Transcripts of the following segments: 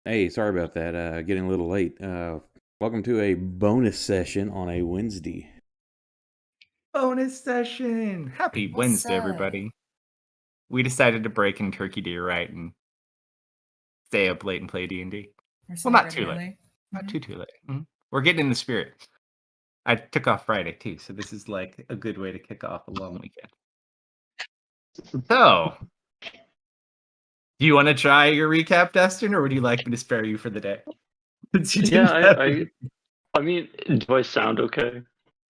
Hey, sorry about that. Getting a little late. Welcome to a bonus session on a Wednesday. Bonus session! Happy Yes, Wednesday, everybody. We decided to break in Turkey Day right and stay up late and play D&D. we're Well, staying not really too late. early. Not Mhm. too late. We're getting in the spirit. I took off Friday, too, so this is like a good way to kick off a long weekend. So, do you want to try your recap, Dustin, or would you like me to spare you for the day? Since you Yeah, didn't have... I mean, do I sound okay?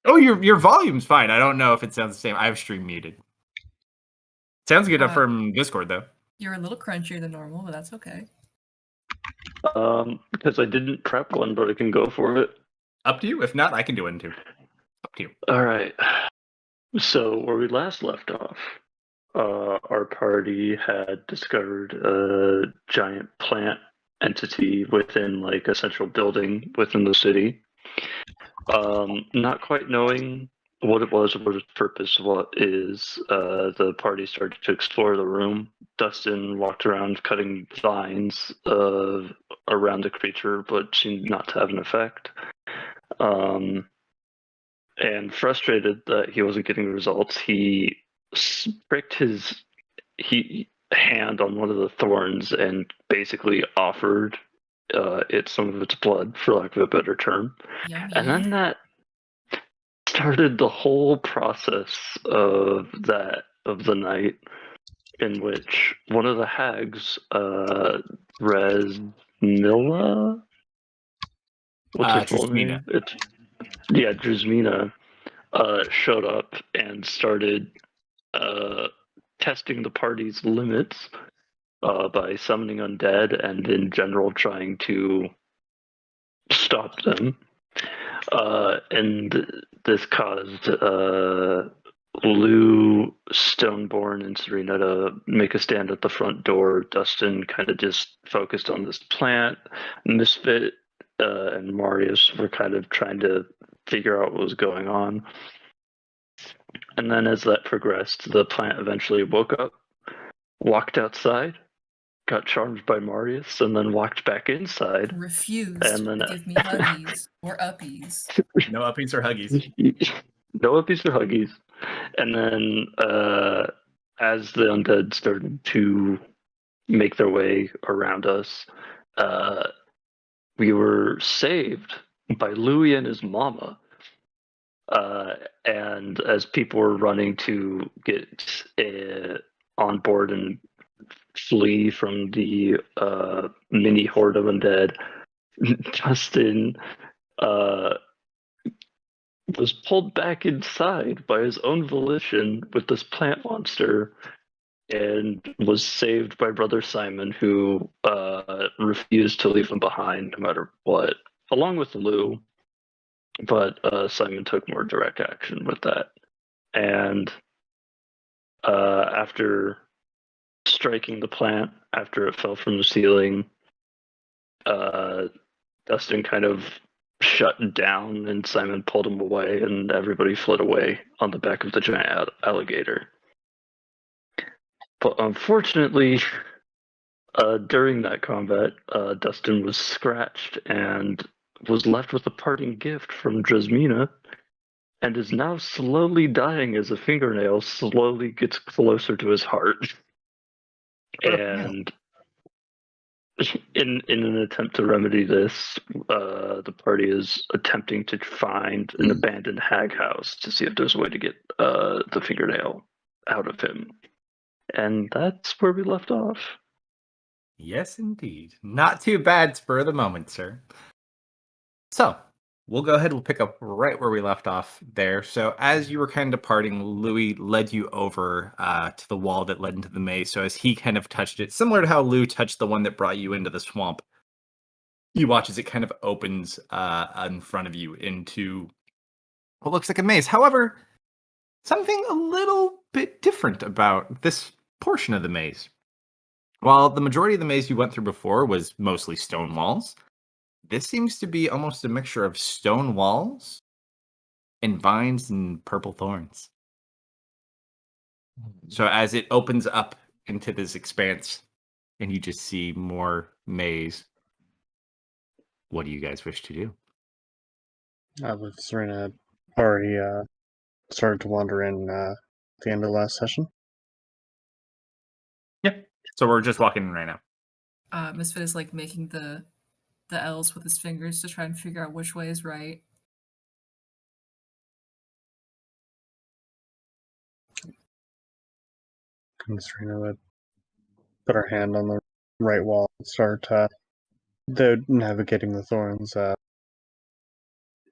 Oh, your volume's fine. I don't know if it sounds the same. I have stream muted. Sounds good up Uh, from Discord, though. You're a little crunchier than normal, but that's okay. Because I didn't prep one, but I can go for it. Up to you. If not, I can do it too. Up to you. All right. So where we last left off, our party had discovered a giant plant entity within like a central building within the city. Not quite knowing what it was, what its purpose, what is, the party started to explore the room. Dustin walked around cutting vines around the creature, but seemed not to have an effect. And frustrated that he wasn't getting results, he pricked his hand on one of the thorns and basically offered it some of its blood, for lack of a better term. Yummy. And then that started the whole process of the night, in which one of the hags, Resmilla, what's her full Jasmina. name? Drizmina, showed up and started testing the party's limits by summoning undead and in general trying to stop them. And this caused Lou, Stoneborn, and Serena to make a stand at the front door. Dustin kind of just focused on this plant. Misfit and Marius were kind of trying to figure out what was going on. And then as that progressed, the plant eventually woke up, walked outside, got charmed by Marius, and then walked back inside. Refused And then to give me huggies or uppies. No uppies or huggies. no uppies or huggies. And then as the undead started to make their way around us, we were saved by Louis and his mama. And as people were running to get on board and flee from the mini horde of undead, Justin was pulled back inside by his own volition with this plant monster and was saved by Brother Simon, who refused to leave him behind no matter what, along with Lou. But Simon took more direct action with that. And after striking the plant, after it fell from the ceiling, Dustin kind of shut down and Simon pulled him away and everybody fled away on the back of the giant alligator. But unfortunately, during that combat, Dustin was scratched and was left with a parting gift from Dresmina and is now slowly dying as a fingernail slowly gets closer to his heart. And in an attempt to remedy this, the party is attempting to find an abandoned hag house to see if there's a way to get the fingernail out of him. And that's where we left off. Yes, indeed. Not too bad, spur of the moment, sir. So, we'll go ahead and pick up right where we left off there. So, as you were kind of departing, Louis led you over to the wall that led into the maze. So, as he kind of touched it, similar to how Lou touched the one that brought you into the swamp, you watch as it kind of opens in front of you into what looks like a maze. However, something a little bit different about this portion of the maze. While the majority of the maze you went through before was mostly stone walls, this seems to be almost a mixture of stone walls and vines and purple thorns. So as it opens up into this expanse, and you just see more maze, what do you guys wish to do? With Serena had already started to wander in at the end of the last session. Yep. So we're just walking in right now. Misfit is like making the L's with his fingers to try and figure out which way is right. And Serena would put her hand on the right wall and start navigating the thorns.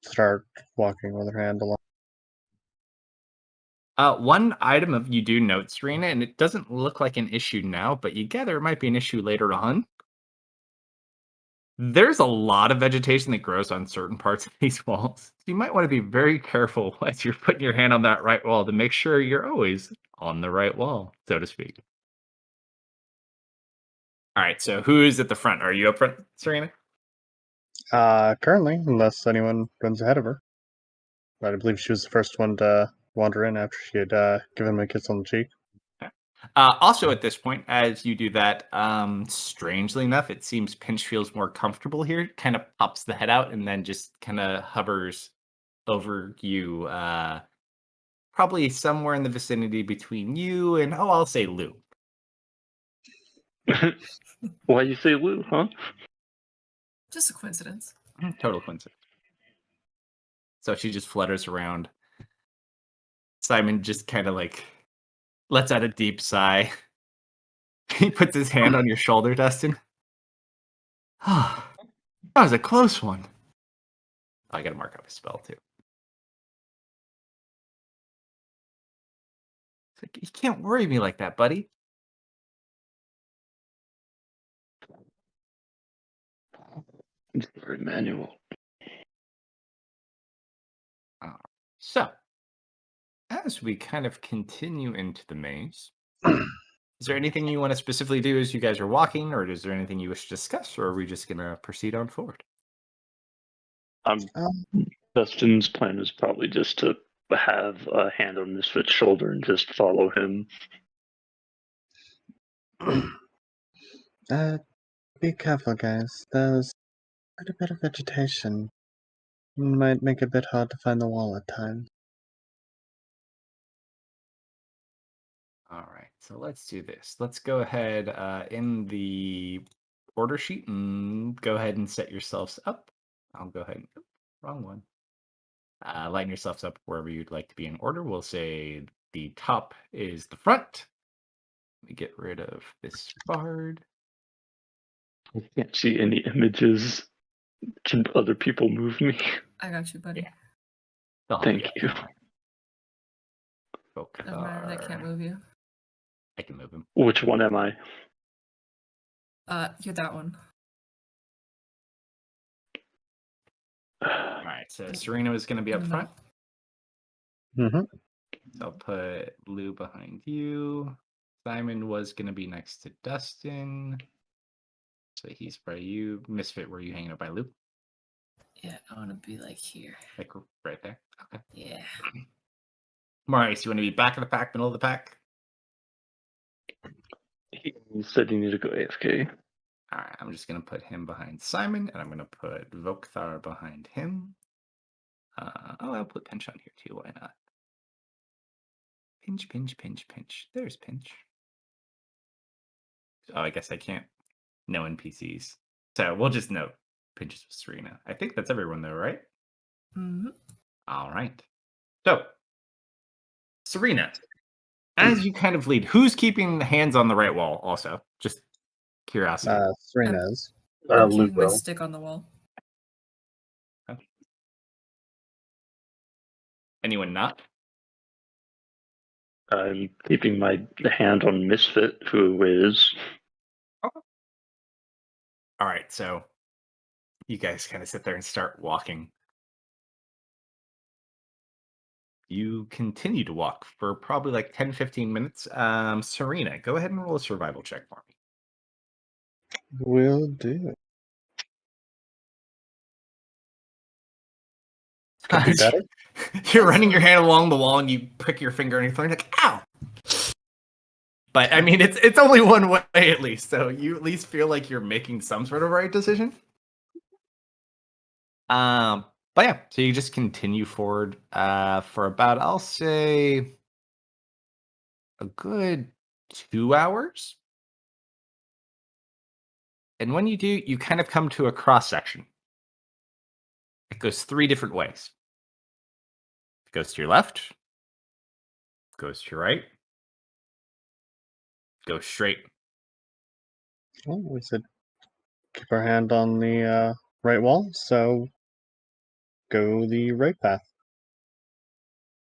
Start walking with her hand along. One item of you do note, Serena, and it doesn't look like an issue now, but you gather it might be an issue later on. There's a lot of vegetation that grows on certain parts of these walls. So you might want to be very careful as you're putting your hand on that right wall to make sure you're always on the right wall, so to speak. All right, so who is at the front? Are you up front, Serena? Currently, unless anyone runs ahead of her. But I believe she was the first one to wander in after she had given him a kiss on the cheek. Also, at this point, as you do that, strangely enough, it seems Pinch feels more comfortable here. Kind of pops the head out and then just kind of hovers over you, probably somewhere in the vicinity between you and, I'll say Lou. Why you say Lou, huh? Just a coincidence. Total coincidence. So she just flutters around. Simon just kind of like lets out a deep sigh. He puts his hand on your shoulder, Dustin. Ah, that was a close one. Oh, I gotta mark up his spell too. It's like, you can't worry me like that, buddy. I'm sorry, Manuel. So, as we kind of continue into the maze, is there anything you want to specifically do as you guys are walking, or is there anything you wish to discuss, or are we just gonna proceed on forward? Dustin's plan is probably just to have a hand on Misfit's shoulder and just follow him. Be careful, guys. There's quite a bit of vegetation. Might make it a bit hard to find the wall at times. All right, so let's do this. Let's go ahead in the order sheet and go ahead and set yourselves up. I'll go ahead and wrong one. Line yourselves up wherever you'd like to be in order. We'll say the top is the front. Let me get rid of this bard. I can't see any images. Can other people move me? I got you, buddy. Yeah. They'll help Thank out. you. Doesn't matter, that can't move you. I can move him. Which one am I? You're that one. All right, so Serena was going to be up No. front. Mm-hmm. So I'll put Lou behind you. Simon was going to be next to Dustin. So he's by you. Misfit, were you hanging up by Lou? Yeah, I want to be like here. Like right there? Okay. Yeah. Maurice, you want to be back of the pack, middle of the pack? He said you need to go AFK. All right, I'm just going to put him behind Simon, and I'm going to put Vokthar behind him. I'll put Pinch on here too. Why not? Pinch, pinch, pinch, pinch. There's Pinch. Oh, I guess I can't. No NPCs. So we'll just note Pinches with Serena. I think that's everyone though, right? Mm-hmm. All right. So, Serena, as you kind of lead, who's keeping hands on the right wall also? Just curiosity. Serena's. I'm keeping my Lugo. stick on the wall. Anyone not? I'm keeping my hand on Misfit, who is. All right, so you guys kind of sit there and start walking. You continue to walk for probably like 10, 15 minutes. Serena, go ahead and roll a survival check for me. Will do. Could be better. You're running your hand along the wall and you prick your finger and you're like, ow! But I mean, it's only one way at least, so you at least feel like you're making some sort of right decision. But yeah, so you just continue forward for about, I'll say, a good 2 hours. And when you do, you kind of come to a cross section. It goes 3 different ways. It goes to your left, goes to your right, goes straight. Well, we said keep our hand on the right wall, so go the right path.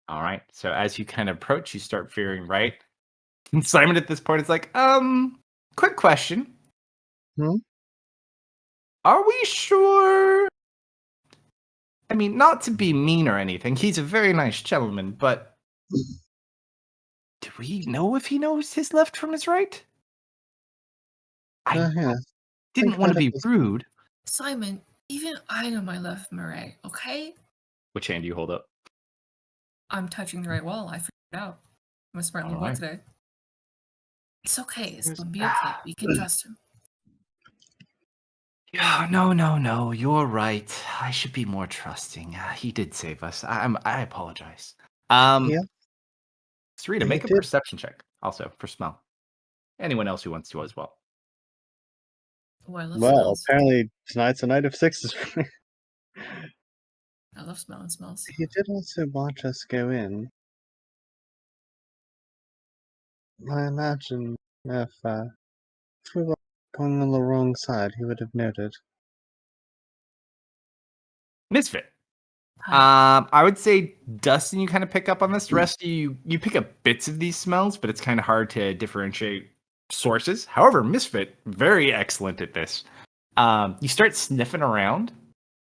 All right. So as you kind of approach, you start veering right. And Simon at this point is like, quick question. Hmm? Are we sure? I mean, not to be mean or anything. He's a very nice gentleman, but do we know if he knows his left from his right? I Yeah. didn't Think want to about it be this- rude. Simon, even I know my left from my right, okay? Which hand do you hold up? I'm touching the right wall. I figured it out. I'm a smart little boy Alright. today. It's okay. It's There's- gonna be okay. We can trust him. Yeah, no. You're right. I should be more trusting. He did save us. I apologize. Yeah. Sarita, He make a did. perception check. Also for smell. Anyone else who wants to as well. Oh, I love Well, smells. apparently tonight's a night of 6s for me. I love smelling smells. He did also watch us go in. I imagine if we were going on the wrong side, he would have noted. Misfit. Hi. I would say Dustin, you kind of pick up on this. The rest of you pick up bits of these smells, but it's kind of hard to differentiate sources. However, Misfit, very excellent at this. You start sniffing around.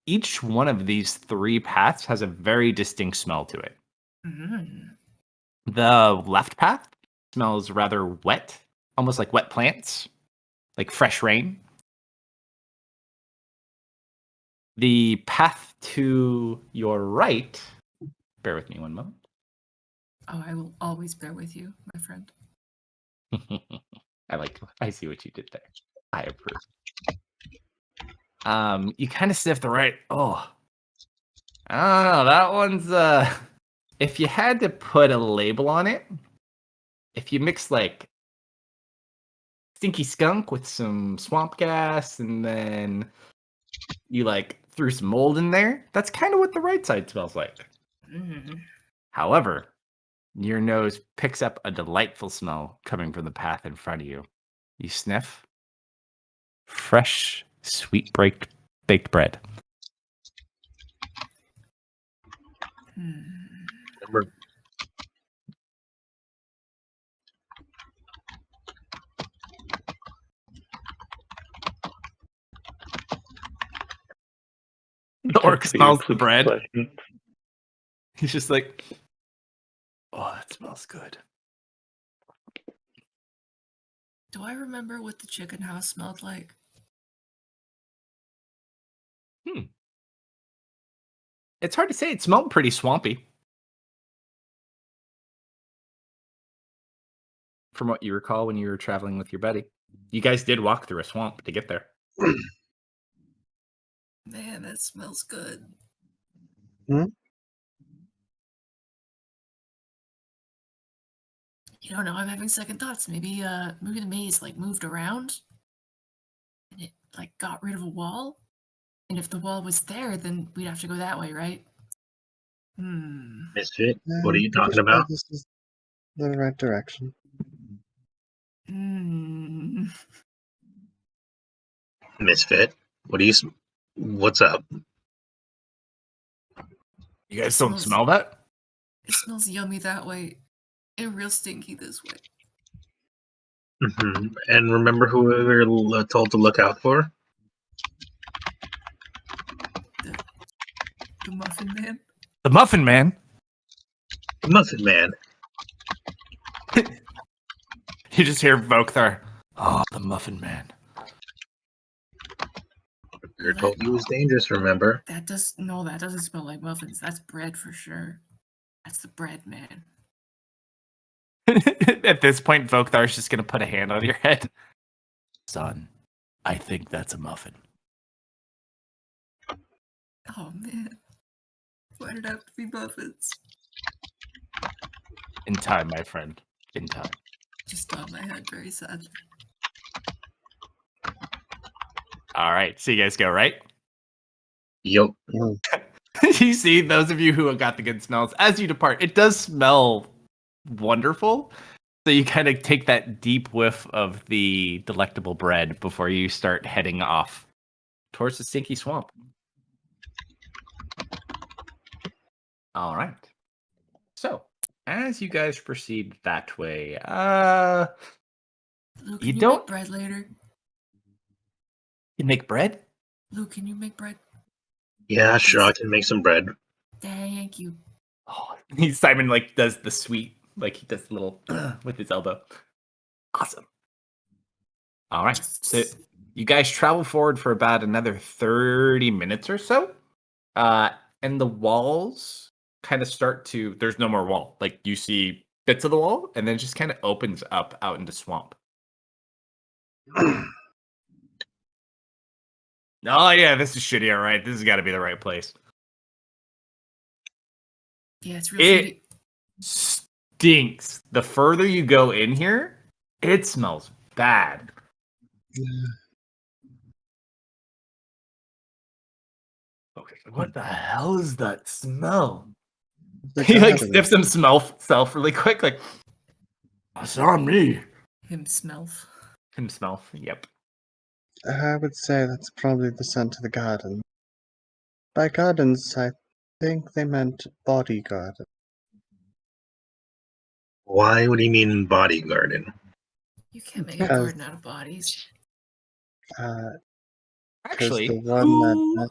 Each one of these 3 paths has a very distinct smell to it. Mm. The left path smells rather wet, almost like wet plants, like fresh rain. The path to your right, bear with me one moment. Oh, I will always bear with you, my friend. I see what you did there. I approve. You kind of sniff the right. Oh, I don't know. That one's if you had to put a label on it, if you mix like stinky skunk with some swamp gas and then you like threw some mold in there, that's kind of what the right side smells like. Mm. However, your nose picks up a delightful smell coming from the path in front of you. You sniff fresh, sweet baked bread. Mm. Remember, The orc Tends to be smells the included bread. question. He's just like, oh, that smells good. Do I remember what the chicken house smelled like? It's hard to say. It smelled pretty swampy. From what you recall when you were traveling with your buddy. You guys did walk through a swamp to get there. Man, that smells good. Hmm? You don't know, I'm having second thoughts. Maybe the maze like moved around and it like got rid of a wall. And if the wall was there, then we'd have to go that way, right? Misfit, what are you Pretty talking sure about? This is the right direction. Hmm. Misfit, what are you? What's up? You guys It don't smells- smell that? It smells yummy that way and real stinky this way. And remember who we were told to look out for? The muffin man. The Muffin Man. The Muffin Man. You just hear Vokthar. Oh, the Muffin Man. We were told he was dangerous. Remember? That doesn't smell like muffins. That's bread for sure. That's the bread man. At this point, Voktar's just going to put a hand on your head. Son, I think that's a muffin. Oh man. Why did it have to be muffins? In time, my friend. In time. Just nod my head very sadly. All right. So you guys go, right? Yep. You see, those of you who have got the good smells, as you depart, it does smell wonderful. So you kind of take that deep whiff of the delectable bread before you start heading off towards the stinky swamp. All right. So as you guys proceed that way, Luke, You can you don't- make bread later? you make bread. Luke, can you make bread? Yeah, sure. I can make some bread. Thank you. Oh, Simon does the sweet, he does the little with his elbow. Awesome. All right. So you guys travel forward for about another 30 minutes or so. And the walls kind of start to, there's no more wall. Like you see bits of the wall and then it just kind of opens up out into swamp. Oh yeah, this is shitty, all right. This has got to be the right place. Yeah, it's real It shitty. stinks. The further you go in here, it smells bad. Okay, what the hell is that smell? He sniffs himself really quick, that's not me. Him smell. Himself, yep. I would say that's probably the scent of the garden. By gardens, I think they meant body garden. Why would he mean body garden? You can't make a Because- garden out of bodies. Because Actually, the one who that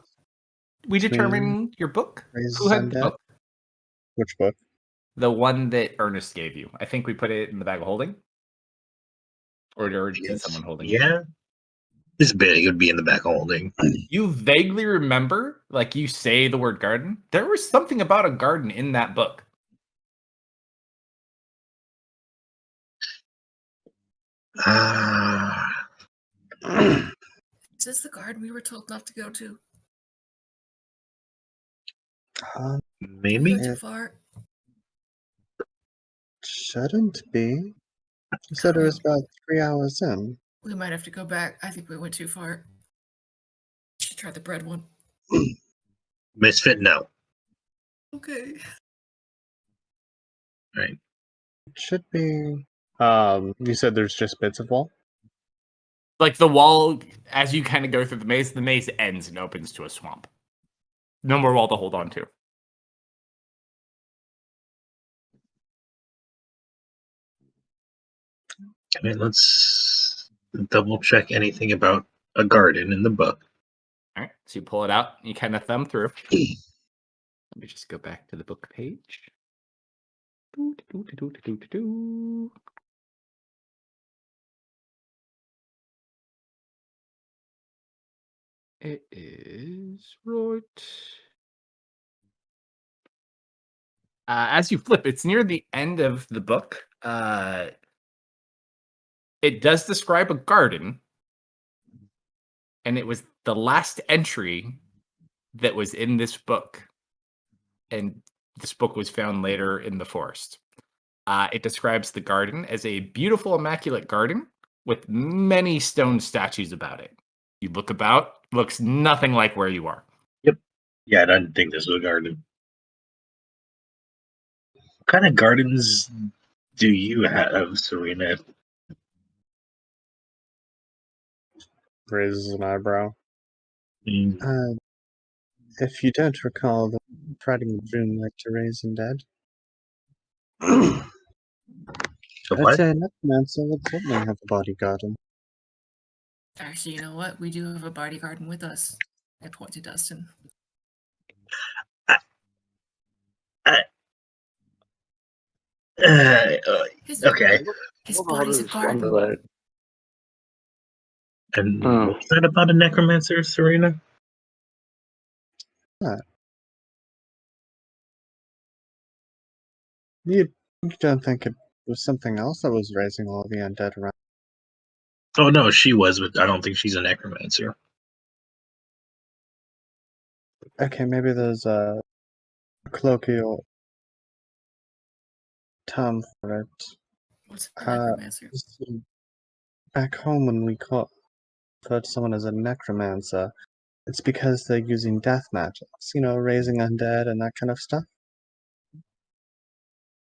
we between determined your book? raises Who had the undead. book? Which book? The one that Ernest gave you. I think we put it in the bag of holding. Or did someone holding it? Yeah. This big would be in the back holding. You vaguely remember, you say the word garden. There was something about a garden in that book. Ah, Is this the garden we were told not to go to? Did we maybe. go too It- far? Shouldn't be. You said it was about 3 hours in. We might have to go back. I think we went too far. Should try the bread one. Misfit, no. Okay. Right. It should be. You said there's just bits of wall? The wall, as you kind of go through the maze ends and opens to a swamp. No more wall to hold on to. I mean, let's double check anything about a garden in the book. All right, so you pull it out, you kind of thumb through. Let me just go back to the book page. It is right. As you flip, it's near the end of the book. It does describe a garden, and it was the last entry that was in this book. And this book was found later in the forest. It describes the garden as a beautiful, immaculate garden with many stone statues about it. You look about, looks nothing like where you are. Yeah, I didn't think this was a garden. What kind of gardens do you have, Serena? Raises an eyebrow. Mm, If you don't recall, the writing room like to raise undead. the I'd what? say necromancer would certainly have a body garden. Actually, you know what? We do have a body garden with us. I point to Dustin. His, Okay. his Hold on, body's a just wonder garden. that. And Oh. what's that about a necromancer, Serena? You don't think it was something else that was raising all the undead around? Oh no, she was, but I don't think she's a necromancer. Okay, maybe there's a colloquial term for it. What's a necromancer? So back home when we refer to someone as a necromancer, it's because they're using death magics, raising undead and that kind of stuff.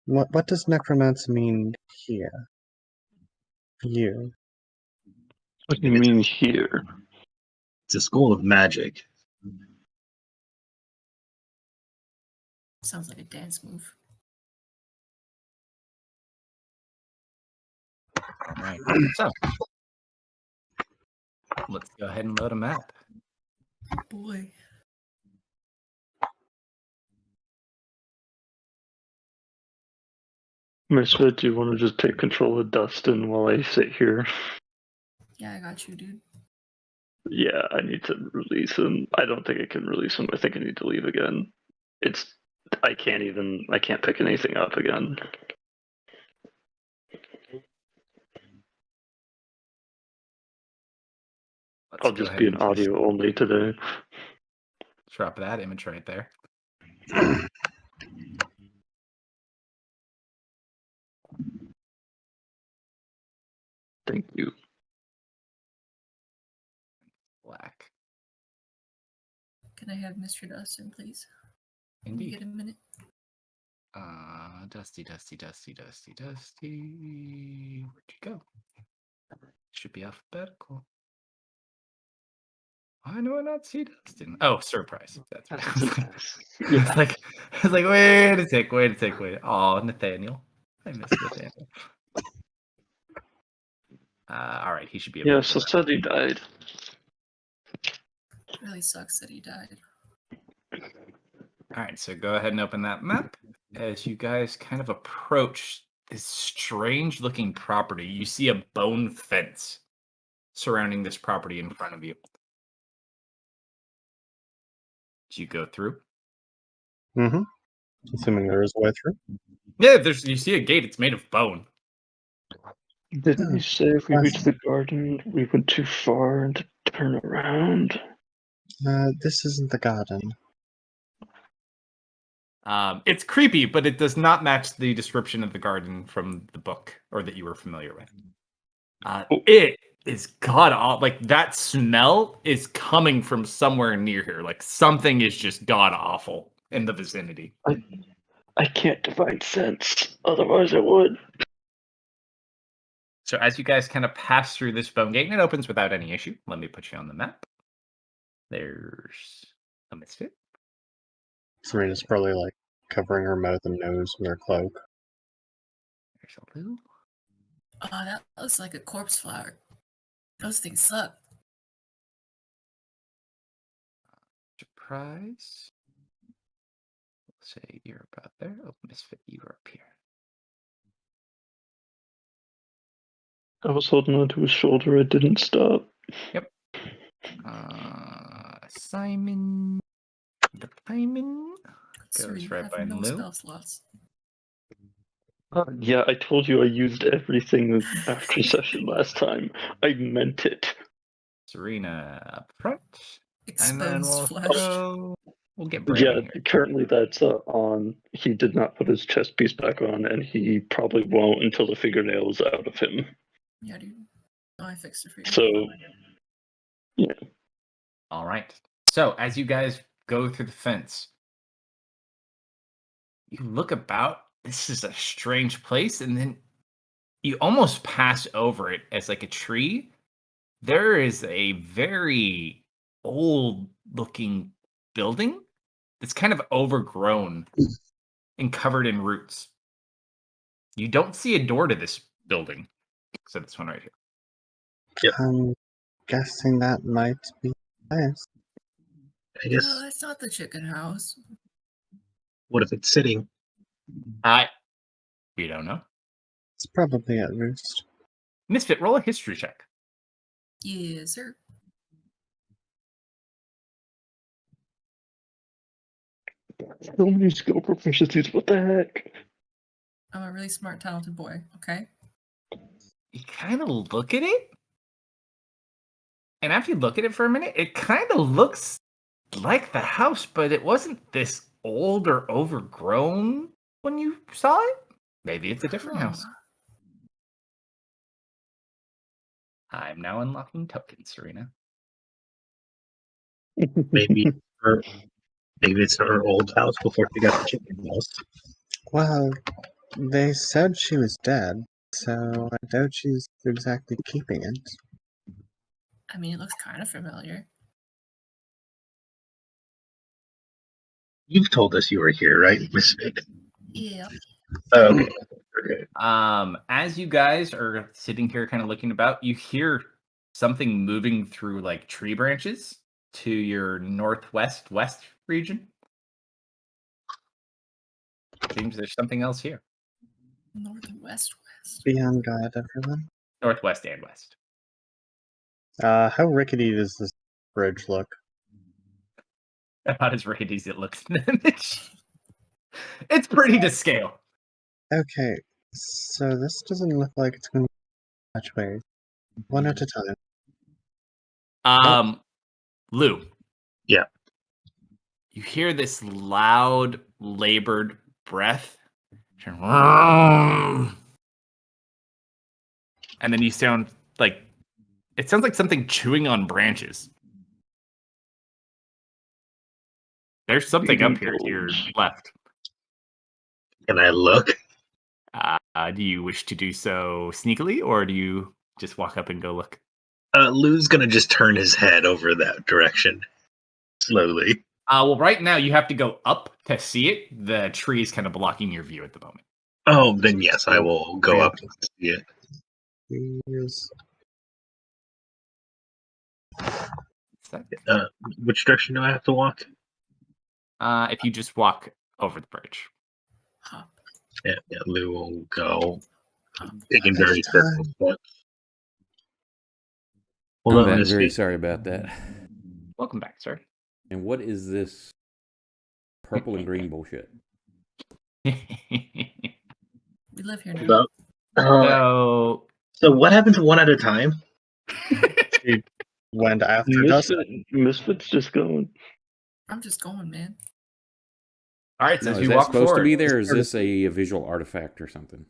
What does necromancer mean here? For you? What do you mean here? It's a school of magic. Sounds like a dance move. All right. So let's go ahead and load a map. Boy. Misfit, do you want to just take control of Dustin while I sit here? Yeah, I got you, dude. Yeah, I need to release him. I don't think I can release him. I think I need to leave again. I can't pick anything up again. Let's I'll go just ahead be an and audio only today. drop that image right there. Thank you. Black. Can I have Mr. Dustin, please? Can you Indeed. get a minute? Dusty. Where'd you go? Should be alphabetical. Why do I not see Dustin? Oh, surprise. That's what I was like. Yeah. I was like, wait a sec. Oh, Nathaniel. I missed Nathaniel. All right, he should be able Yeah, to so go. said he died. It really sucks that he died. All right, so go ahead and open that map. As you guys kind of approach this strange looking property, you see a bone fence surrounding this property in front of you. Do you go through? Mm-hmm. Assuming there is a way through. Yeah, you see a gate. It's made of bone. Didn't we say if we reached the garden, we went too far and to turn around? This isn't the garden. It's creepy, but it does not match the description of the garden from the book or that you were familiar with. It is god awful. Like that smell is coming from somewhere near here. Like something is just god awful in the vicinity. I can't divine sense. Otherwise, I would. So as you guys kind of pass through this bone gate, and it opens without any issue. Let me put you on the map. There's a misfit. Serena's probably like covering her mouth and nose with her cloak. There's a Lou. Oh, that looks like a corpse flower. Those things suck. Surprise. We'll say you're about there. Oh, misfit, you are up here. I was holding onto his shoulder. I didn't stop. Yep. Simon. The Simon goes Serena right have by no Lou. spell slots. Yeah, I told you I used everything after session last time. I meant it. Serena up front. And then Exposed we'll flesh. we'll get Brandon Yeah, here. currently that's on. He did not put his chest piece back on, and he probably won't until the fingernail is out of him. Yeah, dude. Oh, I fixed it for you. So, yeah. All right. So as you guys go through the fence, you look about. This is a strange place, and then you almost pass over it as like a tree. There is a very old looking building that's kind of overgrown and covered in roots. You don't see a door to this building. So this one right here. I'm guessing that might be nice. I guess. No, it's not the chicken house. What if it's sitting? You don't know. It's probably at roost. Misfit, roll a history check. Yes, sir. So many skill proficiencies. What the heck? I'm a really smart, talented boy, okay? You kind of look at it, and after you look at it for a minute, it kind of looks like the house, but it wasn't this old or overgrown when you saw it. Maybe it's a different house. Huh. I'm now unlocking tokens, Serena. Maybe her, maybe it's her old house before she got the chicken house. Well, they said she was dead, so I doubt she's exactly keeping it. I mean, it looks kind of familiar. You've told us you were here, right, Miss Fig? Yeah. Oh, okay. Okay. As you guys are sitting here kind of looking about, you hear something moving through like tree branches to your northwest west region. Seems there's something else here. North and west. Be on guard, everyone. Northwest and west. How rickety does this bridge look? About as rickety as it looks in the image. It's pretty to scale. Okay, so this doesn't look like it's going to be much way. One at a time. Lou. Yeah. You hear this loud, labored breath. And then you sound like it sounds like something chewing on branches. There's something up here to your left. Can I look? Do you wish to do so sneakily, or do you just walk up and go look? Lou's gonna just turn his head over that direction slowly. Well, right now you have to go up to see it. The tree is kind of blocking your view at the moment. Oh, then yes, I will go up and see it. Yes. Which direction do I have to walk? If you just walk over the bridge. Hop. Yeah, Lou will go, Hop. taking very careful steps. Hold I'm on, back. Miss Very Fig. sorry about that. Welcome back, sir. And what is this purple and green bullshit? We live here now. About- So what happened to one at a time? She went after Dustin. Misfit's just going. I'm just going, man. All right, so No, as is you that walk supposed forward, to be there, or is this a visual artifact or something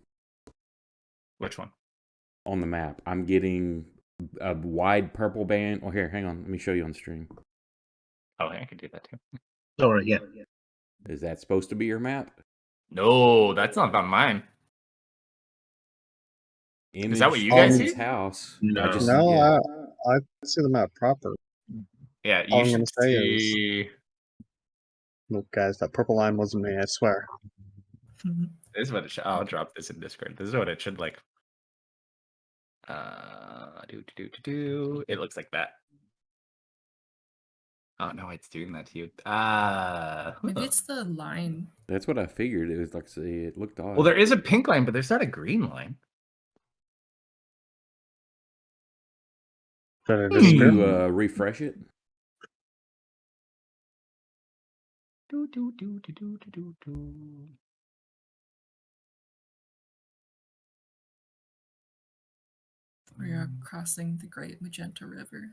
which one? on the map? I'm getting a wide purple band. Oh, here, hang on. Let me show you on stream. Oh, I can do that too. All right, yeah. Is that supposed to be your map? No, that's not on mine. Image that what you guys Steven's see? house. No. I just, No, yeah. I see the map proper. Yeah, All you I'm gonna should say see. Look, guys, that purple line wasn't me, I swear. This is what it should. I'll drop this in Discord. This is what it should like. It looks like that. Oh no, it's doing that to you. Maybe it's the line. That's what I figured. It was like, see, it looked odd. Well, there is a pink line, but there's not a green line. Did it Can disappear? you refresh it? We are crossing the Great Magenta River.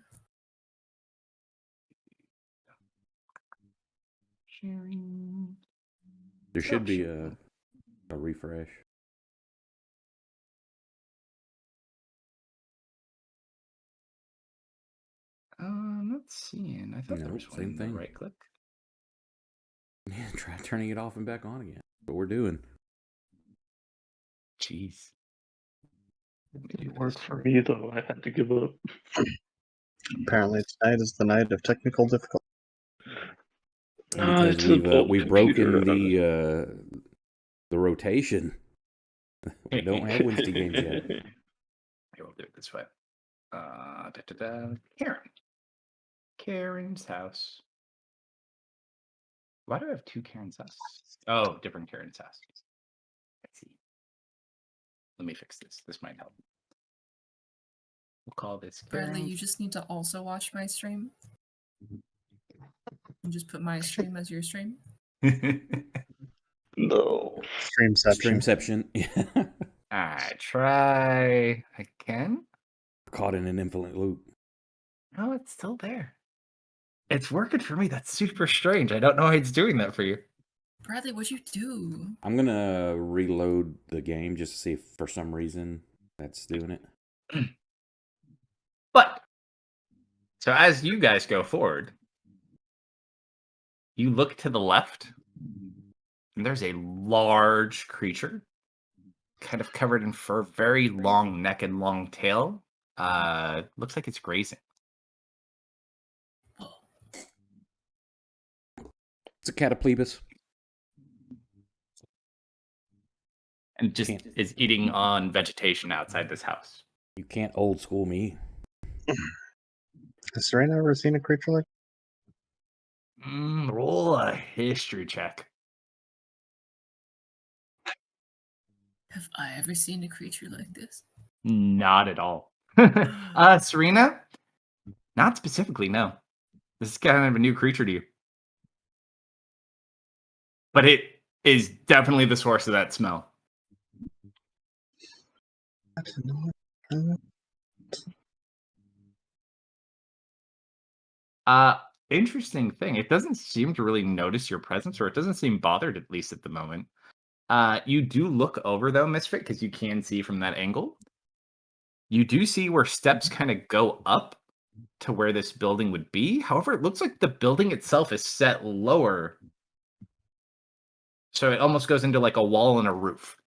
Sharing. There should be a refresh. I'm not seeing. I thought there No, was one same in the thing. right click. Yeah, try turning it off and back on again. What we're doing. Jeez. It didn't work for me though. I had to give up. Apparently tonight is the night of technical difficulty. Because It's an old we've computer. broken the rotation. We don't have Wednesday games yet. I will do it this way. Karen. Karen's house. Why do I have two Karen's house? Oh, different Karen's house. Let's see. Let me fix this. This might help. We'll call this Bradley, Karen. you just need to also watch my stream. And just put my stream as your stream. No. Streamception. Streamception. I try again. Caught in an infinite loop. Oh, it's still there. It's working for me. That's super strange. I don't know why it's doing that for you. Bradley, what'd you do? I'm gonna reload the game just to see if for some reason that's doing it. But so as you guys go forward, you look to the left, and there's a large creature, kind of covered in fur, very long neck and long tail. Looks like it's grazing. Oh, It's a cataplegus. And just Can't- is eating on vegetation outside this house. You can't old school me. Has Serena ever seen a creature like? Roll a history check. have I ever seen a creature like this? Not at all. Serena? Not specifically, no. This is kind of a new creature to you. But it is definitely the source of that smell. That's annoying. Interesting thing. It doesn't seem to really notice your presence, or it doesn't seem bothered, at least at the moment. You do look over, though, Misfit, because you can see from that angle. You do see where steps kind of go up to where this building would be. However, it looks like the building itself is set lower. So it almost goes into like a wall and a roof,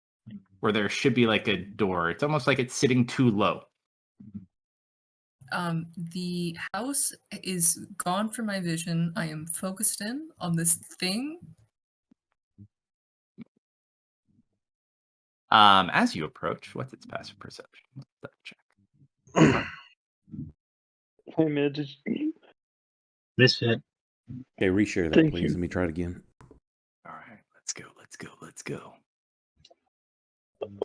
where there should be like a door. It's almost like it's sitting too low. The house is gone from my vision. I am focused in on this thing. As you approach, what's its passive perception? Let's double check. Hey man, did you... Misfit. Okay, reshare that, Thank please. you. Let me try it again. All right, let's go.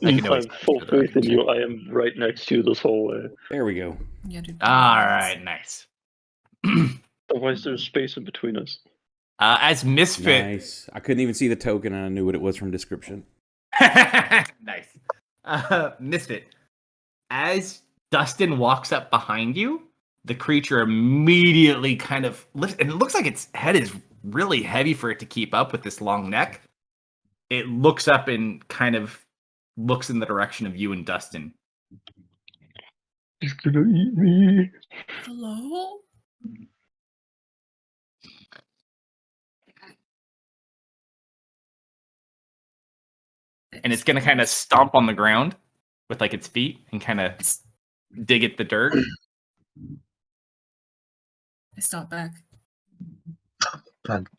I I can always have full do that. faith in you. I am right next to you this whole way. There we go. Yeah, dude. All right, nice. Otherwise, there's space in between us. As Misfit, Nice. I couldn't even see the token, and I knew what it was from description. nice. Misfit, as Dustin walks up behind you, the creature immediately kind of lifts, and it looks like its head is really heavy for it to keep up with this long neck. It looks up and kind of looks in the direction of you and Dustin. He's gonna eat me. Hello? And it's gonna kind of stomp on the ground with like its feet and kind of dig at the dirt. I stop back.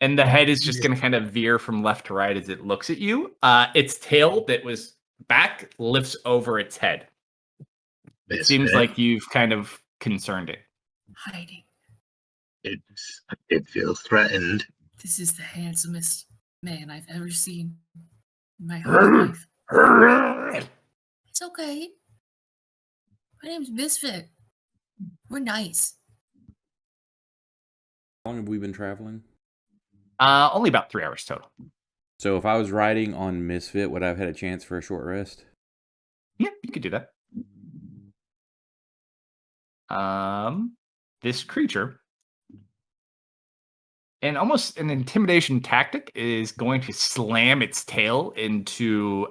And the head is just going to kind of veer from left to right as it looks at you. Its tail that was back lifts over its head. It seems like you've kind of concerned it. Hiding. It feels threatened. This is the handsomest man I've ever seen in my whole life. It's okay. My name's Misfit. We're nice. How long have we been traveling? Only about 3 hours total. So if I was riding on Misfit, would I have had a chance for a short rest? Yeah, you could do that. This creature, and almost an intimidation tactic, is going to slam its tail into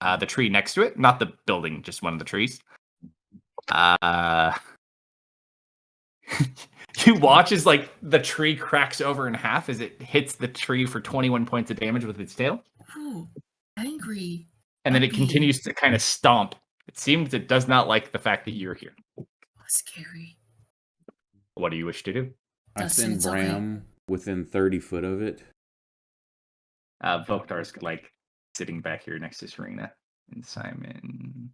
the tree next to it. Not the building, just one of the trees. You watch as like the tree cracks over in half as it hits the tree for 21 points of damage with its tail. Ooh, angry. And then it Puppy. continues to kind of stomp. It seems it does not like the fact that you're here. Scary. What do you wish to do? I Dustin, send it's okay. Bram within 30 foot of it. Voktar's like sitting back here next to Serena. And Simon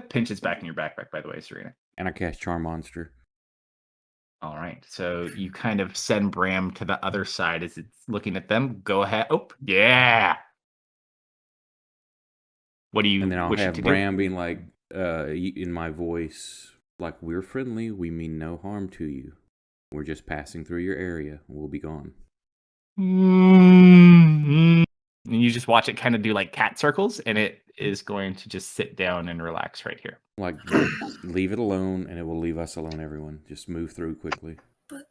pinches back in your backpack, by the way, Serena. And I cast Charm Monster. All right. So you kind of send Bram to the other side as it's looking at them. Go ahead. Oh, yeah. What do you And then I'll wish have to Bram being like, in my voice, like, we're friendly. We mean no harm to you. We're just passing through your area. We'll be gone. do? And you just watch it kind of do like cat circles, and it is going to just sit down and relax right here. Like, leave it alone, and it will leave us alone, everyone. Just move through quickly. But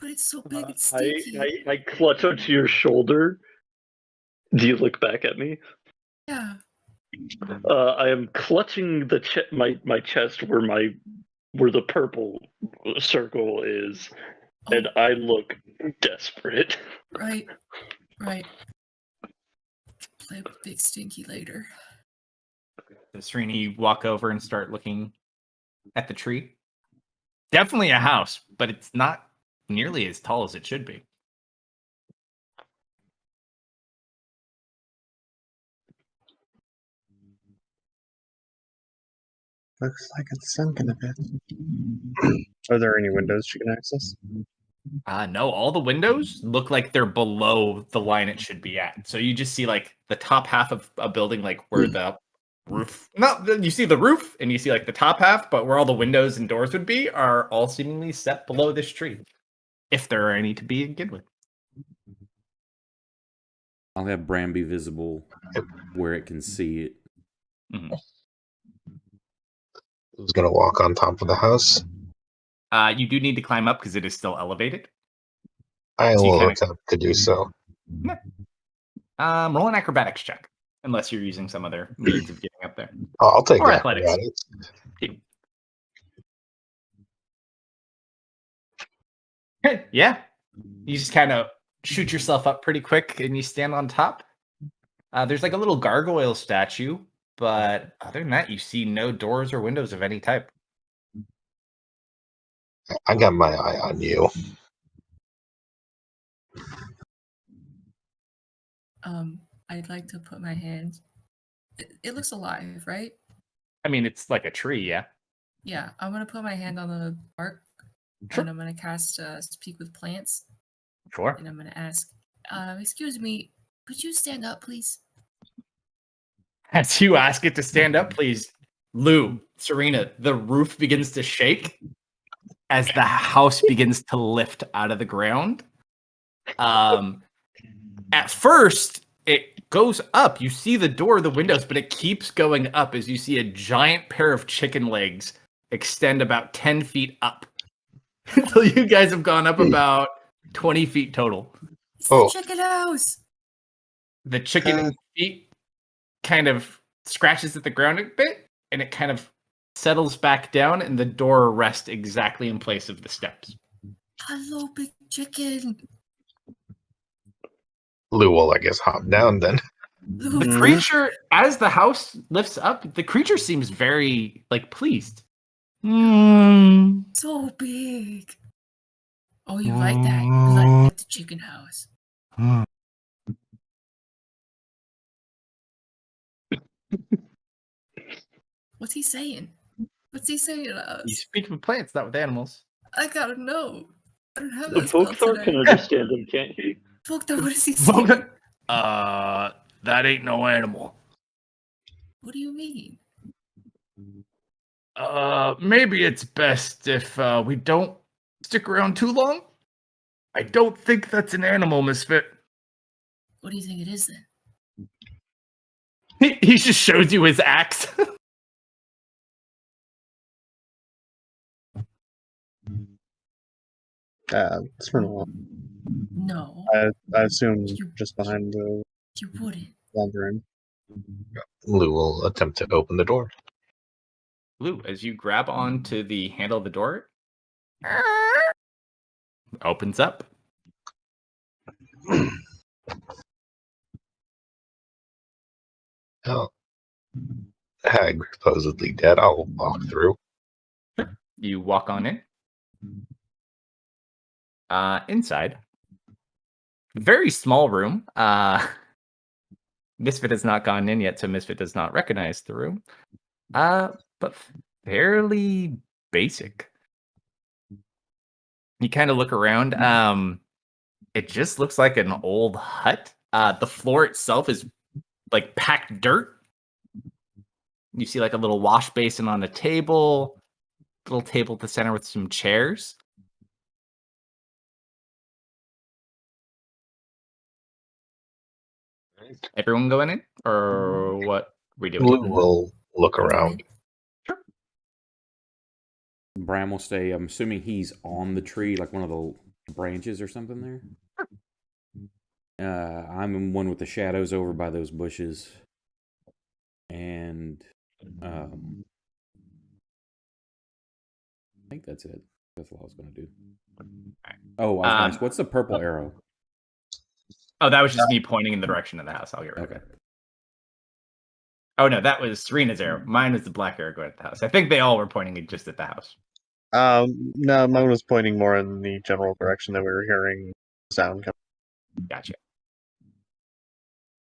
But it's so big, it's I, stinky. I clutch onto your shoulder. Do you look back at me? Yeah. I am clutching my chest where the purple circle is, and Oh, I look desperate. right. Play with big stinky later. So Srini, you walk over and start looking at the tree. Definitely a house, but it's not nearly as tall as it should be. Looks like it's sunken a bit. Are there any windows she can access? No, all the windows look like they're below the line it should be at. So you just see like the top half of a building, like where the roof. No, you see the roof and you see like the top half, but where all the windows and doors would be are all seemingly set below this tree, if there are any to be begin with. I'll have Bram be visible where it can see it. Mm-hmm. Who's gonna walk on top of the house? You do need to climb up because it is still elevated. I So you will kinda- attempt to do so. Roll an acrobatics check, unless you're using some other means of getting up there. I'll take Or that. athletics. Yeah, you just kind of shoot yourself up pretty quick, and you stand on top. There's like a little gargoyle statue, but other than that, you see no doors or windows of any type. I got my eye on you. I'd like to put my hands. It looks alive, right? I mean, it's like a tree, yeah. Yeah, I'm gonna put my hand on the bark, Sure. and I'm gonna cast Speak with Plants, Sure. and I'm gonna ask, excuse me, could you stand up, please? As you ask it to stand up, please, Lou, Serena, the roof begins to shake as the house begins to lift out of the ground. At first, it goes up. You see the door, the windows, but it keeps going up as you see a giant pair of chicken legs extend about 10 feet up until you guys have gone up about 20 feet total. It's Oh. the chicken house. The chicken feet kind of scratches at the ground a bit, and it kind of settles back down, and the door rests exactly in place of the steps. Hello, big chicken. Lou will, I guess, hop down then. The creature, as the house lifts up, the creature seems very, like, pleased. So big. Oh, you like that? You like the chicken house? What's he saying? What's he saying to us? You speak with plants, not with animals. I gotta know. I don't have The that spell Folkthor can today. understand him, can't he? Folkthor, what is he saying? That ain't no animal. What do you mean? Maybe it's best if we don't stick around too long. I don't think that's an animal, Misfit. What do you think it is then? He just shows you his axe. It's for now. No, I assume just behind the you wouldn't. laundry room. Lou will attempt to open the door. Lou, as you grab onto the handle of the door, opens up. Oh. Hag supposedly dead. I'll walk through. You walk on in. Inside, very small room. Misfit has not gone in yet, so Misfit does not recognize the room. But fairly basic. You kind of look around. It just looks like an old hut. The floor itself is like packed dirt. You see like a little wash basin on a table, little table at the center with some chairs. Everyone going in, or what we doing? Lou will look around. Bram will stay. I'm assuming he's on the tree, like one of the branches or something there? I'm one with the shadows over by those bushes. And I think that's it. That's all I was going to do. Oh, I was going to ask, what's the purple arrow? Oh, that was just me pointing in the direction of the house. I'll get rid of Okay. it. Oh, no, that was Serena's arrow. Mine was the black arrow going at the house. I think they all were pointing just at the house. No, mine was pointing more in the general direction that we were hearing sound coming. Gotcha.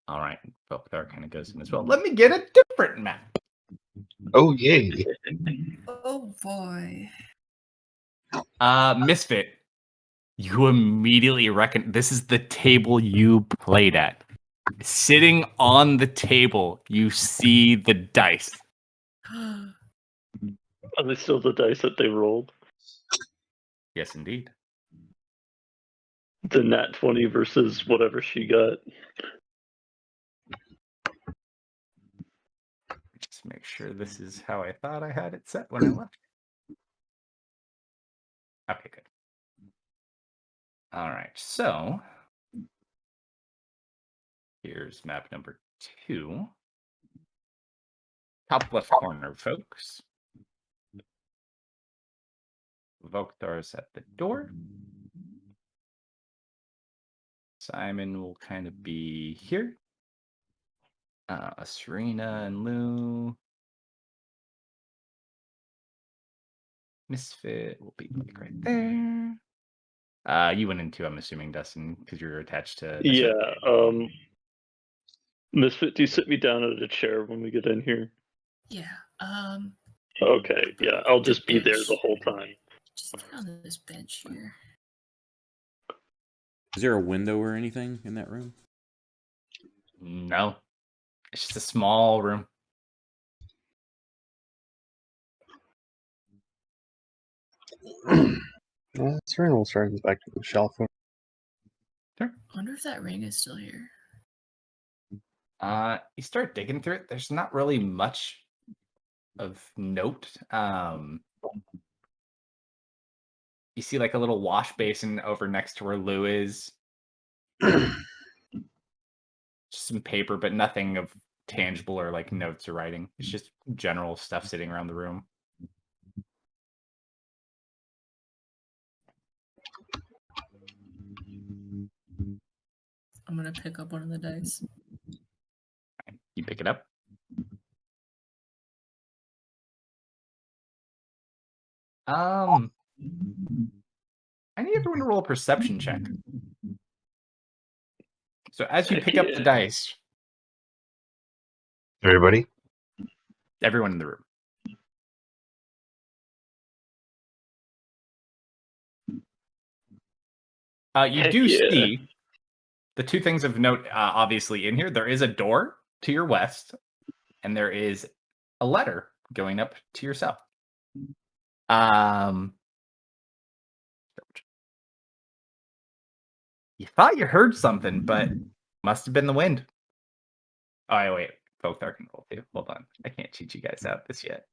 All right. Folkthar kind of goes in as well. Let me get a different map. Oh, yay. Oh boy. Misfit, you immediately reckon this is the table you played at. Sitting on the table, you see the dice. Are they still the dice that they rolled? Yes, indeed. The nat 20 versus whatever she got. Just make sure this is how I thought I had it set when I left. Okay, good. All right, so here's map number 2. Top left corner, folks. Voktar's at the door. Simon will kind of be here. Serena and Lou. Misfit will be like right there. You went into, I'm assuming, Dustin, because you're attached to Misfit. Yeah. Misfit, do you sit me down at a chair when we get in here? Yeah. Okay. Yeah, I'll just be there the whole time. Just get on this bench here. Is there a window or anything in that room? No. It's just a small room. Well, Serena will start back to the shelf. Sure. I wonder if that ring is still here. You start digging through it. There's not really much of note. You see like a little wash basin over next to where Lou is. Just some paper, but nothing of tangible or like notes or writing. It's just general stuff sitting around the room. I'm gonna pick up one of the dice. You pick it up. I need everyone to roll a perception check. So as you pick up the dice, Everybody? everyone in the room. You do see the two things of note, obviously, in here. There is a door to your west, and there is a letter going up to your south. You thought you heard something, but must have been the wind. Oh, wait. Folkthar can roll too. Hold on. I can't cheat you guys out this yet.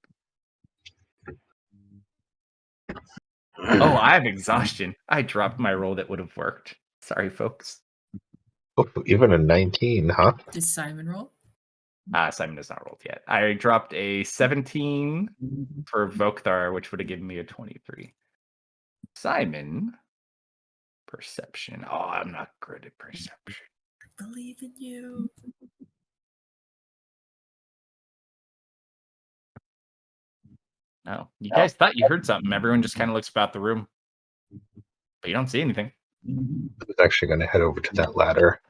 Oh, I have exhaustion. I dropped my roll that would have worked. Sorry, folks. Oh, even a 19, huh? Did Simon roll? Simon has not rolled yet. I dropped a 17 for Vokthar, which would have given me a 23. Simon, perception. Oh, I'm not good at perception. I believe in you. No, you guys thought you heard something. Everyone just kind of looks about the room, but you don't see anything. I was actually going to head over to that ladder.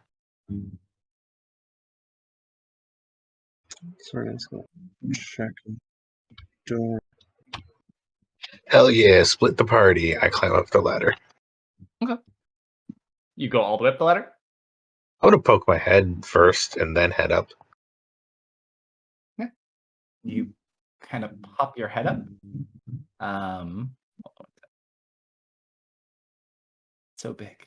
Serena's going to check the door. Hell yeah, split the party. I climb up the ladder. Okay. You go all the way up the ladder? I want to poke my head first and then head up. Yeah. You kind of pop your head up. So big.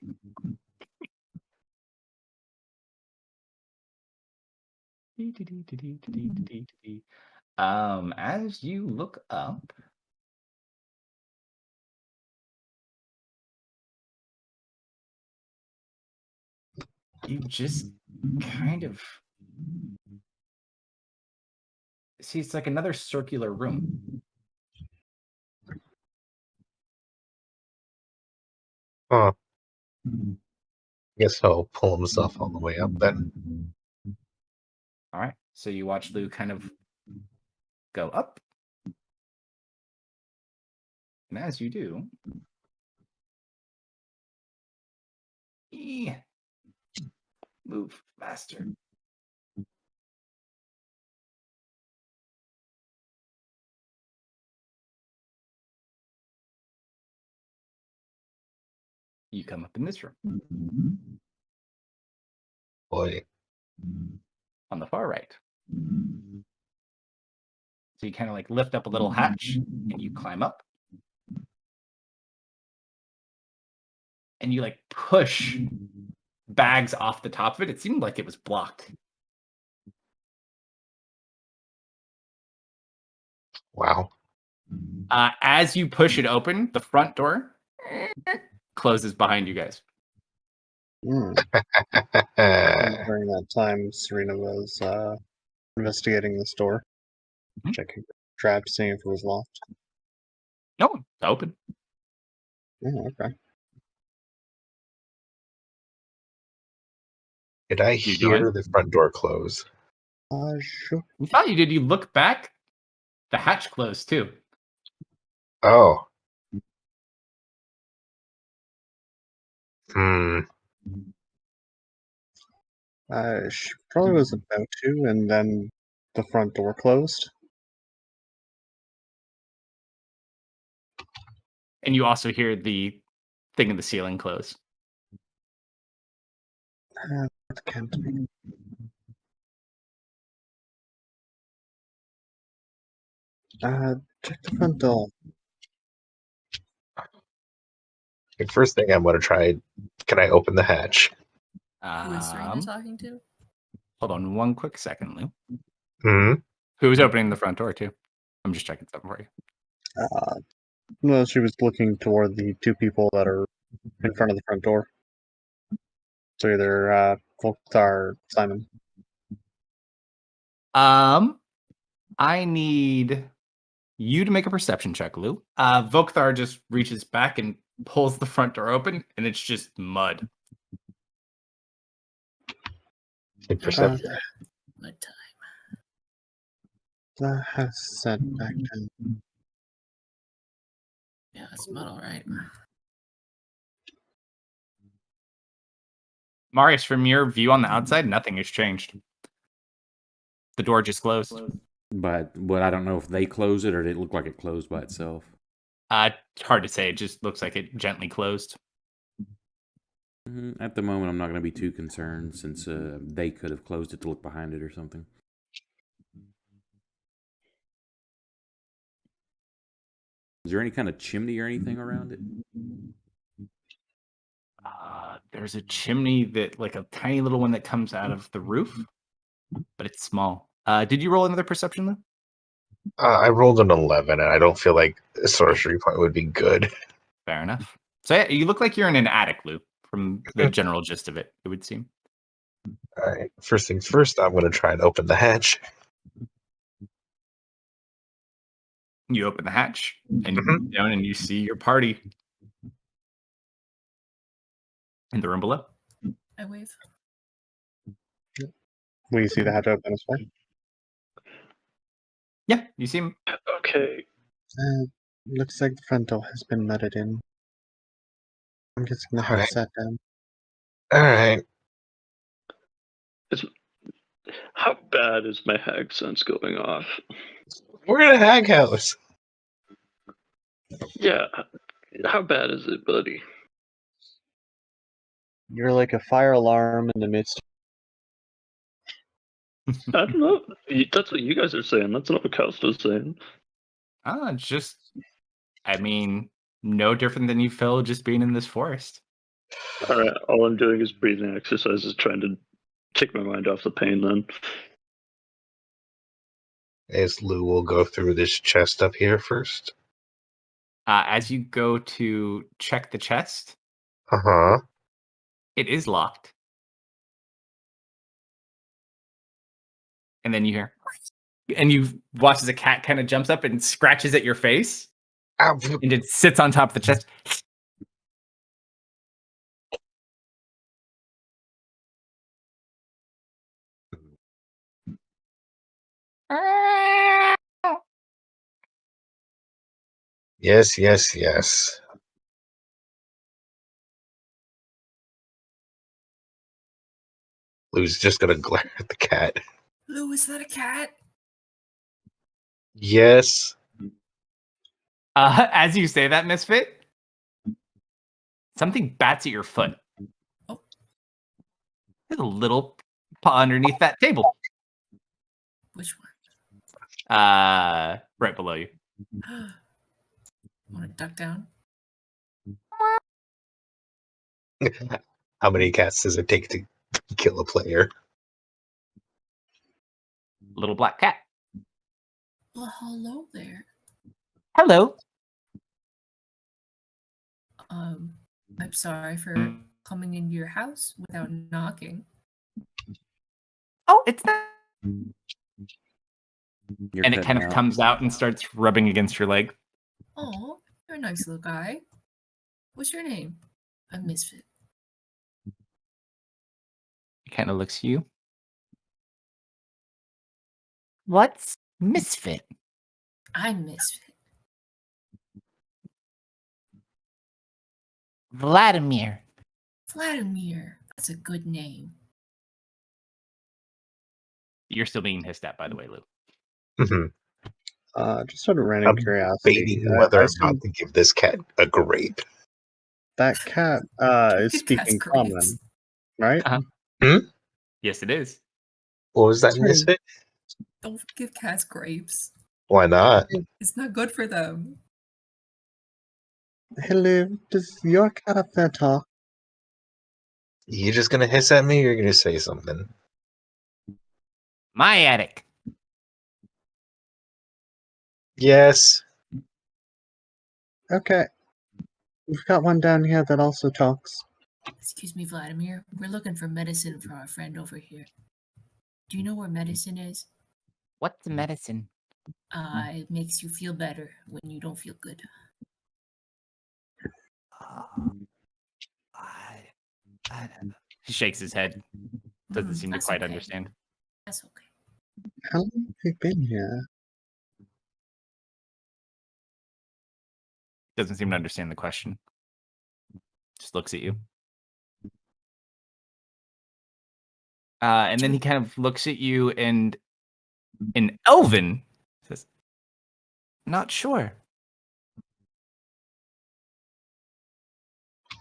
As you look up, you just kind of see it's like another circular room. Huh. Guess I'll pull himself all the way up then. All right. So you watch Lou kind of go up. And as you do, move faster. You come up in this room Boy. on the far right. So you kind of like lift up a little hatch and you climb up. And you like push bags off the top of it. It seemed like it was blocked. Wow. As you push it open, the front door closes behind you guys. And during that time, Serena was investigating the store, checking the trap, seeing if it was locked. No, it's open. Oh, okay. Did I You hear join? the front door close? Sure. You thought you did. You look back, the hatch closed too. Oh. Hmm. She probably was about to, and then the front door closed. And you also hear the thing in the ceiling close. That can't be. Check the front door. The first thing I'm going to try, can I open the hatch? Who is Serena talking to? Hold on one quick second, Lou. Hmm. Who's opening the front door too? I'm just checking something for you. No, she was looking toward the two people that are in front of the front door. So either Volktar or Simon. I need you to make a perception check, Lou. Vokthar just reaches back and pulls the front door open, and it's just mud. In perception. What time? That has set back down. Yeah, it's mud, all right. Marius, from your view on the outside, nothing has changed. The door just closed. But I don't know if they closed it or did it look like it closed by itself. It's hard to say. It just looks like it gently closed. At the moment, I'm not going to be too concerned since they could have closed it to look behind it or something. Is there any kind of chimney or anything around it? There's a chimney that, like a tiny little one that comes out of the roof, but it's small. Did you roll another perception, Lou? I rolled an 11, and I don't feel like a sorcery point would be good. Fair enough. So yeah, you look like you're in an attic, Lou, from the general gist of it, it would seem. All right. First things first, I'm going to try and open the hatch. You open the hatch, and you look down and you see your party in the room below. I wave. Will you see the hatch open as well? Yeah, you see him. Okay. Looks like the front door has been mudded in. I'm guessing the Alright. hatch sat down. All right. How bad is my hag sense going off? We're in a hag house. Yeah. How bad is it, buddy? You're like a fire alarm in the midst. I don't know. That's what you guys are saying. That's not what Kalsto's saying. Just, I mean, no different than you feel just being in this forest. All right. All I'm doing is breathing exercises, trying to take my mind off the pain. Then. As Lou will go through this chest up here first. As you go to check the chest, Uh-huh. it is locked. and then you hear, and you watch as a cat kind of jumps up and scratches at your face, Ow. and it sits on top of the chest. Yes, yes, yes. Lou's just gonna glare at the cat. Lou, is that a cat? Yes. As you say that, Misfit, something bats at your foot. Oh. There's a little paw underneath that table. Which one? Right below you. Want to duck down? How many cats does it take to kill a player? Little black cat. Well, hello there. Hello. I'm sorry for coming into your house without knocking. Oh, it's not. You're And it cutting kind of out. comes out and starts rubbing against your leg. Oh, you're a nice little guy. What's your name? I'm Misfit. It kind of looks at you. What's Misfit? I'm Misfit. Vladimir. Vladimir. That's a good name. You're still being hissed at, by the way, Lou. Mhm. Just out of random I'm curiosity, debating whether I or assume not to give this cat a grape. that cat is Give speaking cats common, grapes. right? Yes, it is. What was that, Sorry. Misfit? Don't give cats grapes. Why not? It's not good for them. Hello, does your cat up there talk? You just gonna hiss at me or you're gonna say something? My attic. Yes. Okay. We've got one down here that also talks. Excuse me, Vladimir. We're looking for medicine for our friend over here. Do you know where medicine is? What's medicine? It makes you feel better when you don't feel good. He shakes his head. Doesn't seem to That's quite okay. understand. That's okay. How long have you been here? Doesn't seem to understand the question. Just looks at you. And then he kind of looks at you and in Elven says, not sure.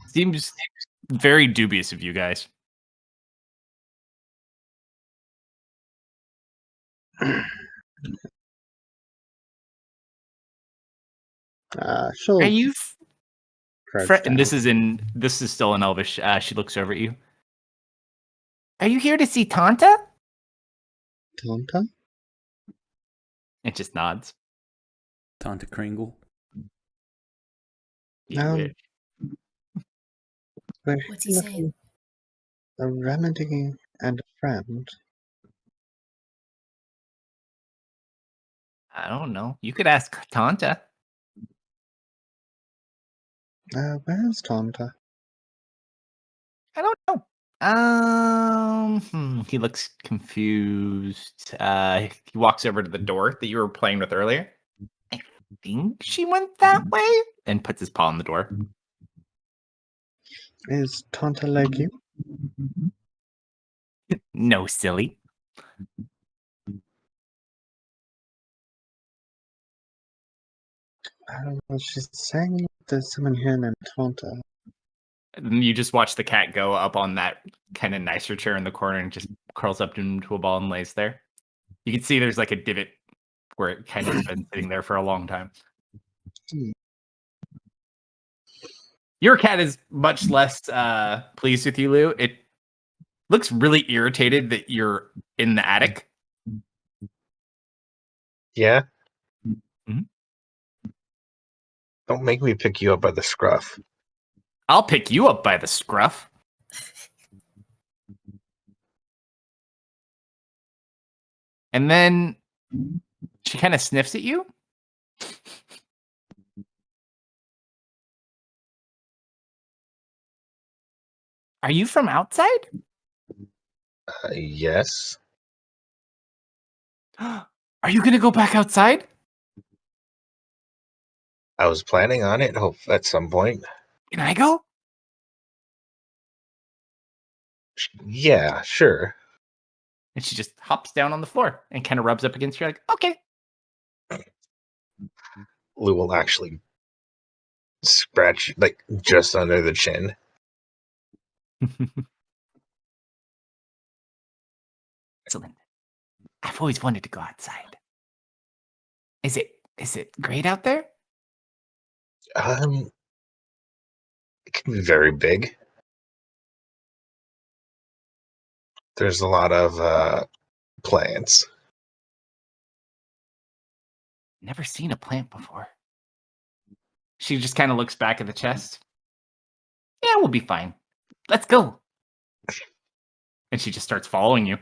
Seems very dubious of you guys. She'll Are you crouch and down. this is still in Elvish. She looks over at you. Are you here to see Tanta? Tonta? It just nods. Tanta Kringle. You wish. We're What's he here saying? for a remedy and a friend. I don't know. You could ask Tanta. Where's Tonta? I don't know. He looks confused. He walks over to the door that you were playing with earlier. I think she went that way, and puts his paw on the door. Is Tonta like you? No, silly. I don't know. She's saying there's someone here named Tonta. And you just watch the cat go up on that kind of nicer chair in the corner and just curls up into a ball and lays there. You can see there's like a divot where it kind of has been sitting there for a long time. Your cat is much less pleased with you, Lou. It looks really irritated that you're in the attic. Yeah? Mhm. Don't make me pick you up by the scruff. I'll pick you up by the scruff. And then she kind of sniffs at you. Are you from outside? Yes. Are you going to go back outside? I was planning on it. Hope at some point. Can I go? Yeah, sure. And she just hops down on the floor and kind of rubs up against you like, okay. Lou will actually scratch like just under the chin. Excellent. I've always wanted to go outside. Is it great out there? It can be very big. There's a lot of plants. Never seen a plant before. She just kind of looks back at the chest. Yeah, we'll be fine. Let's go. And she just starts following you.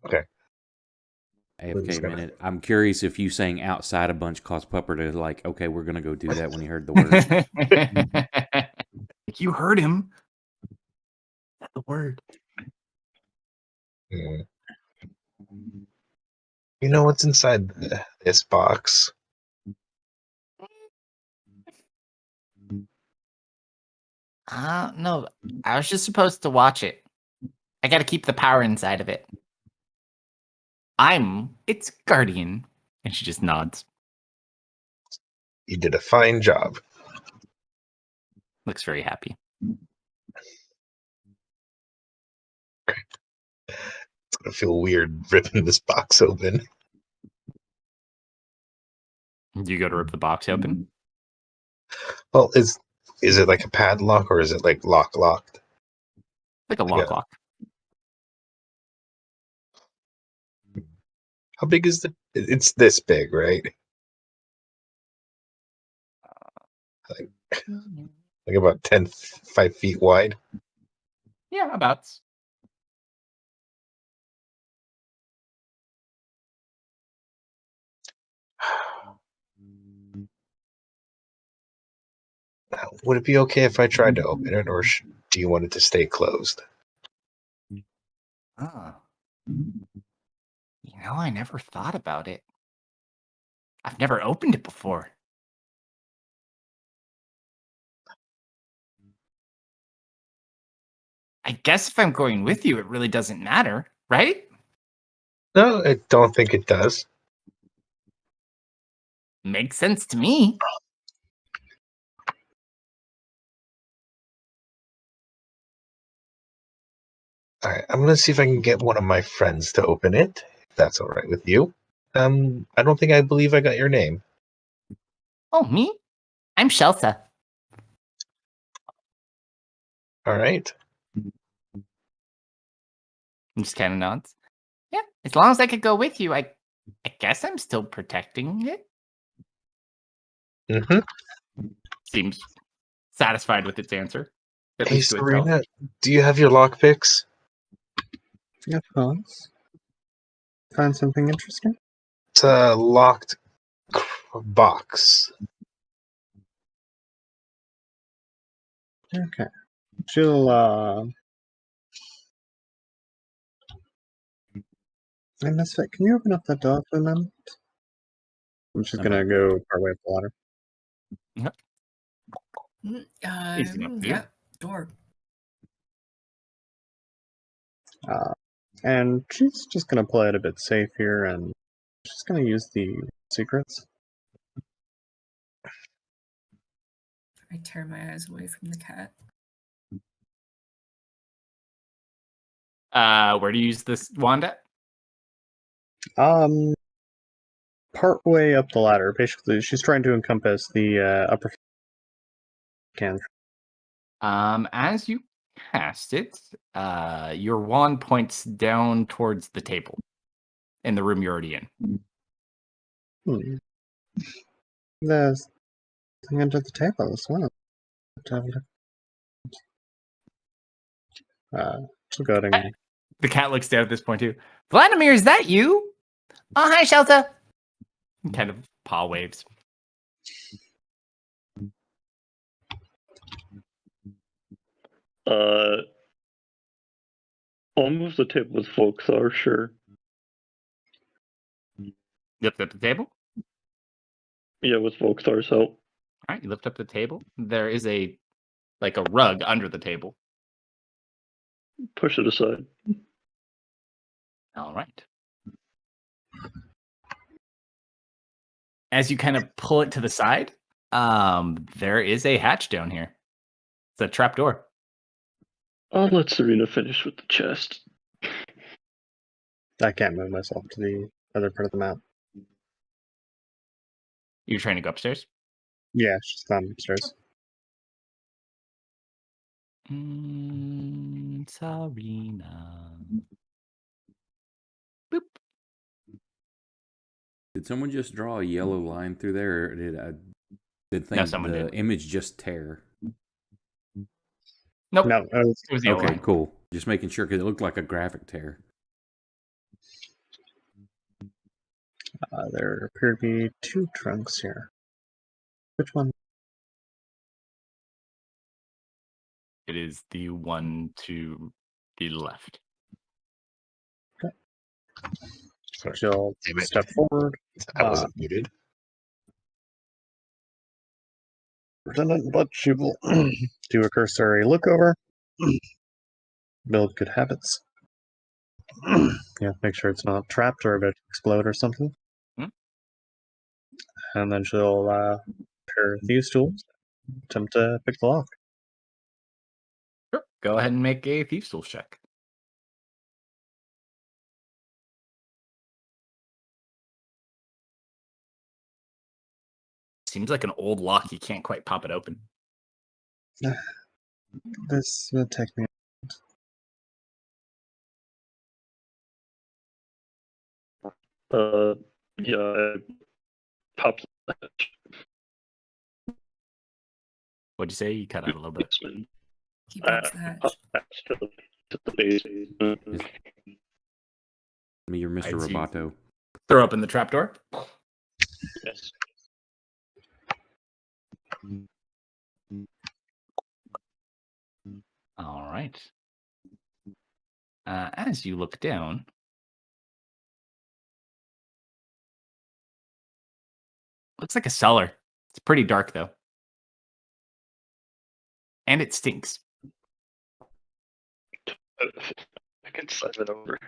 Okay. AFK minute. I'm curious if you saying outside a bunch caused Pupper to like, okay, we're gonna go do that when he heard the word. You heard him. That's the word. Hmm. You know what's inside this box? No. I was just supposed to watch it. I gotta keep the power inside of it. I'm its guardian. And she just nods. You did a fine job. Looks very happy. It's gonna feel weird ripping this box open. You go to rip the box open. Well, is it like a padlock or is it like locked? Like a lock. How big is the? It's this big, right? Like about 5 feet wide. Yeah, about. Would it be okay if I tried to open it, or do you want it to stay closed? Oh. I never thought about it. I've never opened it before. I guess if I'm going with you, it really doesn't matter, right? No, I don't think it does. Makes sense to me. All right, I'm gonna see if I can get one of my friends to open it. If that's all right with you. I don't think I believe I got your name. Oh, me? I'm Shelsa. All right. And just kind of nods. Yeah, as long as I could go with you, I guess I'm still protecting it. Mm-hmm. Seems satisfied with its answer. At Hey, least to itself. Serena, do you have your lockpicks? Of course. Find something interesting? It's a locked box. Okay. She'll, Hey, Misfit, can you open up that door for a moment? I'm just gonna go partway up the ladder. Easy enough to do. Yeah, door. And she's just gonna play it a bit safe here, and she's gonna use the secrets. I turn my eyes away from the cat. Where do you use this wand at? Partway up the ladder. Basically, she's trying to encompass the upper can. As you cast it, your wand points down towards the table in the room you're already in. There's something under the table as well. She'll go ahead and The cat looks down at this point too. Vladimir, is that you? Oh, hi, Shelter. Kind of paw waves. I'll move the table with folks are sure. You lift up the table. Yeah, with Volkstar's help. All right, you lift up the table. There is a rug under the table. Push it aside. All right. As you kind of pull it to the side, there is a hatch down here. It's a trap door. I'll let Serena finish with the chest. I can't move myself to the other part of the map. You're trying to go upstairs? Yeah, she's gone upstairs. Sarina. Boop. Did someone just draw a yellow line through there, or did someone the did. image just tear? Nope. No, It was the Okay, line. cool. Just making sure because it looked like a graphic tear. there appear to be 2 trunks here. Which one? It is the one to the left. Sorry. She'll Damn it. step forward. I wasn't muted. But she will do a cursory look over. Build good habits. Yeah, make sure it's not trapped or about to explode or something. Hmm? And then she'll her thieves' tools, attempt to pick the lock. Sure. Go ahead and make a Thieves' Tools check. Seems like an old lock. You can't quite pop it open. This will take me. Yeah, I popped the hatch. What'd you say? You cut out a little bit. Keep up the hatch. Popped the hatch to the basement. I mean, you're Mr. I'd see- Roboto. Throw open the trapdoor. Yes. All right. As you look down, looks like a cellar. It's pretty dark though, and it stinks. I can slide it over.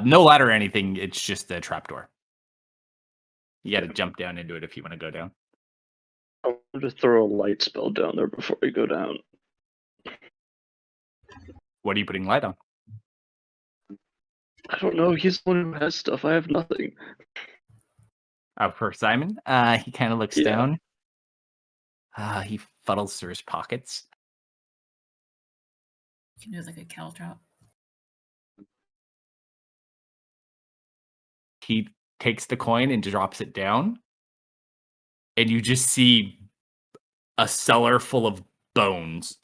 No ladder or anything. It's just a trapdoor. You got to jump down into it if you want to go down. I want to throw a light spell down there before we go down. What are you putting light on? I don't know. He's the one who has stuff. I have nothing. For Simon, he kind of looks Yeah. down. He fuddles through his pockets. You can do like a caltrop. He takes the coin and drops it down, and you just see a cellar full of bones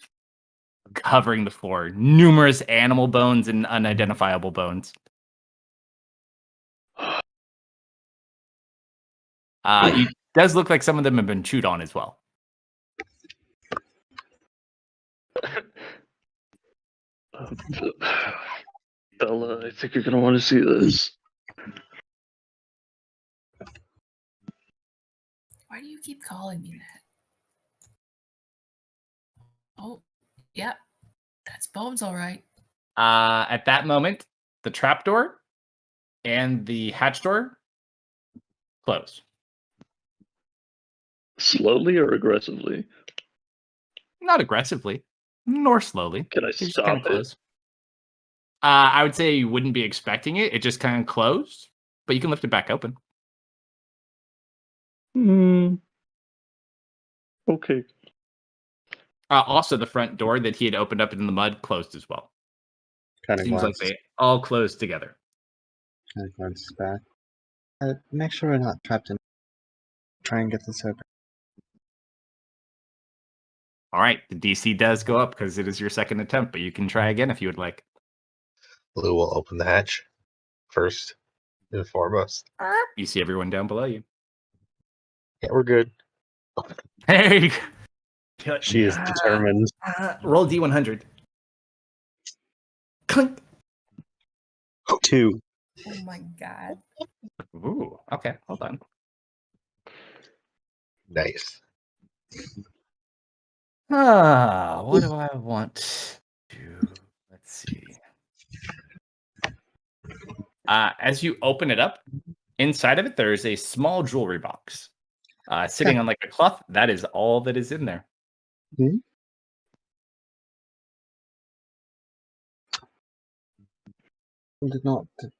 covering the floor. Numerous animal bones and unidentifiable bones. It does look like some of them have been chewed on as well. Bella, I think you're gonna want to see this. Why do you keep calling me that? Oh, yep. That's bones, all right. At that moment, the trapdoor and the hatch door close. Slowly or aggressively? Not aggressively, nor slowly. Can I They just stop kind of close. I would say you wouldn't be expecting it. It just kind of closed, but you can lift it back open. Okay. Also, the front door that he had opened up in the mud closed as well. Kind of Seems like glances, they all closed together. kind of glances back. Make sure we're not trapped in. Try and get this open. All right, the DC does go up because it is your second attempt, but you can try again if you would like. Lou will open the hatch first and foremost. You see everyone down below you. Yeah, we're good. There you go. She is determined. Roll D100. Clink. 2. Oh my god. Ooh, okay, hold on. Nice. What do I want to let's see. As you open it up, inside of it there is a small jewelry box. Sitting on like a cloth. That is all that is in there. Hmm? Did not detect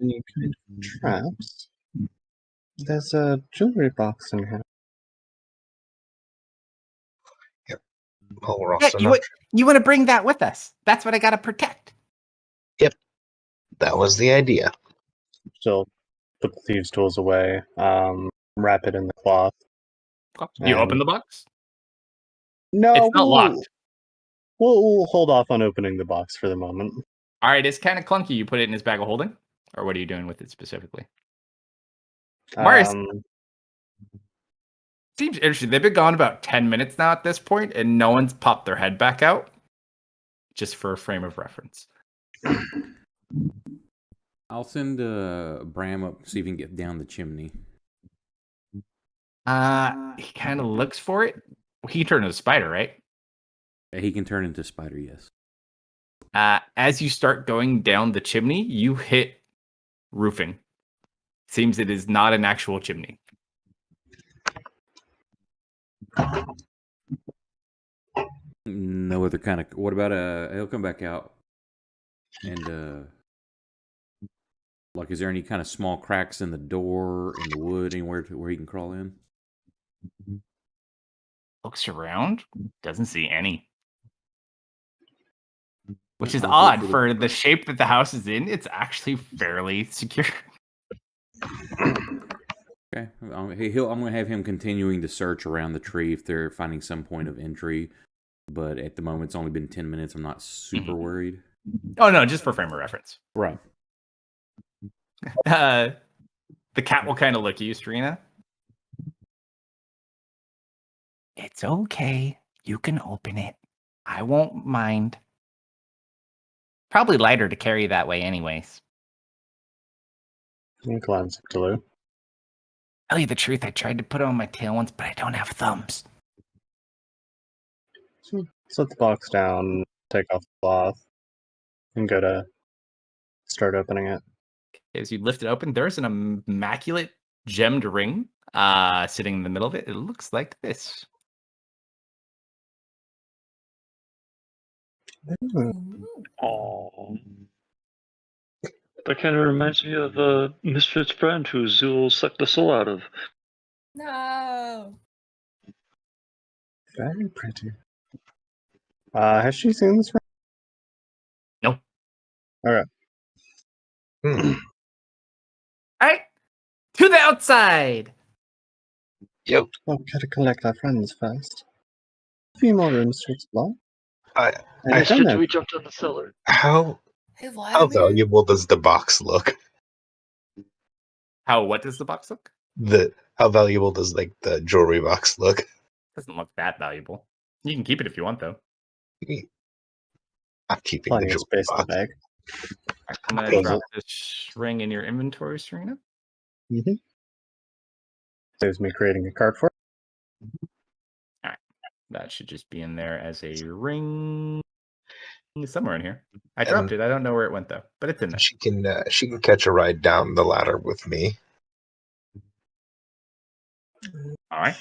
any kind of traps. There's a jewelry box in here. Well, we're Yeah, also not. you want to bring that with us. That's what I gotta protect. That was the idea. She'll put the thieves' tools away, wrap it in the cloth. You open And- the box? No, It's not locked. We'll hold off on opening the box for the moment. All right, it's kind of clunky. You put it in his bag of holding? Or what are you doing with it specifically? Marius, seems interesting. They've been gone about 10 minutes now at this point, and no one's popped their head back out. Just for a frame of reference. I'll send Bram up, see if he can get down the chimney. He kind of looks for it. He turned into a spider, right? He can turn into Spider, yes. As you start going down the chimney, you hit roofing. Seems it is not an actual chimney. No other kind of. What about he'll come back out and like, is there any kind of small cracks in the door, in the wood, anywhere where he can crawl in? Looks around, doesn't see any. Which is I'll odd go for the shape that the house is in. It's actually fairly secure. Okay, I'm going to have him continuing to search around the tree if they're finding some point of entry. But at the moment, it's only been 10 minutes. I'm not super worried. Oh no, just for frame of reference. Right. The cat will kind of look at you, Serena. It's okay. You can open it. I won't mind. Probably lighter to carry that way anyways. He climbs up to Lou. Tell you the truth, I tried to put it on my tail once, but I don't have thumbs. So set the box down, take off the cloth, and go to start opening it. As you lift it open, there's an immaculate gemmed ring sitting in the middle of it. It looks like this. Ooh. Oh, that kind of reminds me of a Misfit's friend who Zool sucked the soul out of. No. Very pretty. Has she seen this ring? No. Alright. Hmm. All right, to the outside. Yep. Well, we gotta collect our friends first. A few more rooms to explore. I And should then We jumped in the cellar. How Hey, how Vladimir. valuable does the box look? What does the box look? How valuable does like the jewelry box look? Doesn't look that valuable. You can keep it if you want, though. I'm keeping plenty the of jewelry space in the box. bag. I'm gonna Close drop this ring in your inventory, Serena. Mm-hmm. Saves me creating a card for it. That should just be in there as a ring somewhere in here. I dropped it. I don't know where it went though, but it's in there. She can catch a ride down the ladder with me. All right.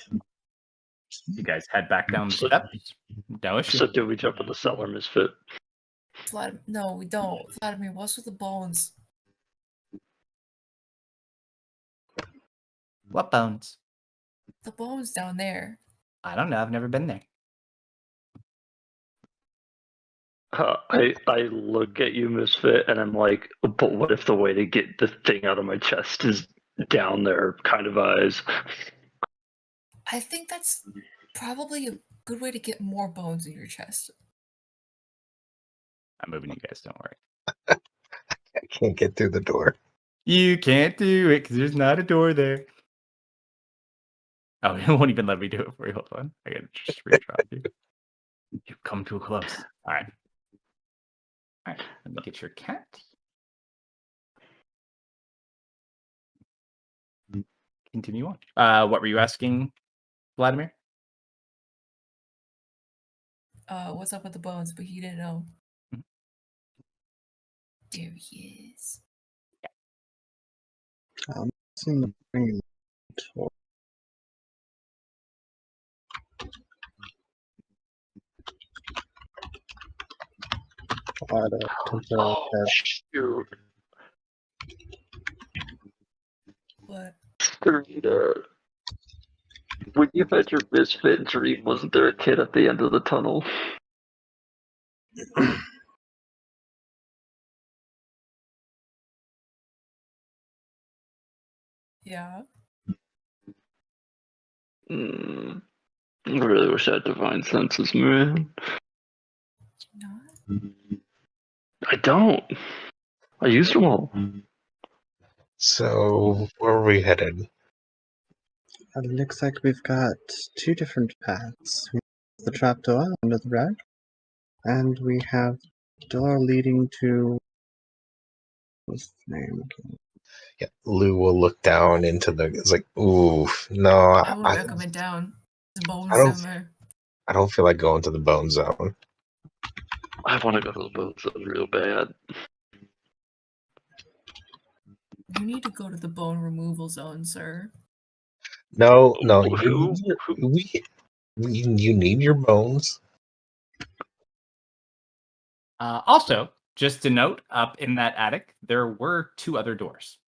You guys head back down the steps. No issue. So do we jump in the cellar, Misfit? No, we don't. Vladimir, what's with the bones? What bones? The bones down there. I don't know. I've never been there. I look at you, Misfit, and I'm like, but what if the way to get the thing out of my chest is down there, kind of eyes? I think that's probably a good way to get more bones in your chest. I'm moving you guys. Don't worry. I can't get through the door. You can't do it because there's not a door there. Oh, it won't even let me do it for you. Hold on. I gotta just retry you. You've come too close. All right. All right. Let me get your cat. Continue on. What were you asking, Vladimir? What's up with the bones? But he didn't know. Mhm. There he is. Seeing the green tool. Add a temporary Oh, pair. shoot. What? Serena, when you had your misfit dream, wasn't there a kid at the end of the tunnel? Yeah. I really wish I had divine senses, man. Not? I don't. I used them all. So, where are we headed? It looks like we've got two different paths. We have the trapdoor under the rug, and we have the door leading to. What's the name? Yeah, Lou will look down into the. It's like, ooh, no, I would recommend down. The bone I don't- zone. I don't feel like going to the bone zone. I want to go to the boat zone real bad. You need to go to the bone removal zone, sir. No, Who? you need your bones. Also, just to note, up in that attic, there were 2 other doors.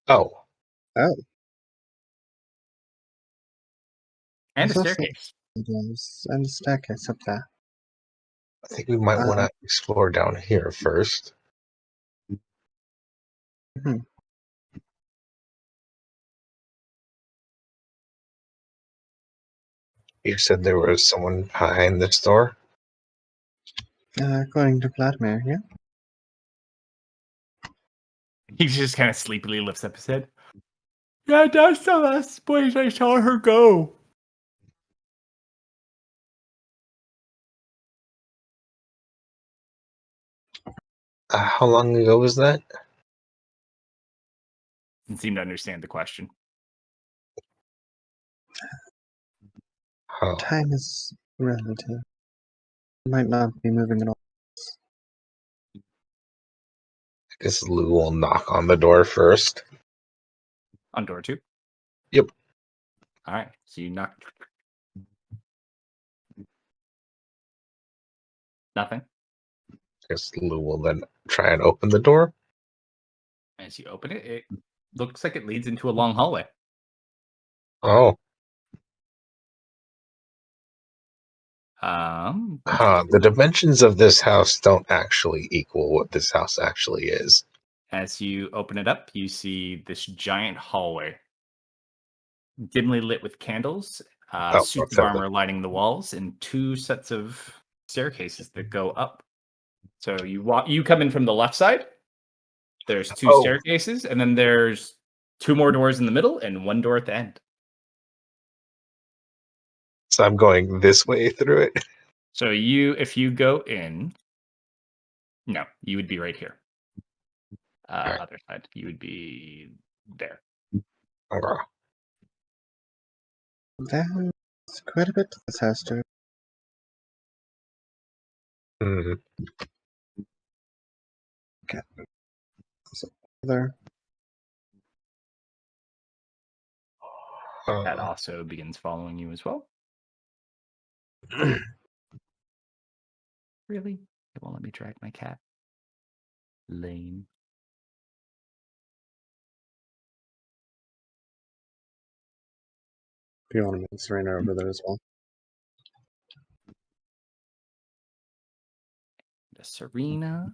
Oh, Oh, And a there's also staircase. windows and a staircase up there. I think we might want to explore down here first. Hmm. You said there was someone behind this door? According to Vladimir, yeah. He just kind of sleepily lifts up his head. Yeah, that's the last place I saw her go. How long ago was that? Didn't seem to understand the question. Oh, Time is relative. Might not be moving at all. I guess Lou will knock on the door first. On door 2? Yep. All right. So you knock. Nothing. I guess Lou will then try and open the door. As you open it, it looks like it leads into a long hallway. Oh, the dimensions of this house don't actually equal what this house actually is. As you open it up, you see this giant hallway, dimly lit with candles, suits of okay. armor lining the walls, and 2 sets of staircases that go up. So you come in from the left side. There's 2 Oh. staircases, and then there's 2 more doors in the middle and 1 door at the end. So I'm going this way through it. So if you go in, no, you would be right here. Right. Other side, you would be there. Okay. There's quite a bit to this house, too. Mhm. There. That also begins following you as well. Really? It won't let me drag my cat. Lame. If you want to move Serena over there as well. The Serena.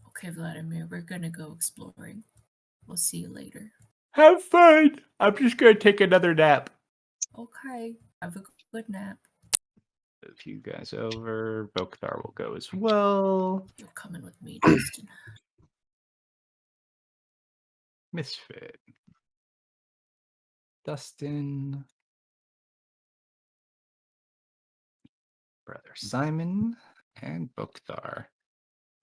Okay, Vladimir, we're gonna go exploring. We'll see you later. Have fun. I'm just gonna take another nap. Okay, have a good nap. Move you guys over. Bokthar will go as well. You're coming with me, Dustin. Misfit. Dustin. Brother Simon and Bokthar.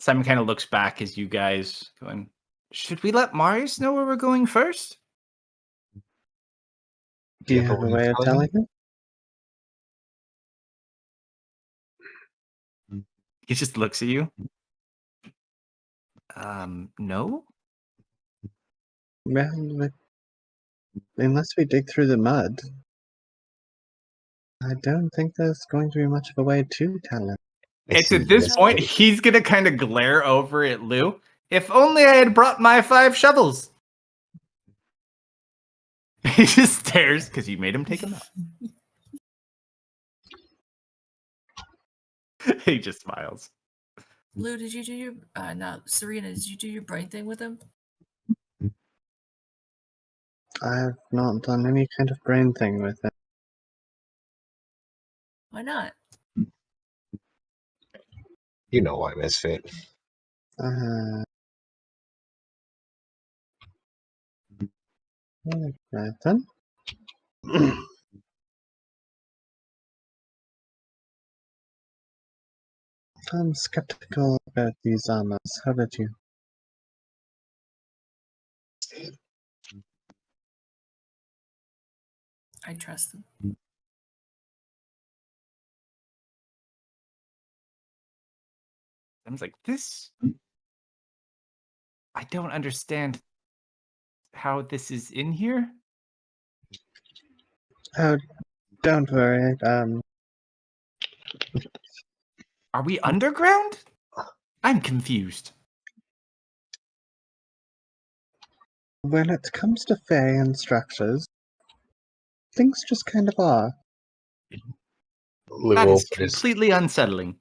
Simon kind of looks back as you guys going, should we let Marius know where we're going first? Do you have a way of telling him? He just looks at you. No? Well, unless we dig through the mud, I don't think there's going to be much of a way to tell him. It's at this point, he's going to kind of glare over at Lou. If only I had brought my 5 shovels. He just stares because you made him take them out. He just smiles. Lou, did you do your no, Serena, did you do your brain thing with him? I've not done any kind of brain thing with it. Why not? You know why, Misfit. Right then. I'm skeptical about these armors. How about you? I trust them. I was like, this? I don't understand how this is in here. Oh, don't worry. Are we underground? I'm confused. When it comes to Fae and structures, things just kind of are. Lou That will, is completely unsettling.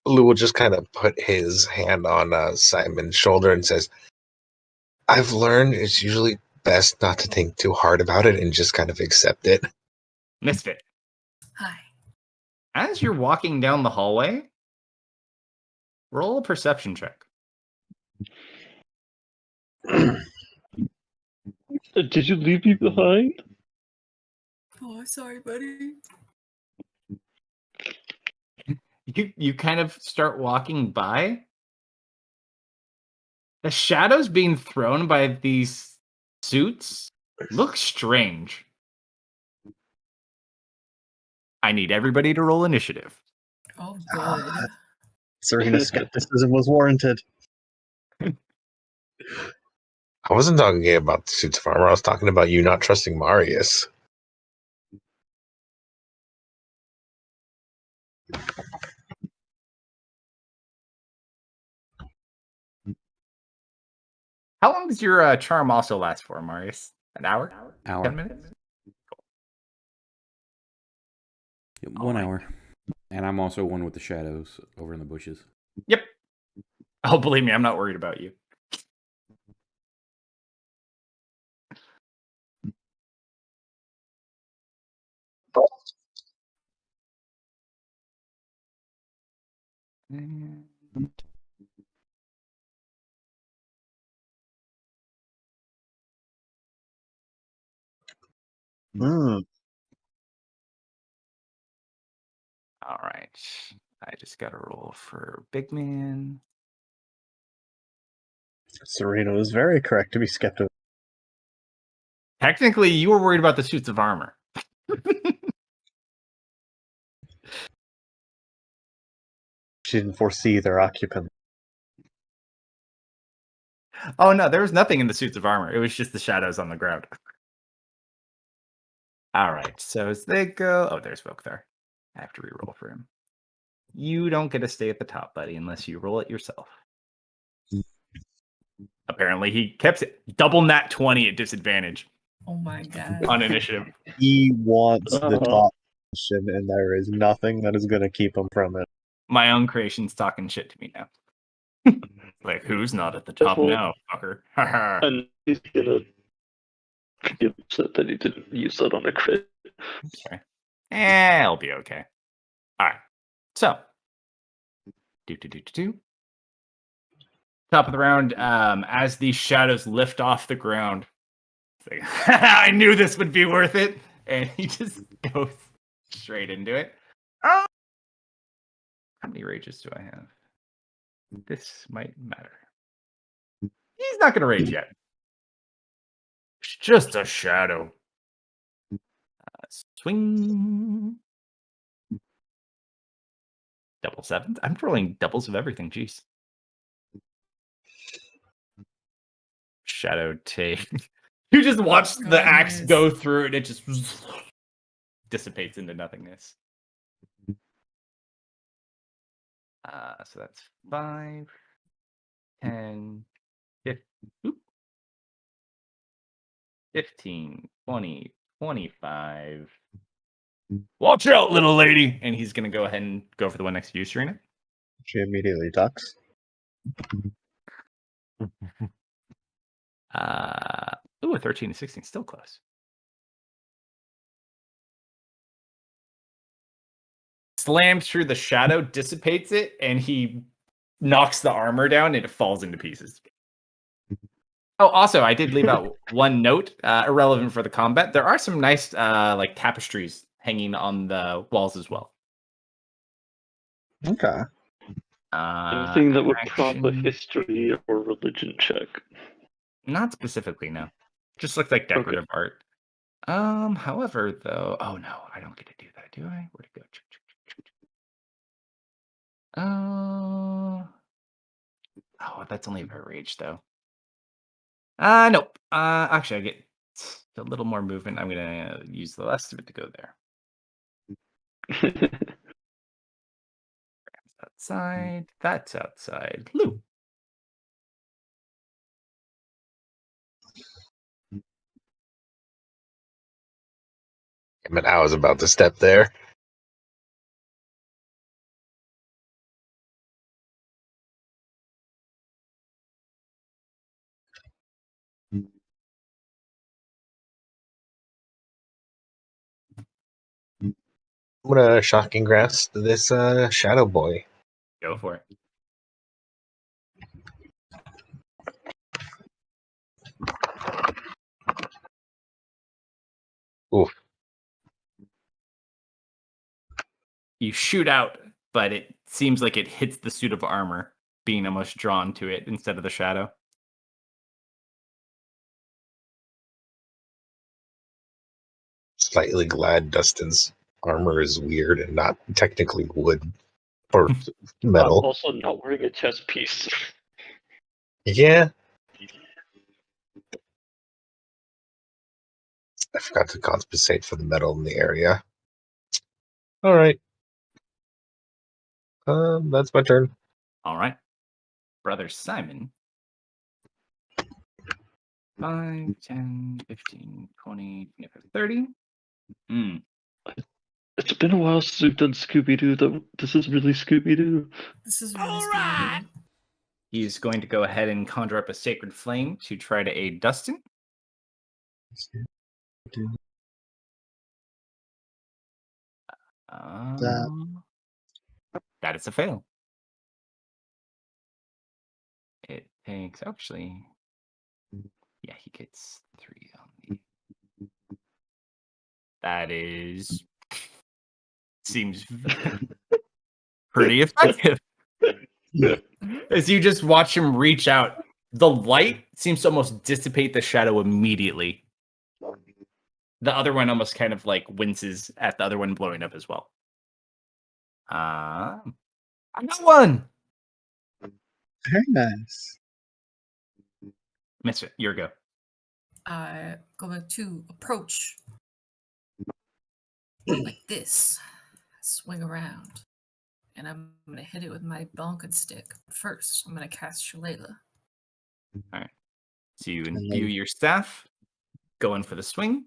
Lou will just kind of put his hand on Simon's shoulder and says, I've learned it's usually best not to think too hard about it and just kind of accept it. Misfit. Hi. As you're walking down the hallway, roll a perception check. Did you leave me behind? Oh, sorry, buddy. You kind of start walking by. The shadows being thrown by these suits look strange. I need everybody to roll initiative. Oh, good. Serena's skepticism was warranted. I wasn't talking about the suits of armor. I was talking about you not trusting Marius. How long does your charm also last for, Marius? An hour? Hour. 10 minutes? Yep, 1 hour. And I'm also one with the shadows over in the bushes. Yep. Oh, believe me, I'm not worried about you. And... Mm. All right. I just got to roll for big man. Serena was very correct to be skeptical. Technically, you were worried about the suits of armor. She didn't foresee their occupant. Oh, no, there was nothing in the suits of armor. It was just the shadows on the ground. All right. So as they go... Oh, there's Vokthar. I have to reroll for him. You don't get to stay at the top, buddy, unless you roll it yourself. Apparently, he kept it. Double nat 20 at disadvantage Oh my god. on initiative. He wants the Uh-huh. top position, and there is nothing that is going to keep him from it. My own creation's talking shit to me now. Like, who's not at the top Well, now, fucker? And he's gonna be upset that he didn't use that on a crit. Sorry. I'll be okay. All right. So, top of the round, as these shadows lift off the ground, it's like, I knew this would be worth it, and he just goes straight into it. Oh! How many rages do I have? This might matter. He's not going to rage yet. It's just a shadow. Swing. Double sevens. I'm rolling doubles of everything. Jeez. Shadow take. You just watch the axe Goodness. go through and it just dissipates into nothingness. So that's 5, 10, 15, 20, 25. Watch out, little lady. And he's going to go ahead and go for the one next to you, Serena. She immediately ducks. Ooh, a 13 to 16, still close. Slams through the shadow, dissipates it, and he knocks the armor down and it falls into pieces. Oh, also, I did leave out one note, irrelevant for the combat. There are some nice like tapestries hanging on the walls as well. Okay. Anything that would prompt a action- history or religion check. Not specifically, no. Just looks like decorative art. However, though, oh no, I don't get to do that, do I? Where'd it go? Oh, that's only if I rage, though. Nope. Actually, I get a little more movement. I'm gonna use the rest of it to go there. Outside. That's outside. Lou. Damn it, I was about to step there. I'm gonna shocking grasp this shadow boy. Go for it. Oof. You shoot out, but it seems like it hits the suit of armor, being almost drawn to it instead of the shadow. Slightly glad Dustin's armor is weird and not technically wood or I'm metal. also not wearing a chest piece. Yeah. I forgot to compensate for the metal in the area. All right. That's my turn. All right. Brother Simon. 5, 10, 15, 20, 25, 30. It's been a while since we've done Scooby-Doo, though. This is really Scooby-Doo. This is really scary. He's going to go ahead and conjure up a sacred flame to try to aid Dustin. That is a fail. It takes, actually, yeah, he gets 3 on the. That is, seems pretty effective. As you just watch him reach out, the light seems to almost dissipate the shadow immediately. The other one almost kind of like winces at the other one blowing up as well. I got one. Very nice. Miss it. Your go. Going to approach like this, swing around, and I'm gonna hit it with my Bonkin stick. First, I'm gonna cast Shillelagh. All right. So you imbue your staff, going for the swing.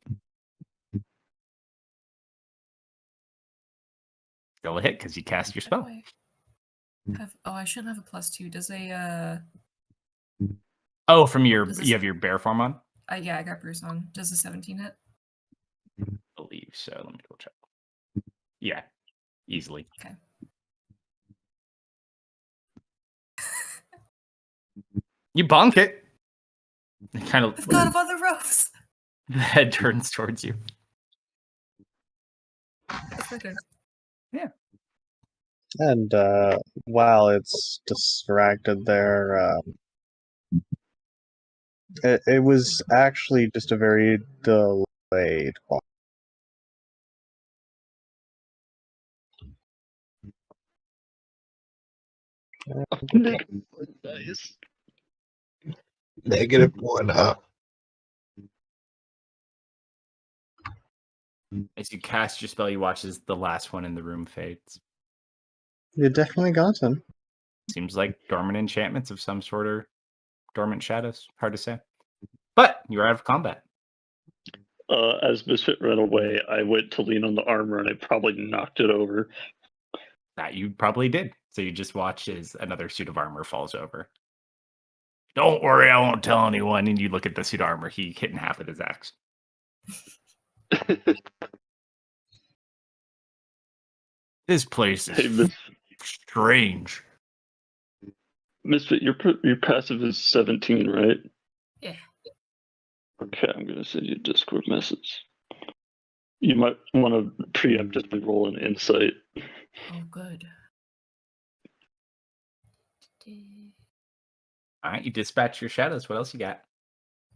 Still a hit because you cast your spell. I shouldn't have a +2. Does a Oh, from your Does this- you have your bear form on? yeah, I got Bruce on. Does a 17 hit? I believe so. Let me double check. Yeah, easily. Okay. You bonk it. It kind of I've got him on the ropes. the head turns towards you. That's my turn. And while it's distracted there, it was actually just a very delayed walk. Nice. -1, huh? As you cast your spell, you watch as the last one in the room fades. You definitely got him. Seems like dormant enchantments of some sort or dormant shadows. Hard to say. But you're out of combat. As Misfit ran away, I went to lean on the armor and I probably knocked it over. That you probably did. So you just watch as another suit of armor falls over. Don't worry, I won't tell anyone. And you look at the suit of armor. He hit in half with his axe. This place is Hey, strange. Misfit, your passive is 17, right? Yeah. Okay, I'm gonna send you a Discord message. You might want to preemptively roll an insight. Oh, good. All right, you dispatch your shadows. What else you got?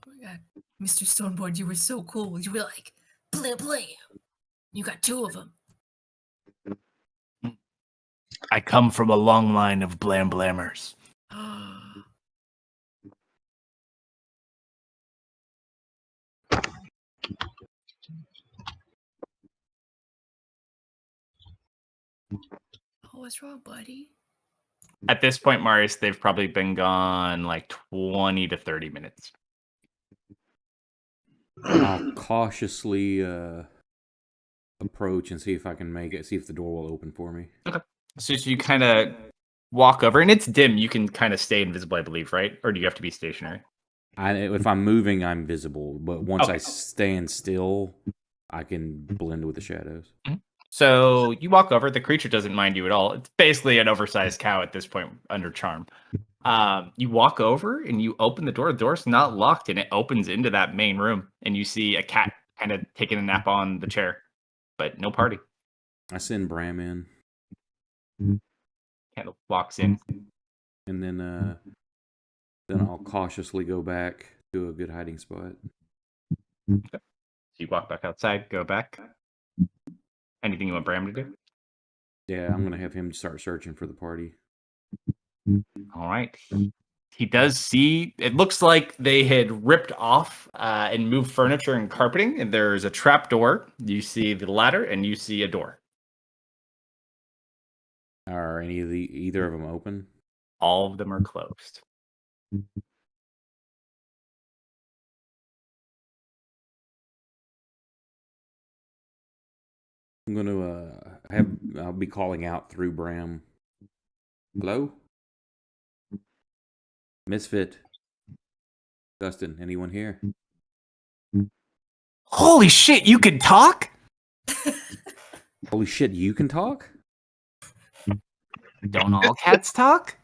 Oh my god. Mr. Stoneboard, you were so cool. You were like, blam, blam. You got 2 of them. I come from a long line of blam blammers. Oh, what's wrong, buddy? At this point, Marius, they've probably been gone like 20 to 30 minutes. I'll cautiously approach and see if I can make it. See if the door will open for me. So you kind of walk over, and it's dim. You can kind of stay invisible, I believe, right? Or do you have to be stationary? If I'm moving, I'm visible. But once Okay. I stand still, I can blend with the shadows. So you walk over. The creature doesn't mind you at all. It's basically an oversized cow at this point under charm. You walk over and you open the door. The door's not locked, and it opens into that main room. And you see a cat kind of taking a nap on the chair, but no party. I send Bram in, Kind of walks in. and then I'll cautiously go back to a good hiding spot. So you walk back outside, go back. Anything you want Bram to do? Yeah, I'm gonna have him start searching for the party. All right. He does see, it looks like they had ripped off and moved furniture and carpeting, and there's a trap door. You see the ladder, and you see a door. Are either of them open? All of them are closed. I'm gonna I'll be calling out through Bram. Hello? Misfit. Dustin, anyone here? Holy shit, you can talk? Holy shit, you can talk? Don't all cats talk?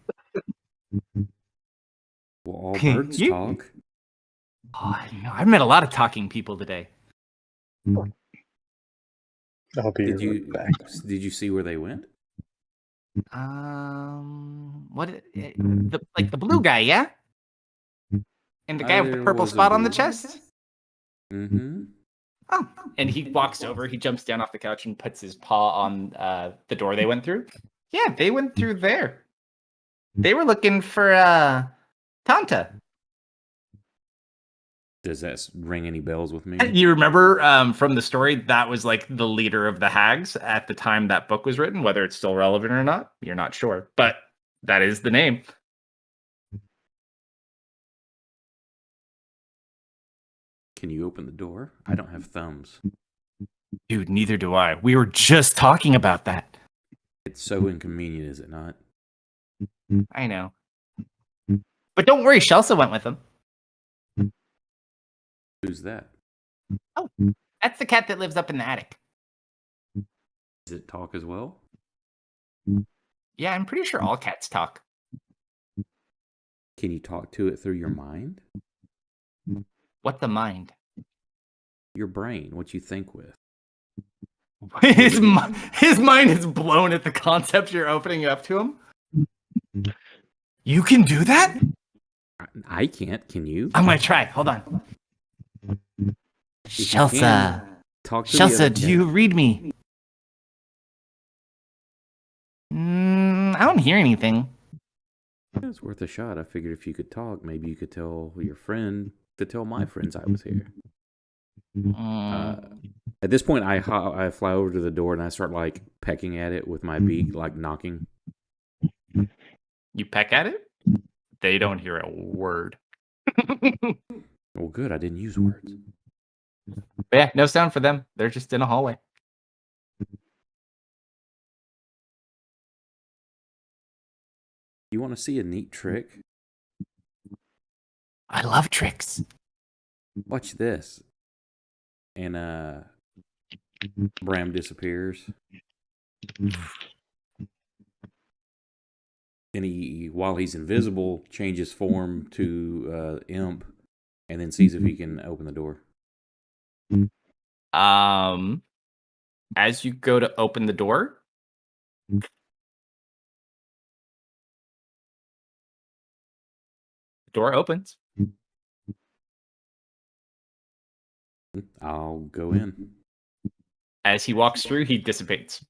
Well, all Can birds you? talk. Oh, I know. I've met a lot of talking people today. I'll be Did right you back. did you see where they went? The blue guy, yeah? And the guy with the There purple was a spot on the blue- chest? Mm-hmm. Oh. And he walks over, he jumps down off the couch and puts his paw on the door they went through. Yeah, they went through there. They were looking for Tanta. Does that ring any bells with me? You remember from the story, that was like the leader of the hags at the time that book was written. Whether it's still relevant or not, you're not sure. But that is the name. Can you open the door? I don't have thumbs. Dude, neither do I. We were just talking about that. It's so inconvenient, is it not? I know. But don't worry, Shelsa went with them. Who's that? Oh, that's the cat that lives up in the attic. Does it talk as well? Yeah, I'm pretty sure all cats talk. Can you talk to it through your mind? What the mind? Your brain, what you think with. His mind is blown at the concept you're opening up to him. You can do that? I can't. Can you? I'm gonna try. Hold on. If you Shelsa. can, talk to the other Shelsa, do you read me? I don't hear anything. It's worth a shot. I figured if you could talk, maybe you could tell your friend to tell my friends I was here. At this point, I fly over to the door and I start like pecking at it with my beak, like knocking. You peck at it? They don't hear a word. Well, good. I didn't use words. But yeah, no sound for them. They're just in a hallway. You want to see a neat trick? I love tricks. Watch this. And Bram disappears. And he, while he's invisible, changes form to imp, and then sees if he can open the door. As you go to open the door, the door opens. I'll go in. As he walks through, he dissipates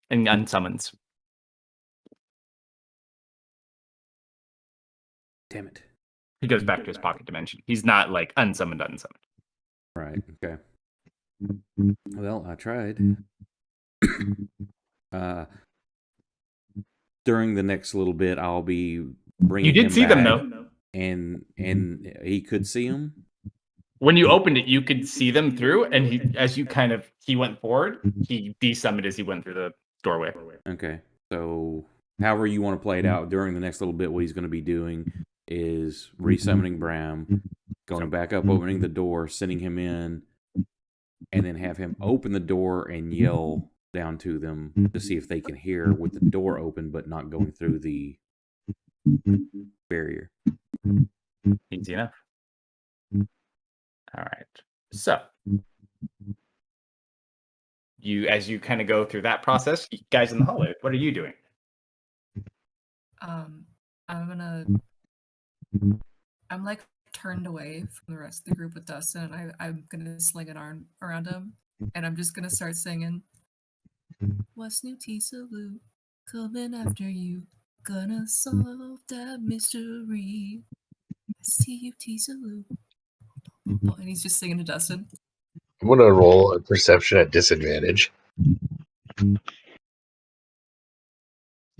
and unsummons. Damn it. He goes back to his pocket dimension. He's not like unsummoned. Right, okay. Well, I tried. During the next little bit, I'll be bringing You him did see back, them though. and he could see them. When you opened it, you could see them through, and he went forward, he desummoned as he went through the doorway. Okay, so however you want to play it out, during the next little bit, what he's going to be doing is resummoning Bram, going back up, opening the door, sending him in, and then have him open the door and yell down to them to see if they can hear with the door open but not going through the barrier. Easy enough. All right. So, as you kind of go through that process, you guys in the hallway, what are you doing? I'm like turned away from the rest of the group with Dustin, and I'm gonna sling an arm around him, and I'm just gonna start singing. What's new, T-Salute? Coming after you. Gonna solve that mystery. I see you, T-Salute. And he's just singing to Dustin. I'm gonna roll a perception at disadvantage. You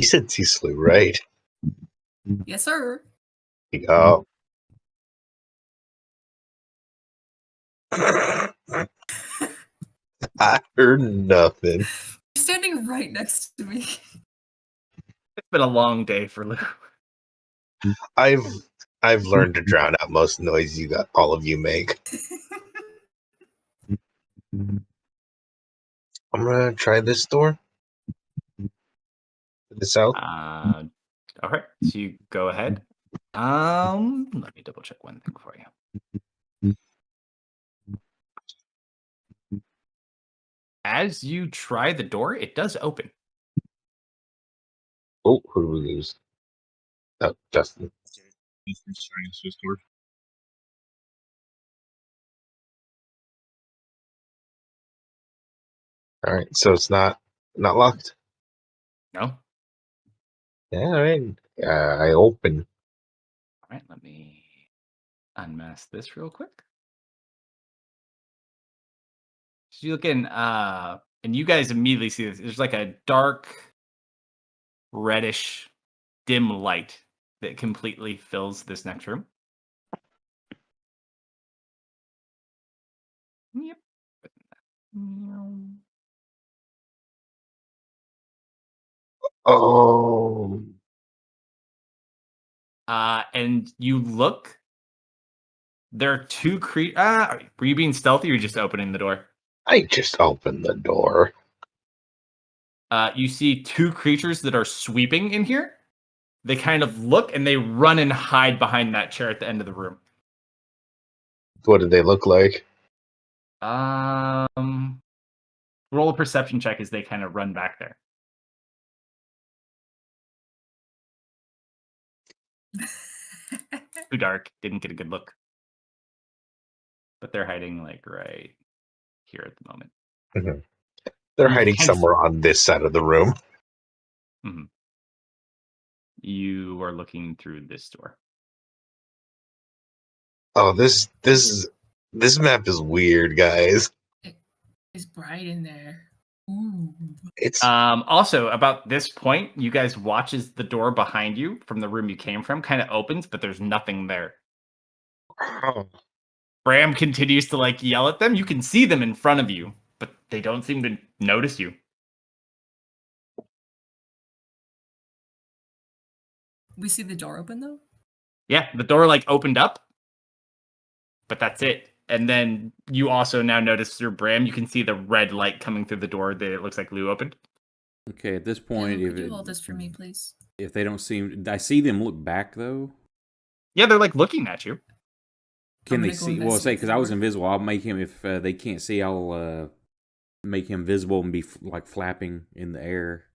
said T-Slew, right? Yes, sir. Yeah. I heard nothing. You're standing right next to me. It's been a long day for Lou. I've learned to drown out most noise all of you make. I'm gonna try this door. To the south. Okay, so you go ahead. Let me double check one thing for you. As you try the door, it does open. Oh, who do we lose? Oh, Justin. All right, so it's not locked. No. Yeah, all right. I open. All right, let me unmask this real quick. So you look in, and you guys immediately see this. There's like a dark, reddish, dim light that completely fills this next room. Yep. Oh. And you look. There are two creatures. Were you being stealthy or just opening the door? I just opened the door. You see two creatures that are sweeping in here. They kind of look and they run and hide behind that chair at the end of the room. What did they look like? Roll a perception check as they kind of run back there. Too dark. Didn't get a good look. But they're hiding like right here at the moment. Mm-hmm. They're hiding somewhere on this side of the room. Mm-hmm. You are looking through this door. Oh, this map is weird, guys. It's bright in there. Ooh. It's also about this point, you guys watch as the door behind you from the room you came from kind of opens, but there's nothing there. Bram continues to like yell at them. You can see them in front of you, but they don't seem to notice you. We see the door open though? Yeah, the door like opened up, but that's it. And then you also now notice through Bram, you can see the red light coming through the door that it looks like Lou opened. Okay, at this point, Could you hold this for me, please? If they don't seem, I see them look back though. Yeah, they're like looking at you. Can they see? Well, say because I was invisible, I'll make him. If they can't see, I'll make him visible and be like flapping in the air.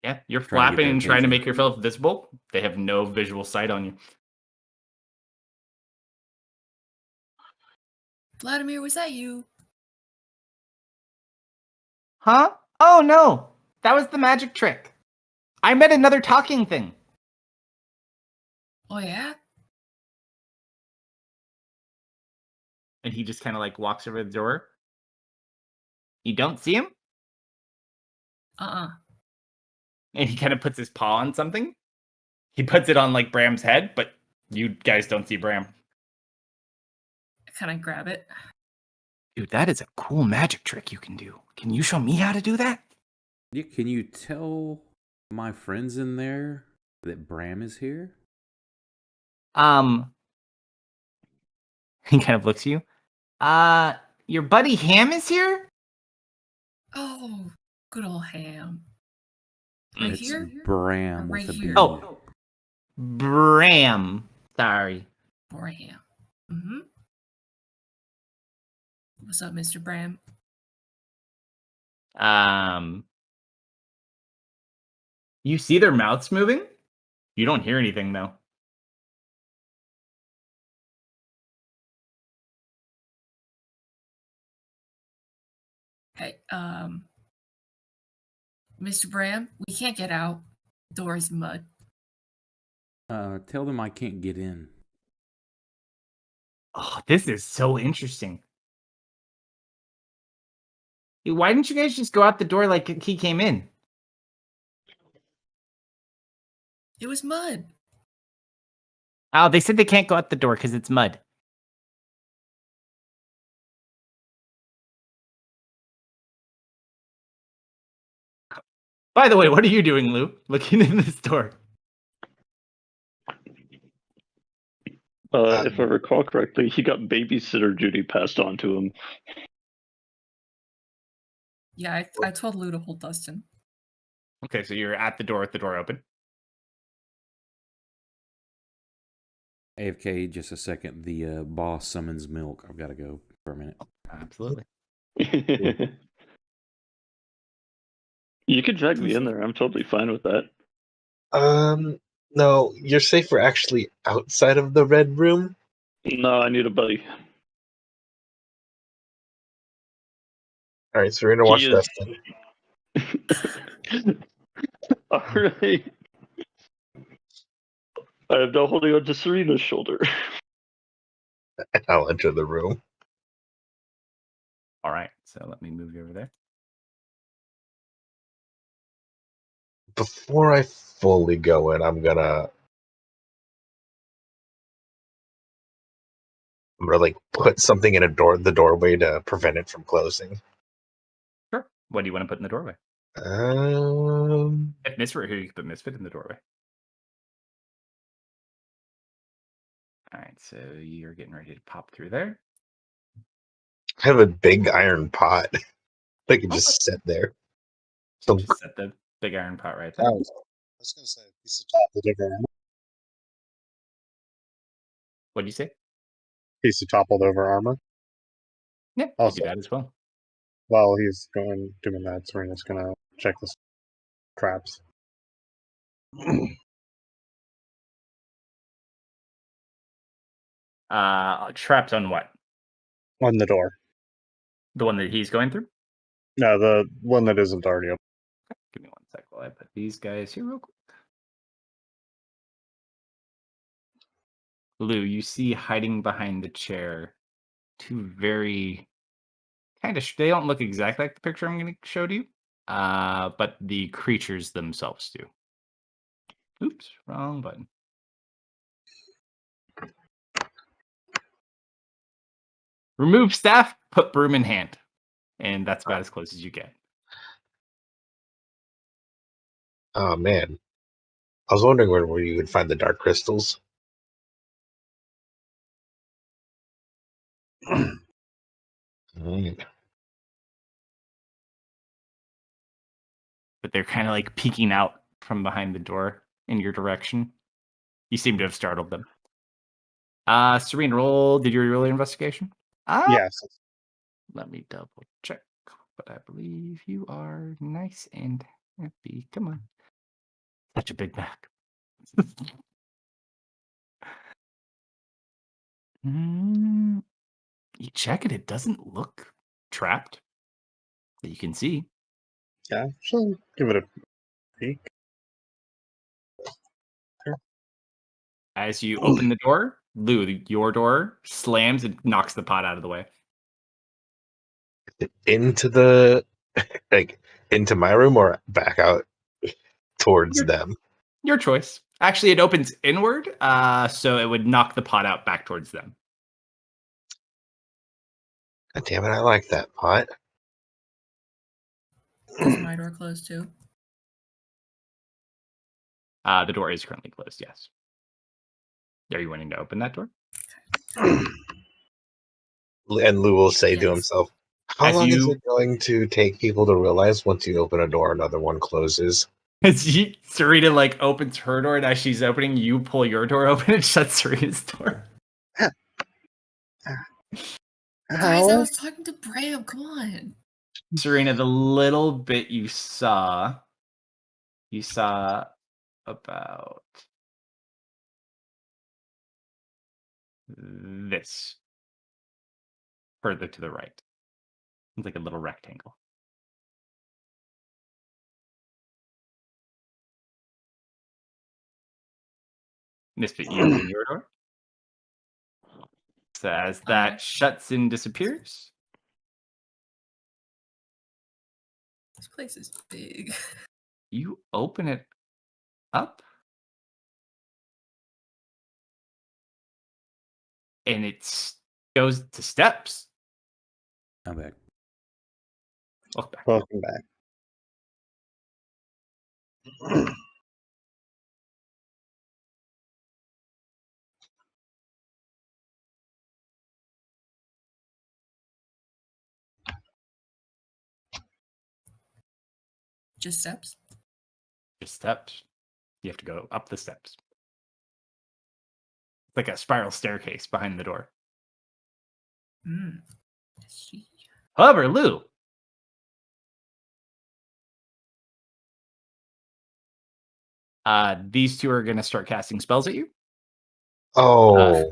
Yeah, you're flapping and trying to make yourself visible. They have no visual sight on you. Vladimir, was that you? Huh? Oh no, that was the magic trick. I met another talking thing. Oh yeah? And he just kind of like walks over the door. You don't see him? And he kind of puts his paw on something. He puts it on like Bram's head, but you guys don't see Bram. Can I grab it? Dude, that is a cool magic trick you can do. Can you show me how to do that? Yeah, can you tell my friends in there that Bram is here? He kind of looks at you. Your buddy Ham is here? Oh, good old Ham. Right It's here? Bram Right with a here. B. Oh, Bram. Sorry. Bram. Mm-hmm. What's up, Mr. Bram? You see their mouths moving? You don't hear anything though. Hey, Mr. Bram, we can't get out. Door is mud. Tell them I can't get in. Oh, this is so interesting. Why didn't you guys just go out the door like he came in? It was mud. Oh, they said they can't go out the door because it's mud. By the way, what are you doing, Lou? Looking in this door. If I recall correctly, he got babysitter duty passed on to him. Yeah, I told Lou to hold Dustin. Okay, so you're at the door with the door open. AFK, just a second. The boss summons milk. I've got to go for a minute. Absolutely. You could drag me in there. I'm totally fine with that. No, you're safe. We're actually outside of the red room. No, I need a buddy. All right, so we're gonna watch Dustin. All right. I have now holding on to Serena's shoulder. And I'll enter the room. All right, so let me move you over there. Before I fully go in, I'm gonna like put something in the doorway to prevent it from closing. Sure. What do you want to put in the doorway? If Misfit here, you can put Misfit in the doorway. All right, so you're getting ready to pop through there. I have a big iron pot that can just sit there. So Just set the big iron pot right there. was going to say, piece of toppled over armor. What do you say? Piece of toppled over armor. Yeah, you Also, do that as well. while he's doing that, Serena's going to check the traps. Trapped on what? On the door. The one that he's going through? No, the one that isn't already open. Give me one sec while I put these guys here real quick. Lou, you see hiding behind the chair two very kind of, they don't look exactly like the picture I'm going to show to you, but the creatures themselves do. Oops, wrong button. Remove staff, put broom in hand. And that's about as close as you get. Oh man, I was wondering where you would find the dark crystals. Mm. But they're kind of like peeking out from behind the door in your direction. You seem to have startled them. Serene, did you roll your investigation? Yes. Let me double check. But I believe you are nice and happy. Come on. Such a big back. You check it. It doesn't look trapped that you can see. Yeah, she'll give it a peek. As you open the door, Lou, your door slams and knocks the pot out of the way. Into the into my room or back out towards them. Your choice. Actually, it opens inward, so it would knock the pot out back towards them. God damn it, I like that pot. Is my door closed too? The door is currently closed, yes. Are you wanting to open that door? And Lou will say to Yes. himself, how As long is you- it going to take people to realize once you open a door, another one closes? As Serena opens her door, and as she's opening, you pull your door open and shut Serena's door. Guys, I was talking to Bram. Come on. Serena, the little bit you saw about this further to the right. It's like a little rectangle. Misfit, you open your door. So as that shuts and disappears, This place is big. you open it up, and it goes to steps. I'm back. Welcome back. Welcome back. Just steps? Just steps. You have to go up the steps. It's like a spiral staircase behind the door. Hmm. See. However, Lou, these two are going to start casting spells at you. Oh,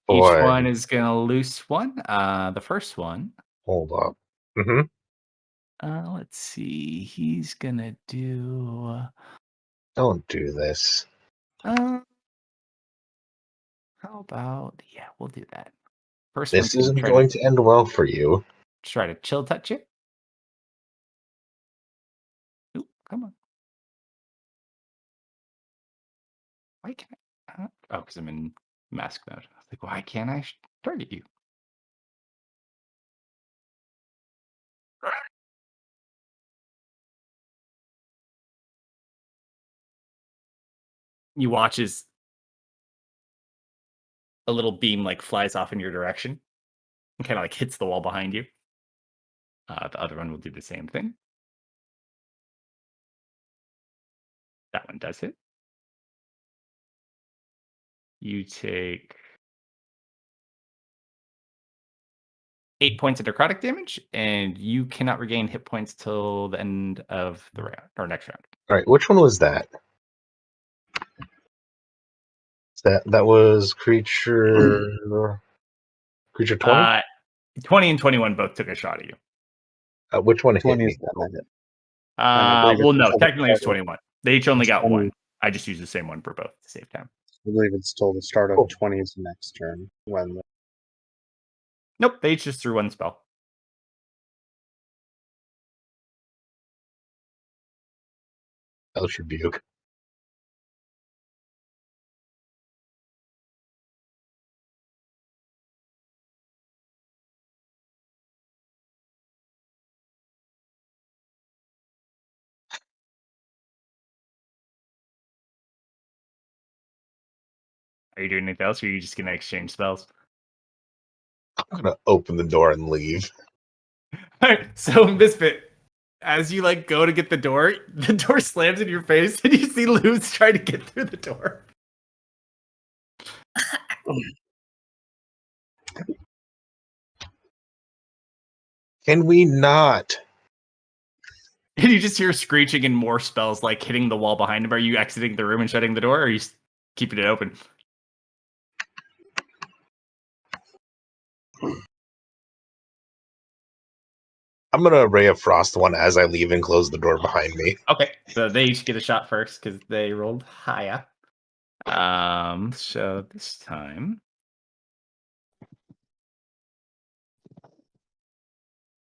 boy. Each one is going to loose one. The first one. Hold up. Mm-hmm. Let's see. He's going to do... Don't do this. how about... Yeah, we'll do that. First This one's isn't going to end well for you. try to chill touch you. Ooh, come on. Why can't I? Oh, because I'm in mask mode. I was like, why can't I target you? You watch as a little beam flies off in your direction and kind of hits the wall behind you. The other one will do the same thing. That one does hit. You take 8 points of necrotic damage, and you cannot regain hit points till the end of the round or next round. All right, which one was that? That was creature 20. 20 and 21 both took a shot at you. Which one hit 20 me? is that hit. I believe Well, it's no, until the technically it's start of- 21. They each only got 20. one. I just used the same one for both to save time. I believe it's till the start of Cool. 20's next turn when the Nope, they each just threw one spell. Eldritch Rebuke. Are you doing anything else, or are you just gonna exchange spells? I'm gonna open the door and leave. All right, so Misfit, as you like go to get the door slams in your face, and you see Luz trying to get through the door. Can we not? And you just hear screeching and more spells like hitting the wall behind him. Are you exiting the room and shutting the door, or are you keeping it open? I'm gonna Ray of Frost one as I leave and close the door behind me. Okay, so they each get a shot first because they rolled higher. So this time,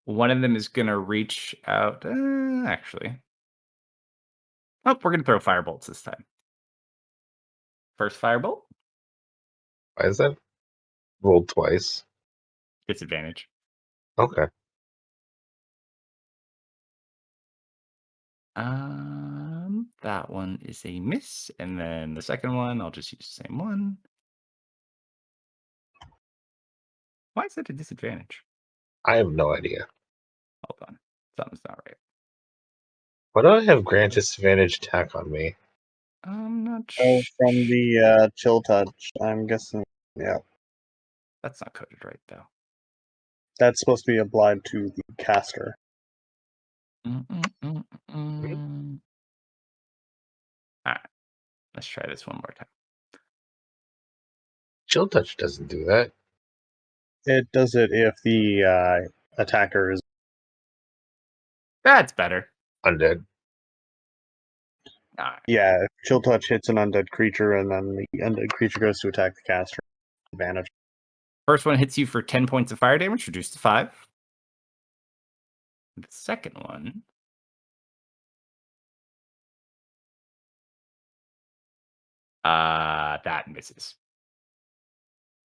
one of them is gonna reach out. Actually, oh, we're gonna throw firebolts this time. First firebolt, Why is that? Rolled twice. disadvantage. Okay. That one is a miss, and then the second one, I'll just use the same one. Why is that a disadvantage? I have no idea. Hold on, something's not right. Why do I have grant disadvantage attack on me? I'm not Oh, sure. from the chill touch, I'm guessing. Yeah, That's not coded right though. that's supposed to be applied to the caster. All right, let's try this one more time. Chill touch doesn't do that. It does it if the attacker is. That's better. Undead. All right. Yeah, if chill touch hits an undead creature, and then the undead creature goes to attack the caster. Advantage. First one hits you for 10 points of fire damage, reduced to 5. The second one. That misses.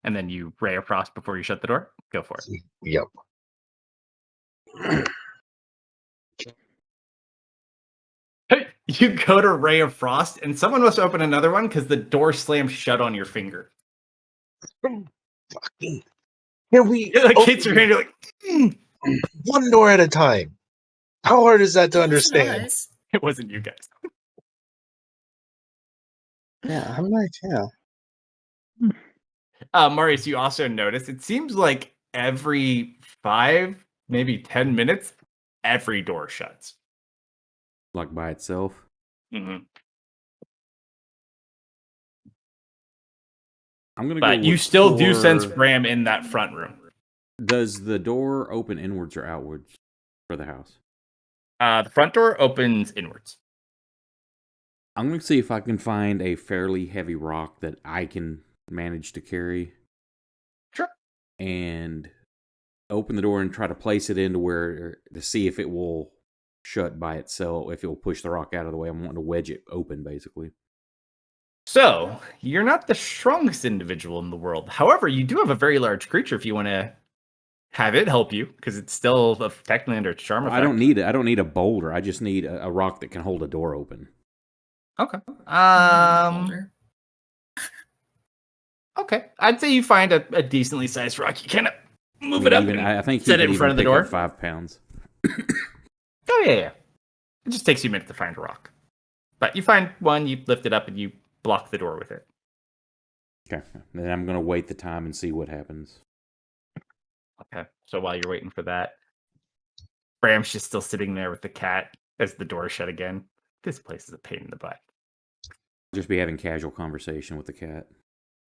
And then you ray of frost before you shut the door. Go for it. Yep. You go to ray of frost, and someone must open another one because the door slams shut on your finger. Fucking. Can we It like open hits your hand. You're like, one door at a time? How hard is that to understand? Nice. it wasn't you guys. Yeah, I'm like, yeah. Marius, you also notice it seems like every 5, maybe 10 minutes, every door shuts. Like by itself. Mm-hmm. I'm gonna But go you look still do sense for- Bram in that front room. Does the door open inwards or outwards for the house? The front door opens inwards. I'm going to see if I can find a fairly heavy rock that I can manage to carry. Sure. And open the door and try to place it into where to see if it will shut by itself, if it will push the rock out of the way. I'm wanting to wedge it open, basically. So, you're not the strongest individual in the world. However, you do have a very large creature if you want to have it help you, because it's still technically under its charm effect. I don't need it. I don't need a boulder. I just need a rock that can hold a door open. Okay. Boulder. Okay. I'd say you find a decently sized rock. You kind of move it up Even, and I think set he it in could front of the even door. pick up 5 pounds. Oh, yeah. It just takes you a minute to find a rock. But you find one, you lift it up, and you block the door with it. Okay. Then I'm going to wait the time and see what happens. Okay. So while you're waiting for that, Bram's just still sitting there with the cat as the door shut again. This place is a pain in the butt. Just be having casual conversation with the cat.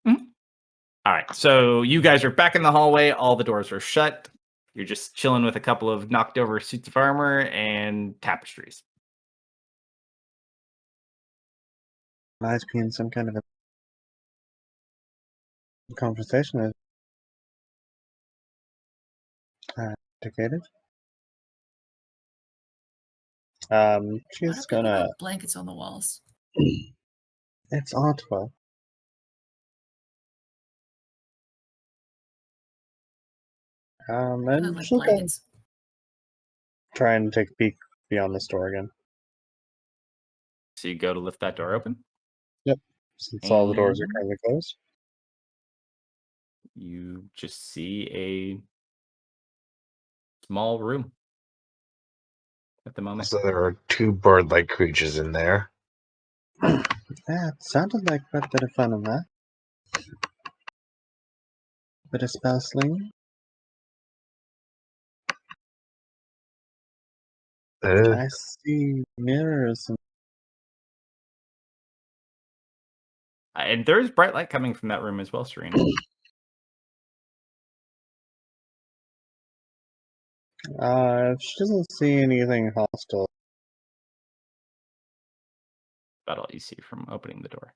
All right. So you guys are back in the hallway. All the doors are shut. You're just chilling with a couple of knocked over suits of armor and tapestries. Might be in some kind of a conversation as indicated. Why She's do people gonna. have blankets on the walls? It's Ottawa. I And like she'll go blankets. try and take a peek beyond the store again. So you go to lift that door open. Since all the doors are And currently closed. you just see a small room at the moment. So there are 2 bird-like creatures in there. Yeah, it sounded like quite a bit of fun in that. Bit of spell slinging. I see mirrors and And there's bright light coming from that room as well, Serena. if she doesn't see anything hostile, About all you see from opening the door.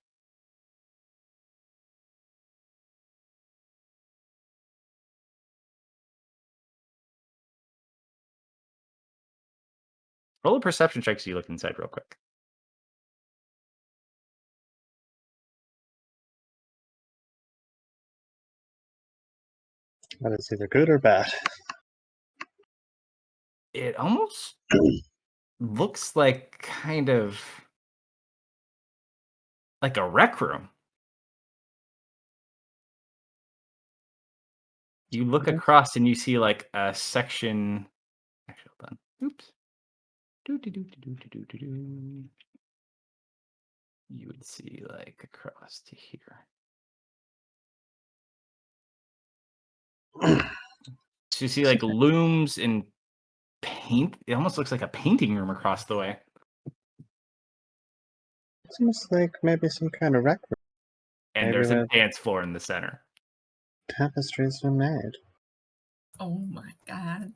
Roll a perception check so you look inside real quick. that is either good or bad. It almost looks like kind of like a rec room. You look Okay. across and you see like a section. Actually, hold on. Oops. Do. You would see like across to here. So you see like looms and paint. It almost looks like a painting room across the way. Seems like maybe some kind of rec room. And Maybe there's a the dance floor in the center. tapestries were made. Oh my god.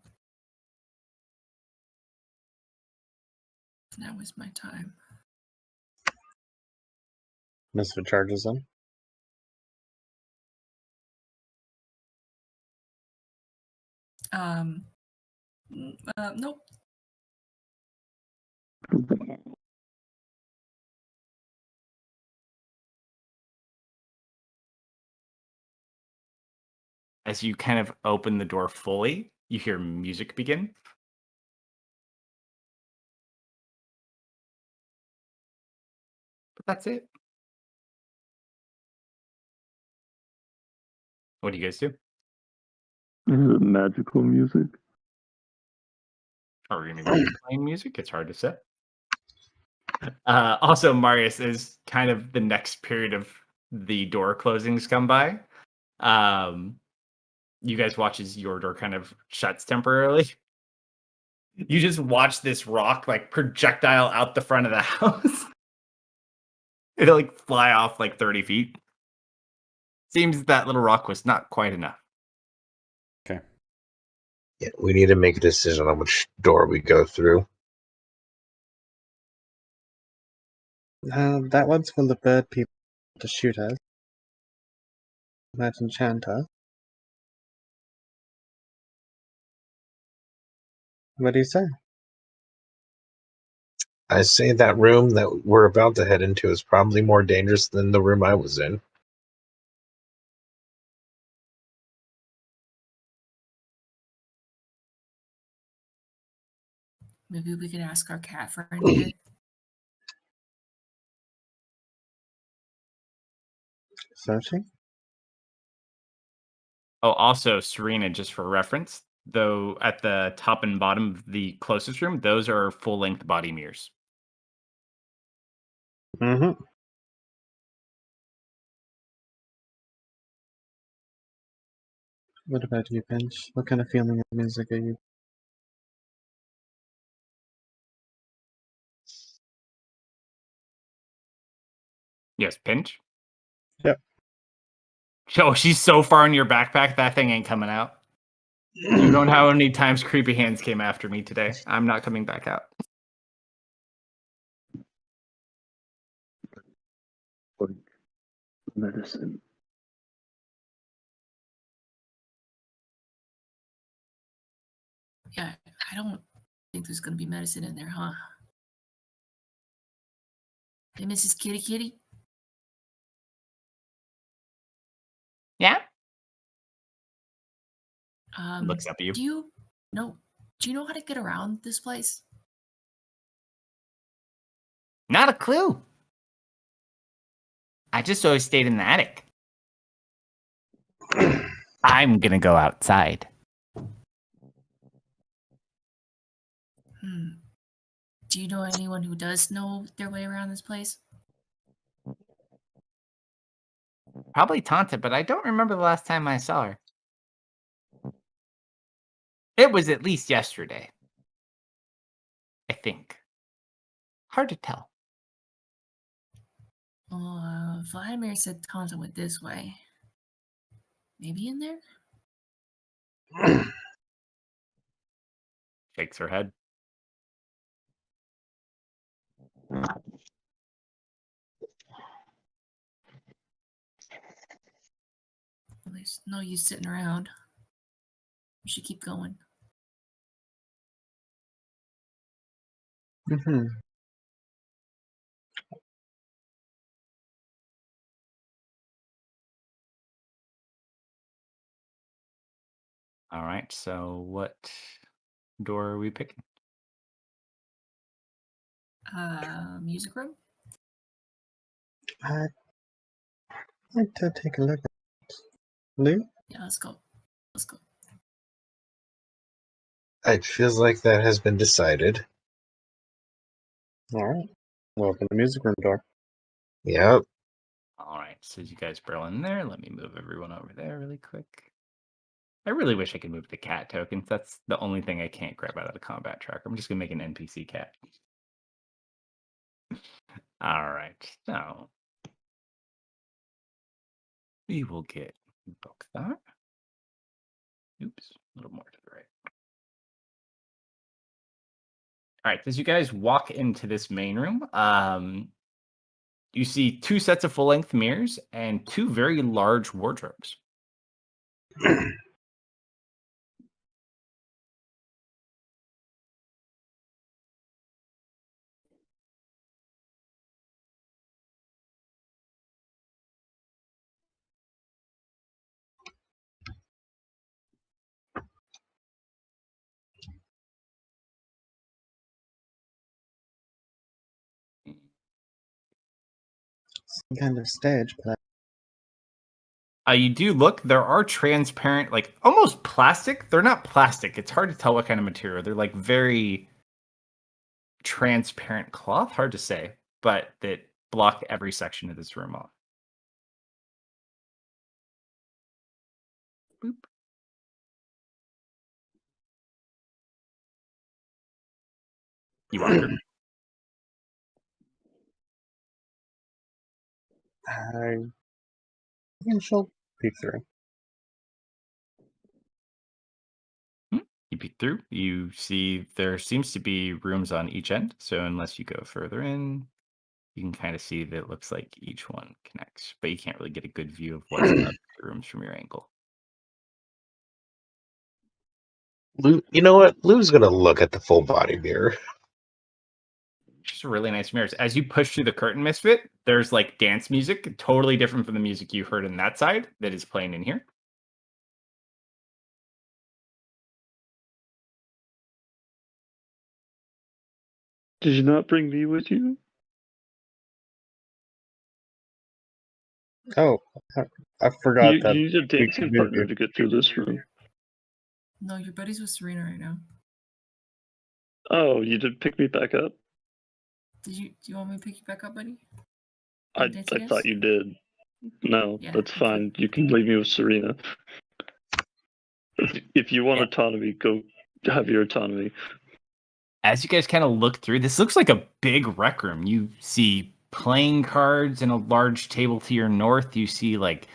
Now is my time. Misfit charges them. Nope. As you kind of open the door fully, you hear music begin. But that's it. What do you guys do? Magical music. Are we going to be playing music? It's hard to say. Also, Marius, is kind of the next period of the door closings come by. You guys watch as your door kind of shuts temporarily. You just watch this rock like projectile out the front of the house. It'll like fly off like 30 feet. Seems that little rock was not quite enough. Okay. Yeah, we need to make a decision on which door we go through. That one's full of bird people to shoot us. Might enchant us. What do you say? I say that room that we're about to head into is probably more dangerous than the room I was in. Maybe we could ask our cat friend here. Searching? Oh, also, Serena, just for reference, though at the top and bottom of the closest room, those are full-length body mirrors. Mm-hmm. What about you, Pinch? What kind of feeling of music are you? Yes, Pinch. Yep. Oh, she's so far in your backpack, that thing ain't coming out. You don't know how many times creepy hands came after me today. I'm not coming back out. Like medicine. Yeah, I don't think there's gonna be medicine in there, huh? Hey, Mrs. Kitty Kitty. Yeah? Looks up at you. Do you know how to get around this place? Not a clue. I just always stayed in the attic. I'm gonna go outside. Do you know anyone who does know their way around this place? Probably Tanta, but I don't remember the last time I saw her. It was at least yesterday. I think. Hard to tell. Vladimir said Tanta went this way. Maybe in there? Shakes her head. Well, there's no use sitting around. We should keep going. Mm-hmm. All right, so what door are we picking? Music room? I'd like to take a look at Lou. Yeah, let's go. Let's go. It feels like that has been decided. All right. We'll open the music room door. Yep. All right, so you guys barrel in there. Let me move everyone over there really quick. I really wish I could move the cat tokens. That's the only thing I can't grab out of the combat tracker. I'm just gonna make an NPC cat. All right, so we will get book that. Oops, a little more to the right. All right, as you guys walk into this main room, you see 2 sets of full-length mirrors and 2 very large wardrobes. Some kind of stage, but You do look, there are transparent, like almost plastic. They're not plastic. It's hard to tell what kind of material. They're like very transparent cloth, hard to say, but that block every section of this room off. Boop. You walk through. I think she'll peek through. You peek through. You see there seems to be rooms on each end. So unless you go further in, you can kind of see that it looks like each one connects, but you can't really get a good view of what's in the rooms from your angle. Lou, you know what? Lou's gonna look at the full body mirror. Just really nice mirrors. As you push through the curtain, Misfit, there's like dance music, totally different from the music you heard in that side that is playing in here. Did you not bring me with you? Oh, I forgot You that. need a we dancing could move partner you. to get through this room. No, your buddy's with Serena right now. Oh, you did pick me back up? Do you want me to pick you back up, buddy? I Dancing thought dance? you did. No, Yeah, that's okay. fine. You can leave me with Serena. If you want Yeah. autonomy, go have your autonomy. As you guys kind of look through, this looks like a big rec room. You see playing cards and a large table to your north. You see like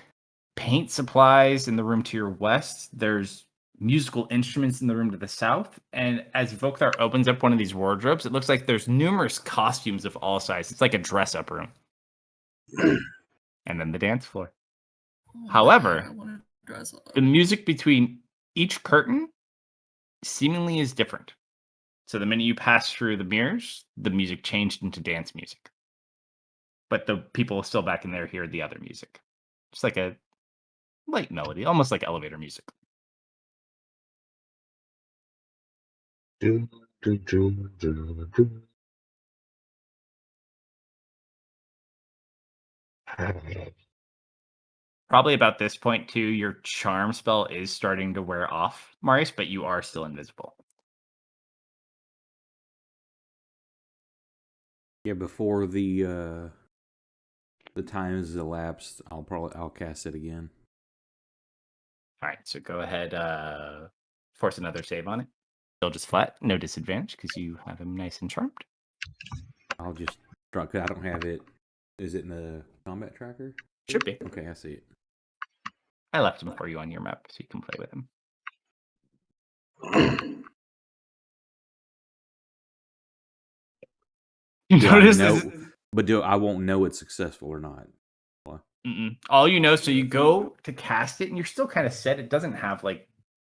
paint supplies in the room to your west. There's musical instruments in the room to the south. And as Vokthar opens up one of these wardrobes, it looks like there's numerous costumes of all sizes. It's like a dress-up room. And then the dance floor. Oh, However, man, I want to dress up. the music between each curtain seemingly is different. So the minute you pass through the mirrors, the music changed into dance music. But the people still back in there hear the other music. Just like a light melody, almost like elevator music. Do, do, do, do, do. Probably about this point too, your charm spell is starting to wear off, Marius, but you are still invisible. Yeah, before the time has elapsed, I'll cast it again. All right, so go ahead, force another save on it. Still just flat, no disadvantage because you have him nice and charmed. I'll just drop. I don't have it. Is it in the combat tracker? Should be. Okay, I see it. I left him for you on your map so you can play with him. You Do I notice know? this? But I won't know it's successful or not. All you know, so you go to cast it and you're still kind of set. It doesn't have like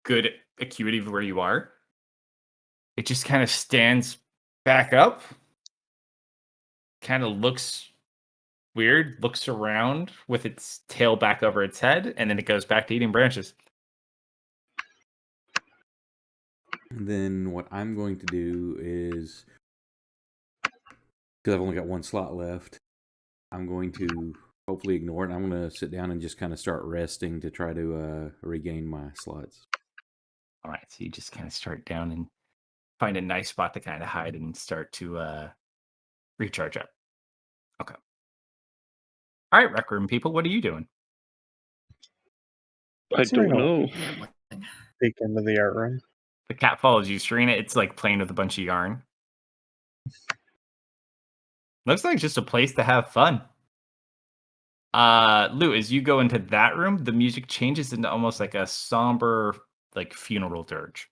good acuity of where you are. It just kind of stands back up, kind of looks weird, looks around with its tail back over its head, and then it goes back to eating branches. And then what I'm going to do is, because I've only got one slot left, I'm going to hopefully ignore it. I'm going to sit down and just kind of start resting to try to regain my slots. All right, so you just kind of start down and find a nice spot to kind of hide and start to recharge up. Okay. All right, Rec Room people, what are you doing? I Serena don't know. Gambling. peek into the art room. The cat follows you, Serena. It's like playing with a bunch of yarn. Looks like just a place to have fun. Lou, as you go into that room, the music changes into almost like a somber, like funeral dirge.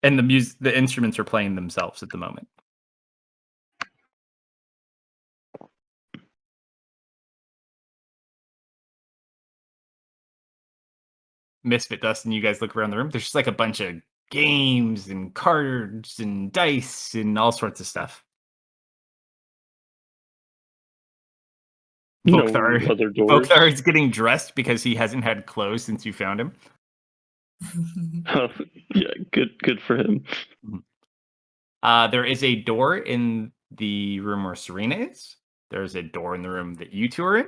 And the instruments are playing themselves at the moment. Misfit Dustin, you guys look around the room. There's just like a bunch of games and cards and dice and all sorts of stuff. No Vokthar, other doors. Vokthar is getting dressed because he hasn't had clothes since you found him. Oh, yeah, good for him. There is a door in the room where Serena is. There's a door in the room that you two are in.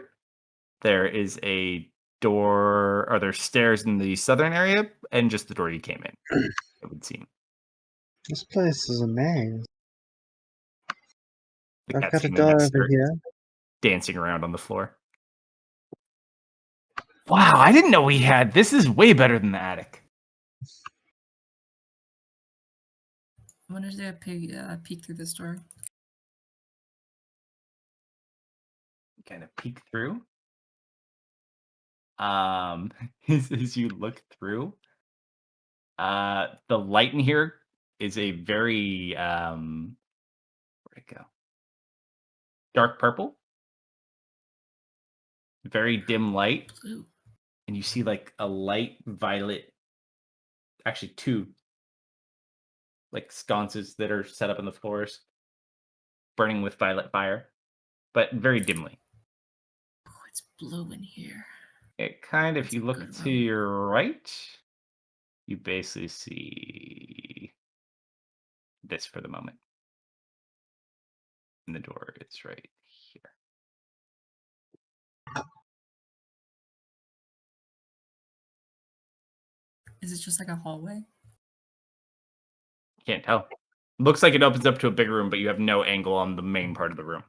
There is a door, or there's stairs in the southern area, and just the door you came in, it would seem. This place is a maze. The I've cat got a seemingly door over starts here. dancing around on the floor. Wow, I didn't know we had. This is way better than the attic. I wonder if they peek through this door. Kind of peek through. As you look through, the light in here is a very where'd it go? Dark purple, very dim light, Blue. and you see like a light violet, actually two like sconces that are set up on the floors, burning with violet fire, but very dimly. Oh, it's blue in here. It kind of, if That's you a look good to room. your right, you basically see this for the moment. And the door is right here. Is it just like a hallway? Can't tell. Looks like it opens up to a bigger room, but you have no angle on the main part of the room.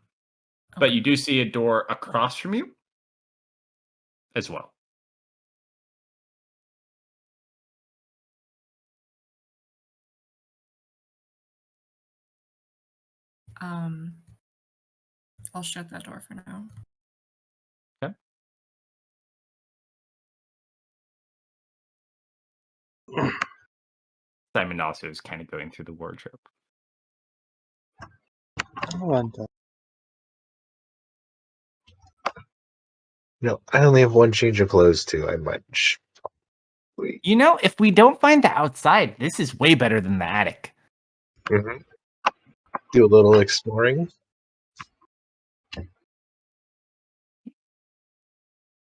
But Okay. you do see a door across from you as well. I'll shut that door for now. Okay. Simon also is kind of going through the wardrobe. No, I only have one change of clothes too. I might. Wait. You know, if we don't find the outside, this is way better than the attic. Mm-hmm. Do a little exploring.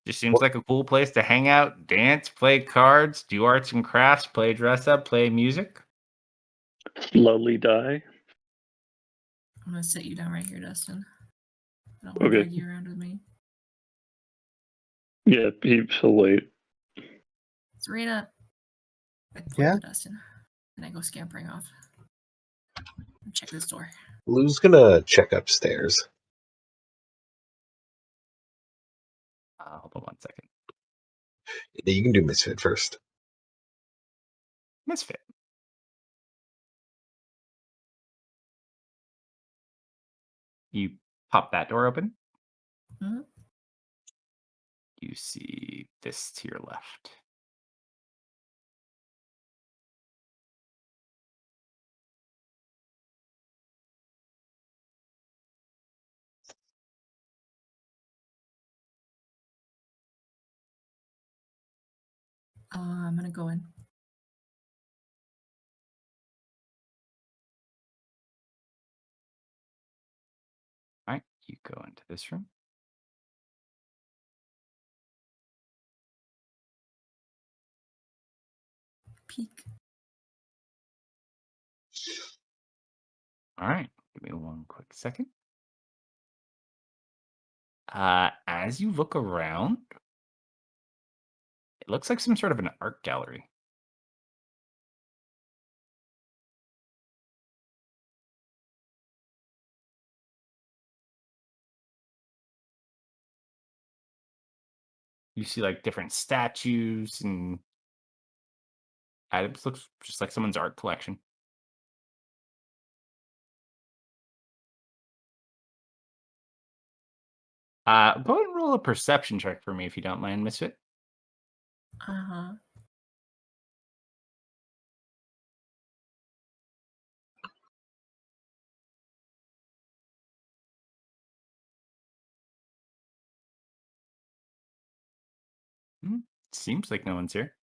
Just seems like a cool place to hang out, dance, play cards, do arts and crafts, play dress up, play music. Slowly die. I'm gonna sit you down right here, Dustin. I don't want to Okay. drag you around with me. Yeah, he'll wait. Serena. I point Yeah? to Dustin. And I go scampering off. Check this door. Lou's gonna check upstairs. Hold on 1 second. You can do Misfit first. Misfit. You pop that door open. Mhm. You see this to your left. I'm gonna go in. All right, you go into this room. Peek. All right, give me one quick second. As you look around, it looks like some sort of an art gallery. You see like different statues and items. Looks just like someone's art collection. Go ahead and roll a perception check for me if you don't mind, Misfit. Uh-huh. Seems like no one's here.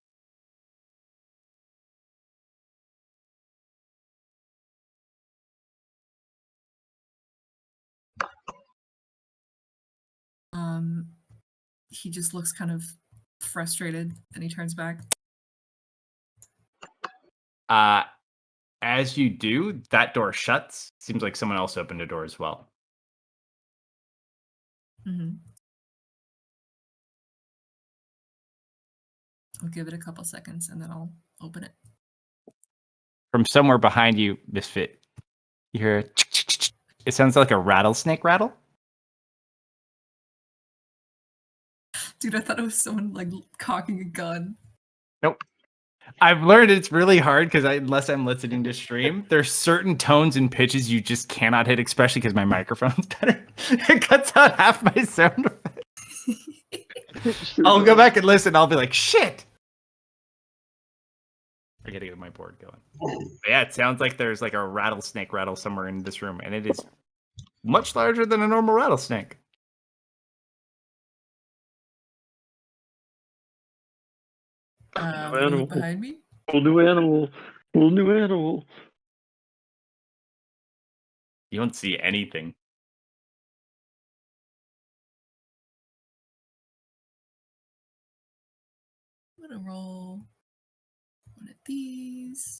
He just looks kind of frustrated and he turns back. As you do, that door shuts. Seems like someone else opened a door as well. Mm-hmm. I'll give it a couple seconds and then I'll open it. From somewhere behind you, Misfit, you hear it sounds like a rattlesnake rattle. Dude, I thought it was someone like cocking a gun. Nope. I've learned it's really hard because unless I'm listening to stream, there's certain tones and pitches you just cannot hit, especially because my microphone's better. It cuts out half my sound effects. I'll go back and listen. I'll be like, shit. I gotta get my board going. But yeah, it sounds like there's like a rattlesnake rattle somewhere in this room, and it is much larger than a normal rattlesnake. Animal. Behind me? Whole new animal. Whole new animal. You don't see anything. I'm gonna roll one of these.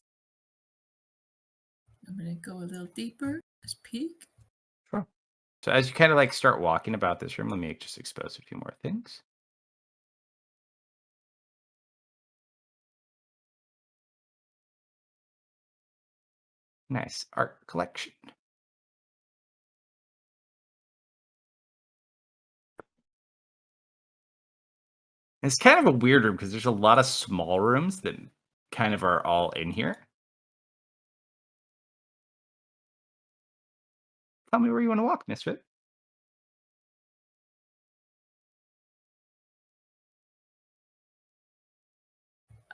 I'm gonna go a little deeper. Just peek. Sure. So as you kind of like start walking about this room, let me just expose a few more things. Nice art collection. It's kind of a weird room because there's a lot of small rooms that kind of are all in here. Tell me where you want to walk, Misfit.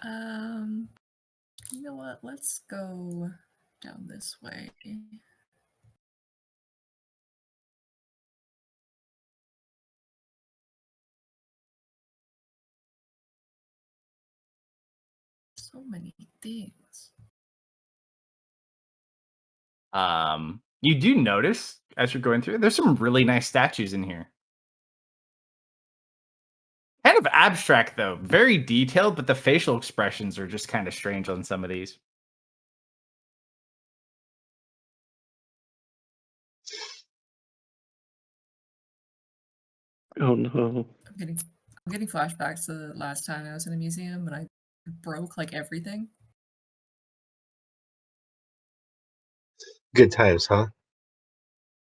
You know what? Let's go down this way. So many things. You do notice as you're going through, there's some really nice statues in here. Kind of abstract though, very detailed, but the facial expressions are just kind of strange on some of these. Oh no. I'm getting flashbacks to the last time I was in a museum and I broke like everything. Good times, huh?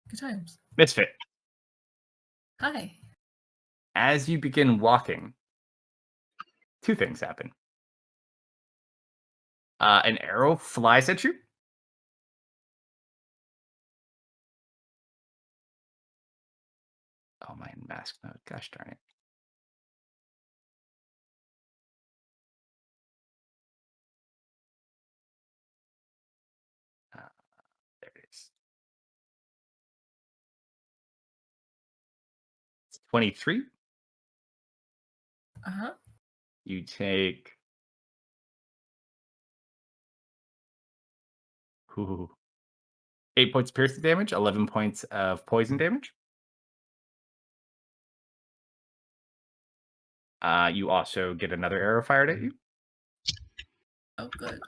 Good times. Misfit. Hi. As you begin walking, two things happen. An arrow flies at you. Oh, my mask mode. Gosh darn it. There it is. 23. Uh-huh. You take 8 points of piercing damage, 11 points of poison damage. You also get another arrow fired at you. Oh, good.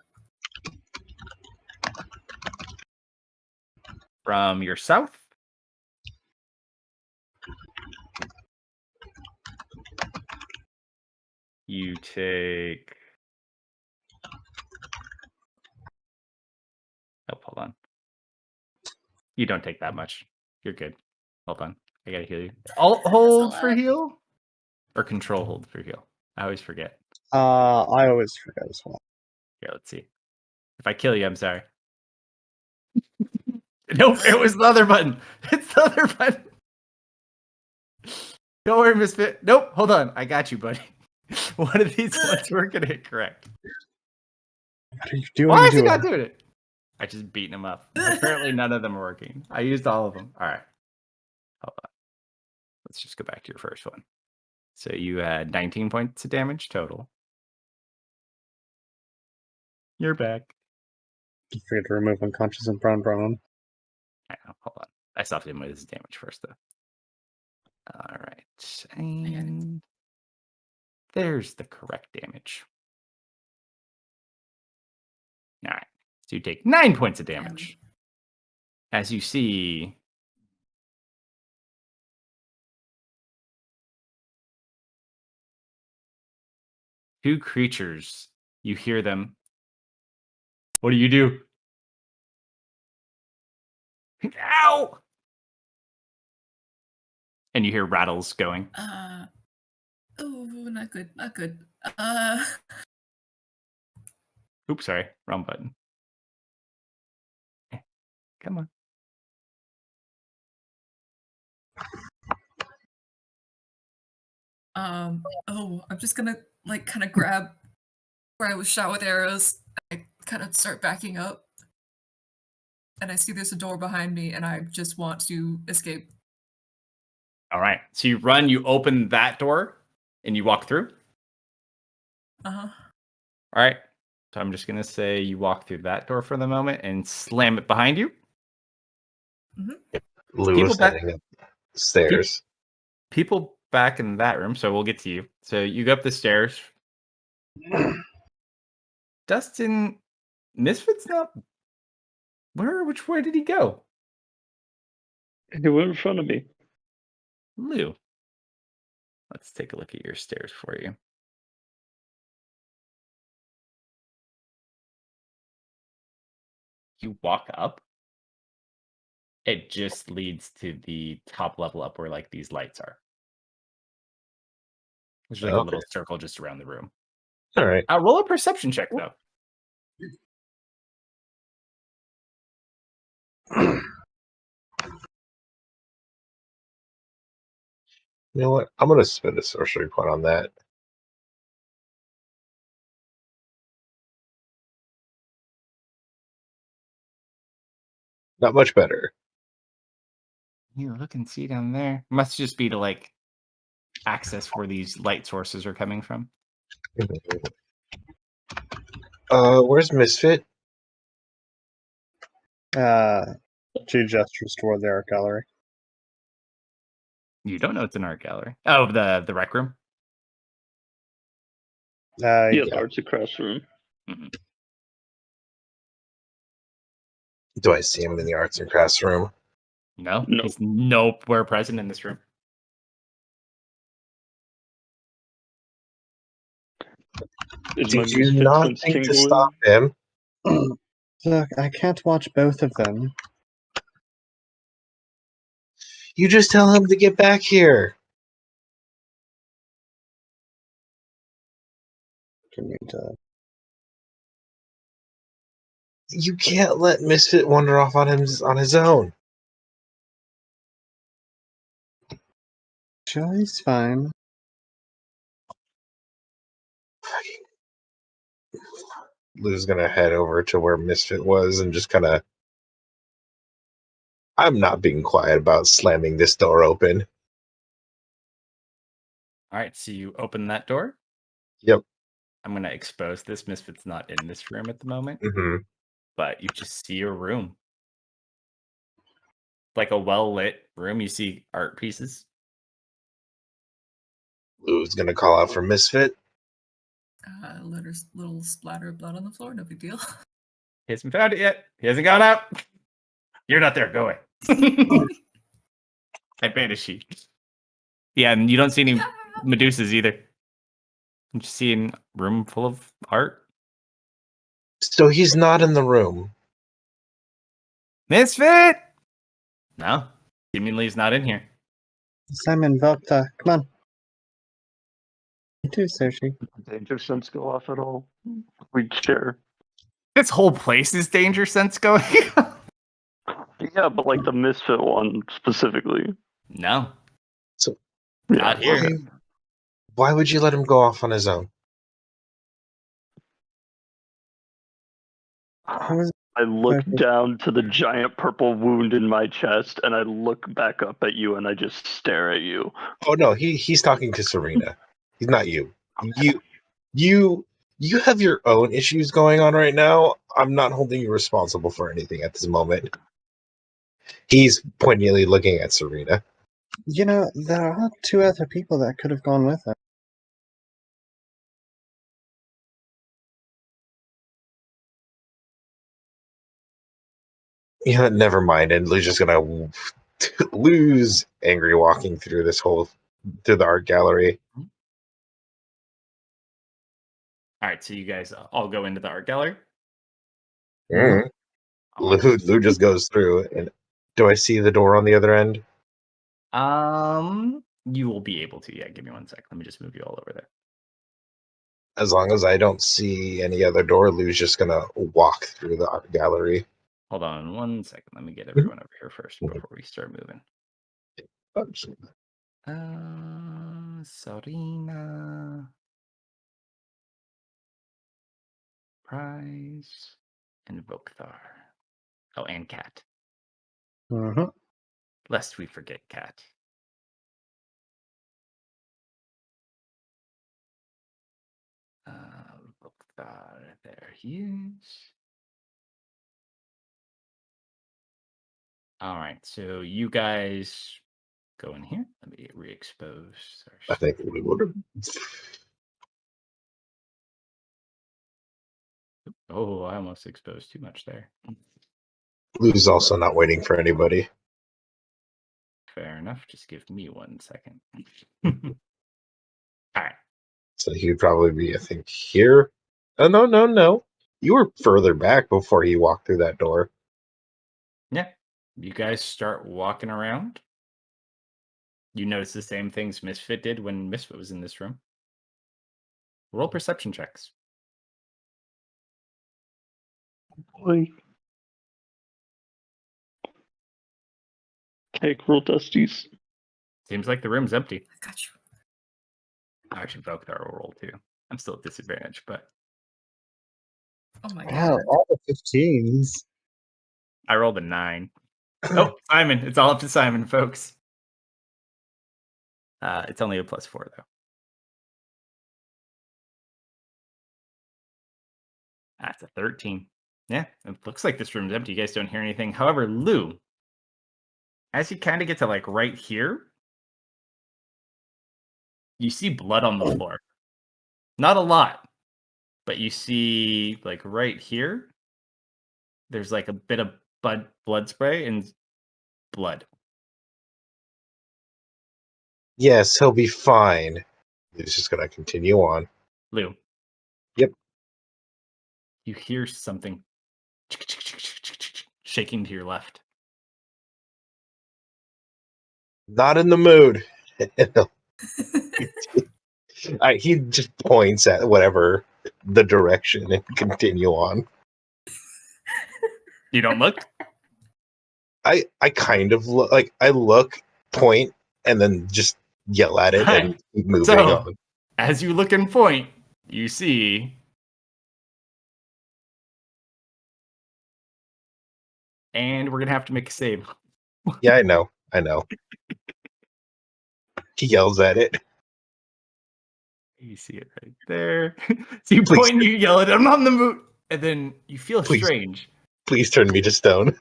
From your south. You take... Oh, hold on. You don't take that much. You're good. Hold on. I gotta heal you. Alt hold for heal? Or control hold for heal? I always forget. I always forget as well. Here, let's see. If I kill you, I'm sorry. Nope, it was the other button. It's the other button. Don't worry, Misfit. Nope, hold on. I got you, buddy. One of these ones we're gonna hit correct. What are you doing? Why is he not doing it? I just beaten him up. Apparently none of them are working. I used all of them. All right. Hold on. Let's just go back to your first one. So you had 19 points of damage total. You're back. I forget to remove unconscious and prone. I know, hold on. I stopped him with his damage first, though. All right. And there's the correct damage. All right. So you take 9 points of damage. As you see... two creatures. You hear them. What do you do? Ow! And you hear rattles going. Oh, not good. Not good. Oops, sorry. Wrong button. Come on. I'm just gonna like kind of grab where I was shot with arrows. I kind of start backing up. And I see there's a door behind me and I just want to escape. All right. So you run, you open that door, and you walk through. Uh-huh. All right. So I'm just going to say you walk through that door for the moment and slam it behind you. Mm-hmm. Lou was heading up the stairs. People back in that room, so we'll get to you. So you go up the stairs. Dustin, Misfit's not... Which way did he go? He went in front of me. Lou. Let's take a look at your stairs for you. you walk up, it just leads to the top level up where like these lights are. There's like a Okay. little circle just around the room. All right. Roll a perception check though. You know what? I'm gonna spend a sorcery point on that. Not much better. You look and see down there. Must just be to like access where these light sources are coming from. Where's Misfit? She gestures toward the art gallery. You don't know it's an art gallery. Oh, the rec room. Yeah, Yeah. the arts and crafts room. Mhm. Do I see him in the arts and crafts room? No, No. he's nowhere present in this room. Is my Did you misfit not sense think to tingling? stop him? Look, I can't watch both of them. You just tell him to get back here. Can you You can't let Misfit wander off on his own. Sure, he's fine. Lou's gonna head over to where Misfit was and just kind of. I'm not being quiet about slamming this door open. All right, so you open that door. Yep. I'm gonna expose this. Misfit's not in this room at the moment, Mm-hmm. but you just see a room, like a well lit room. You see art pieces. Lou's gonna call out for Misfit. Little splatter of blood on the floor. No big deal. He hasn't found it yet. He hasn't gone out. You're not there. Go away. I banished you. Yeah, and you don't see any Medusas either. You just see a room full of art. So he's not in the room. Misfit! No, seemingly he's not in here. Simon, Velta, come on. You too, Sushi. Danger sense go off at all? We share. This whole place is danger sense going. Yeah, but like the misfit one specifically. No, So not here. why would you let him go off on his own? I look down to the giant purple wound in my chest, and I look back up at you, and I just stare at you. Oh no, he's talking to Serena. He's not you. You have your own issues going on right now. I'm not holding you responsible for anything at this moment. He's poignantly looking at Serena. You know, there are 2 other people that could have gone with us. Yeah, never mind. And Lou's just gonna lose angry walking through through the art gallery. All right, so you guys all go into the art gallery. Mm. All right. Lou just goes through. And do I see the door on the other end? You will be able to. Yeah, give me 1 sec. Let me just move you all over there. As long as I don't see any other door, Lou's just gonna walk through the art gallery. Hold on 1 second. Let me get everyone over here first before we start moving. Serena, Prize, and Vokthar. Oh, and Cat. Mm-hmm. Lest we forget Cat. Vokthar, there he is. All right, so you guys go in here. Let me re-expose. I think we would have. Oh, I almost exposed too much there. Lou's also not waiting for anybody. Fair enough. Just give me 1 second. All right. So he would probably be, I think, here. Oh, no. You were further back before he walked through that door. Yeah. You guys start walking around. You notice the same things Misfit did when Misfit was in this room. Roll perception checks. Boy. Take roll dusties. Seems like the room's empty. I got you. Actually, Velkar will roll too. I'm still at disadvantage, but Oh my Wow, god. all the 15s. I rolled a 9. Oh, Simon. It's all up to Simon, folks. It's only a +4, though. That's a 13. Yeah, it looks like this room's empty. You guys don't hear anything. However, Lou, as you kind of get to like right here, you see blood on the floor. Not a lot, but you see like right here, there's like a bit of blood spray and blood. Yes, he'll be fine. He's just gonna continue on. Lou. Yep. You hear something shaking to your left. Not in the mood. He just points at whatever the direction and continue on. You don't look? I kind of look like I look, point, and then just yell at it and keep moving So, on. as you look and point, you see. And we're going to have to make a save. Yeah, I know. He yells at it. You see it right there. So you Please. point and you yell at it, I'm on the move. And then you feel Please. strange. Please turn me to stone.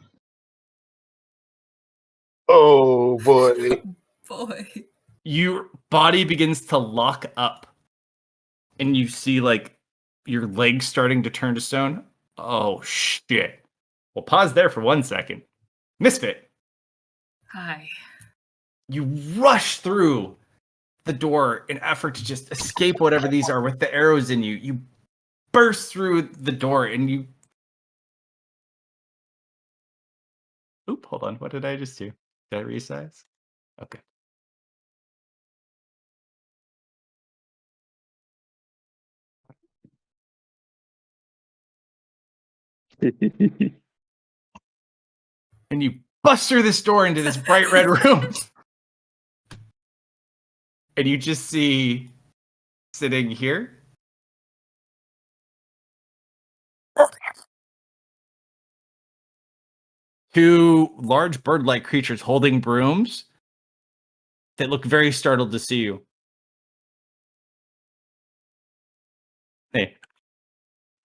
Oh boy. Boy. Your body begins to lock up. And you see like your legs starting to turn to stone. Oh shit. Well, pause there for 1 second. Misfit, Hi. you rush through the door in effort to just escape whatever these are with the arrows in you. You burst through the door and you. Oop, hold on. What did I just do? Did I resize? Okay. And you bust through this door into this bright red room. And you just see sitting here. Two large bird-like creatures holding brooms that look very startled to see you. Hey.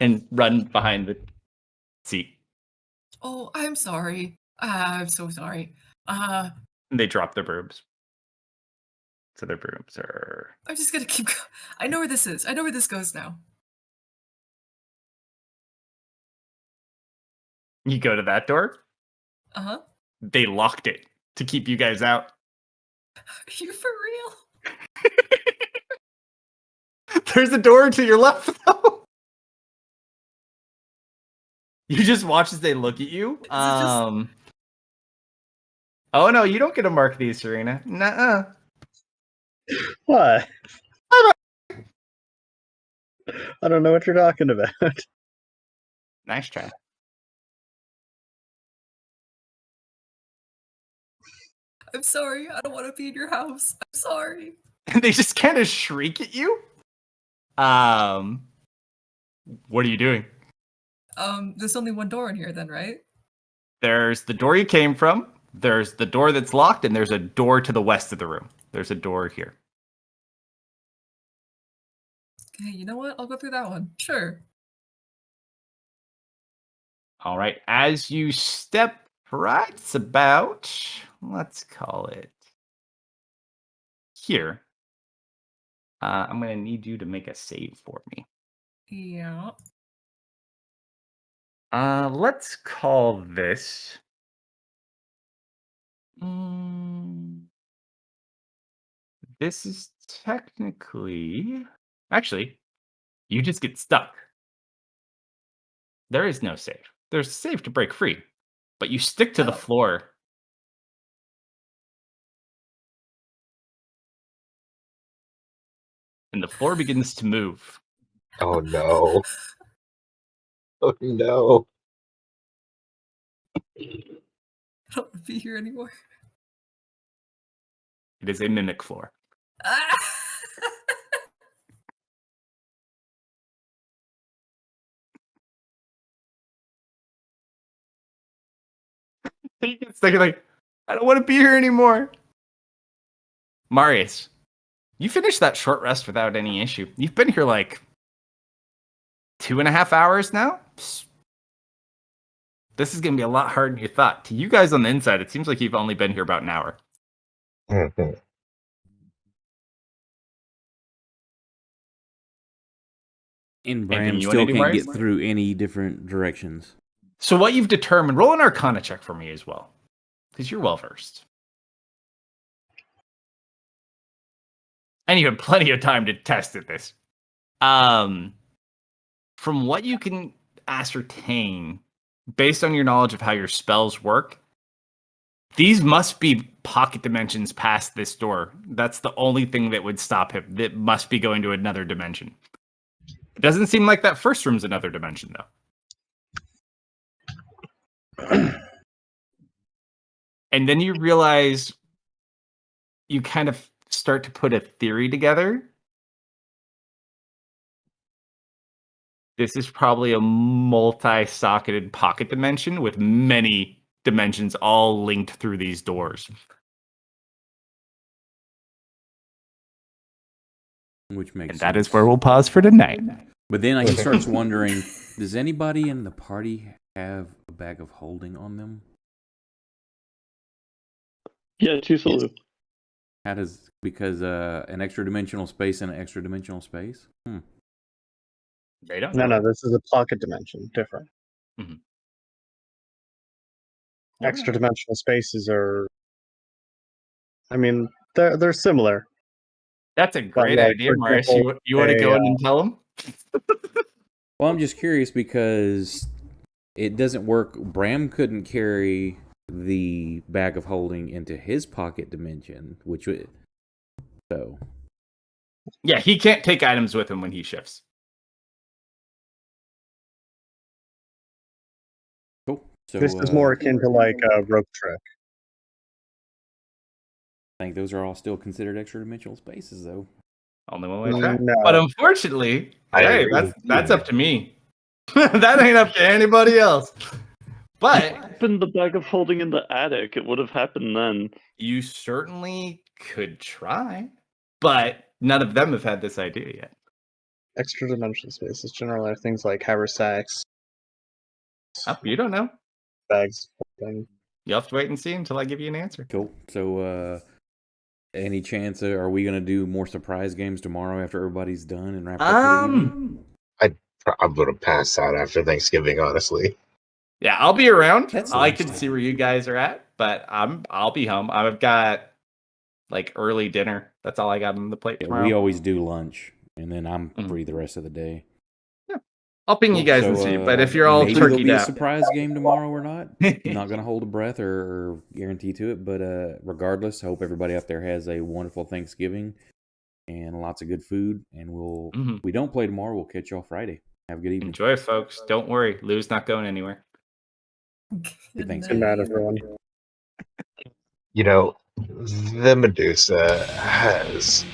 And run behind the seat. Oh, I'm sorry. I'm so sorry. And they drop their brooms. So their brooms are. I'm just gonna keep going. I know where this is. I know where this goes now. You go to that door. Uh-huh. They locked it to keep you guys out. Are you for real? There's a door to your left, though. You just watch as they look at you. Oh no, you don't get to mark these, Serena. Nuh-uh. What? I don't know what you're talking about. Nice try. I'm sorry. I don't want to be in your house. I'm sorry. And they just kind of shriek at you. What are you doing? There's only one door in here then, right? There's the door you came from. There's the door that's locked, and there's a door to the west of the room. There's a door here. Okay, you know what? I'll go through that one. Sure. All right. As you step right, it's about, let's call it here. I'm going to need you to make a save for me. Yeah. Let's call this. This is technically. Actually, you just get stuck. There is no save. There's a save to break free, but you stick to the floor. And the floor begins to move. Oh no. Oh no. I don't want to be here anymore. It is a mimic floor. Ah! You get stuck like, I don't want to be here anymore. Marius, you finished that short rest without any issue. You've been here like 2.5 hours now. This is going to be a lot harder than you thought. To you guys on the inside, it seems like you've only been here about an hour. Mhm. And Anything Bram you still wanna do, can't Marius? get through any different directions. So what you've determined, roll an Arcana check for me as well, because you're well versed. And you have plenty of time to test at this. From what you can ascertain, based on your knowledge of how your spells work, these must be pocket dimensions past this door. That's the only thing that would stop him. That must be going to another dimension. It doesn't seem like that first room's another dimension, though. And then you realize you kind of start to put a theory together. This is probably a multi-socketed pocket dimension with many dimensions all linked through these doors. Which makes And sense. that is where we'll pause for tonight. But then he starts wondering, does anybody in the party have a bag of holding on them? Yeah, Tusalu. How does, because an extra dimensional space and an extra dimensional space? They don't No, know. no, this is a pocket dimension. Different. Mhm. Extra dimensional spaces are. I mean, they're similar. That's a great like, idea, for Marius. example, You want to go in and tell them? Well, I'm just curious because it doesn't work. Bram couldn't carry the bag of holding into his pocket dimension, which would. So. Yeah, he can't take items with him when he shifts. Cool. So, This is more akin to like a rope trick. I think those are all still considered extra dimensional spaces, though. Only one way to try. No. But unfortunately, I hey, agree with that's you. up to me. That ain't up to anybody else. But Open the bag of holding in the attic. It would have happened then. you certainly could try. But none of them have had this idea yet. Extra dimensional spaces generally are things like haversacks, Oh, you don't know. bags, holding. You'll have to wait and see until I give you an answer. Cool. So, any chance are we going to do more surprise games tomorrow after everybody's done and wrapped up for the evening? I'm gonna pass out after Thanksgiving, honestly. Yeah, I'll be around. That's I can lunchtime. see where you guys are at, but I'll be home. I've got like early dinner. That's all I got on the plate Yeah, tomorrow. we always do lunch, and then I'm Mhm. free the rest of the day. I'll ping you guys and So, see. But if you're all maybe there'll turkeyed be a out, surprise game tomorrow or not. Not going to hold a breath or guarantee to it, but regardless, I hope everybody out there has a wonderful Thanksgiving and lots of good food. And Mhm. if we don't play tomorrow, we'll catch y'all Friday. Have a good evening. enjoy, folks. Don't worry, Lou's not going anywhere. Good thanks. Good night, everyone. You know, the Medusa has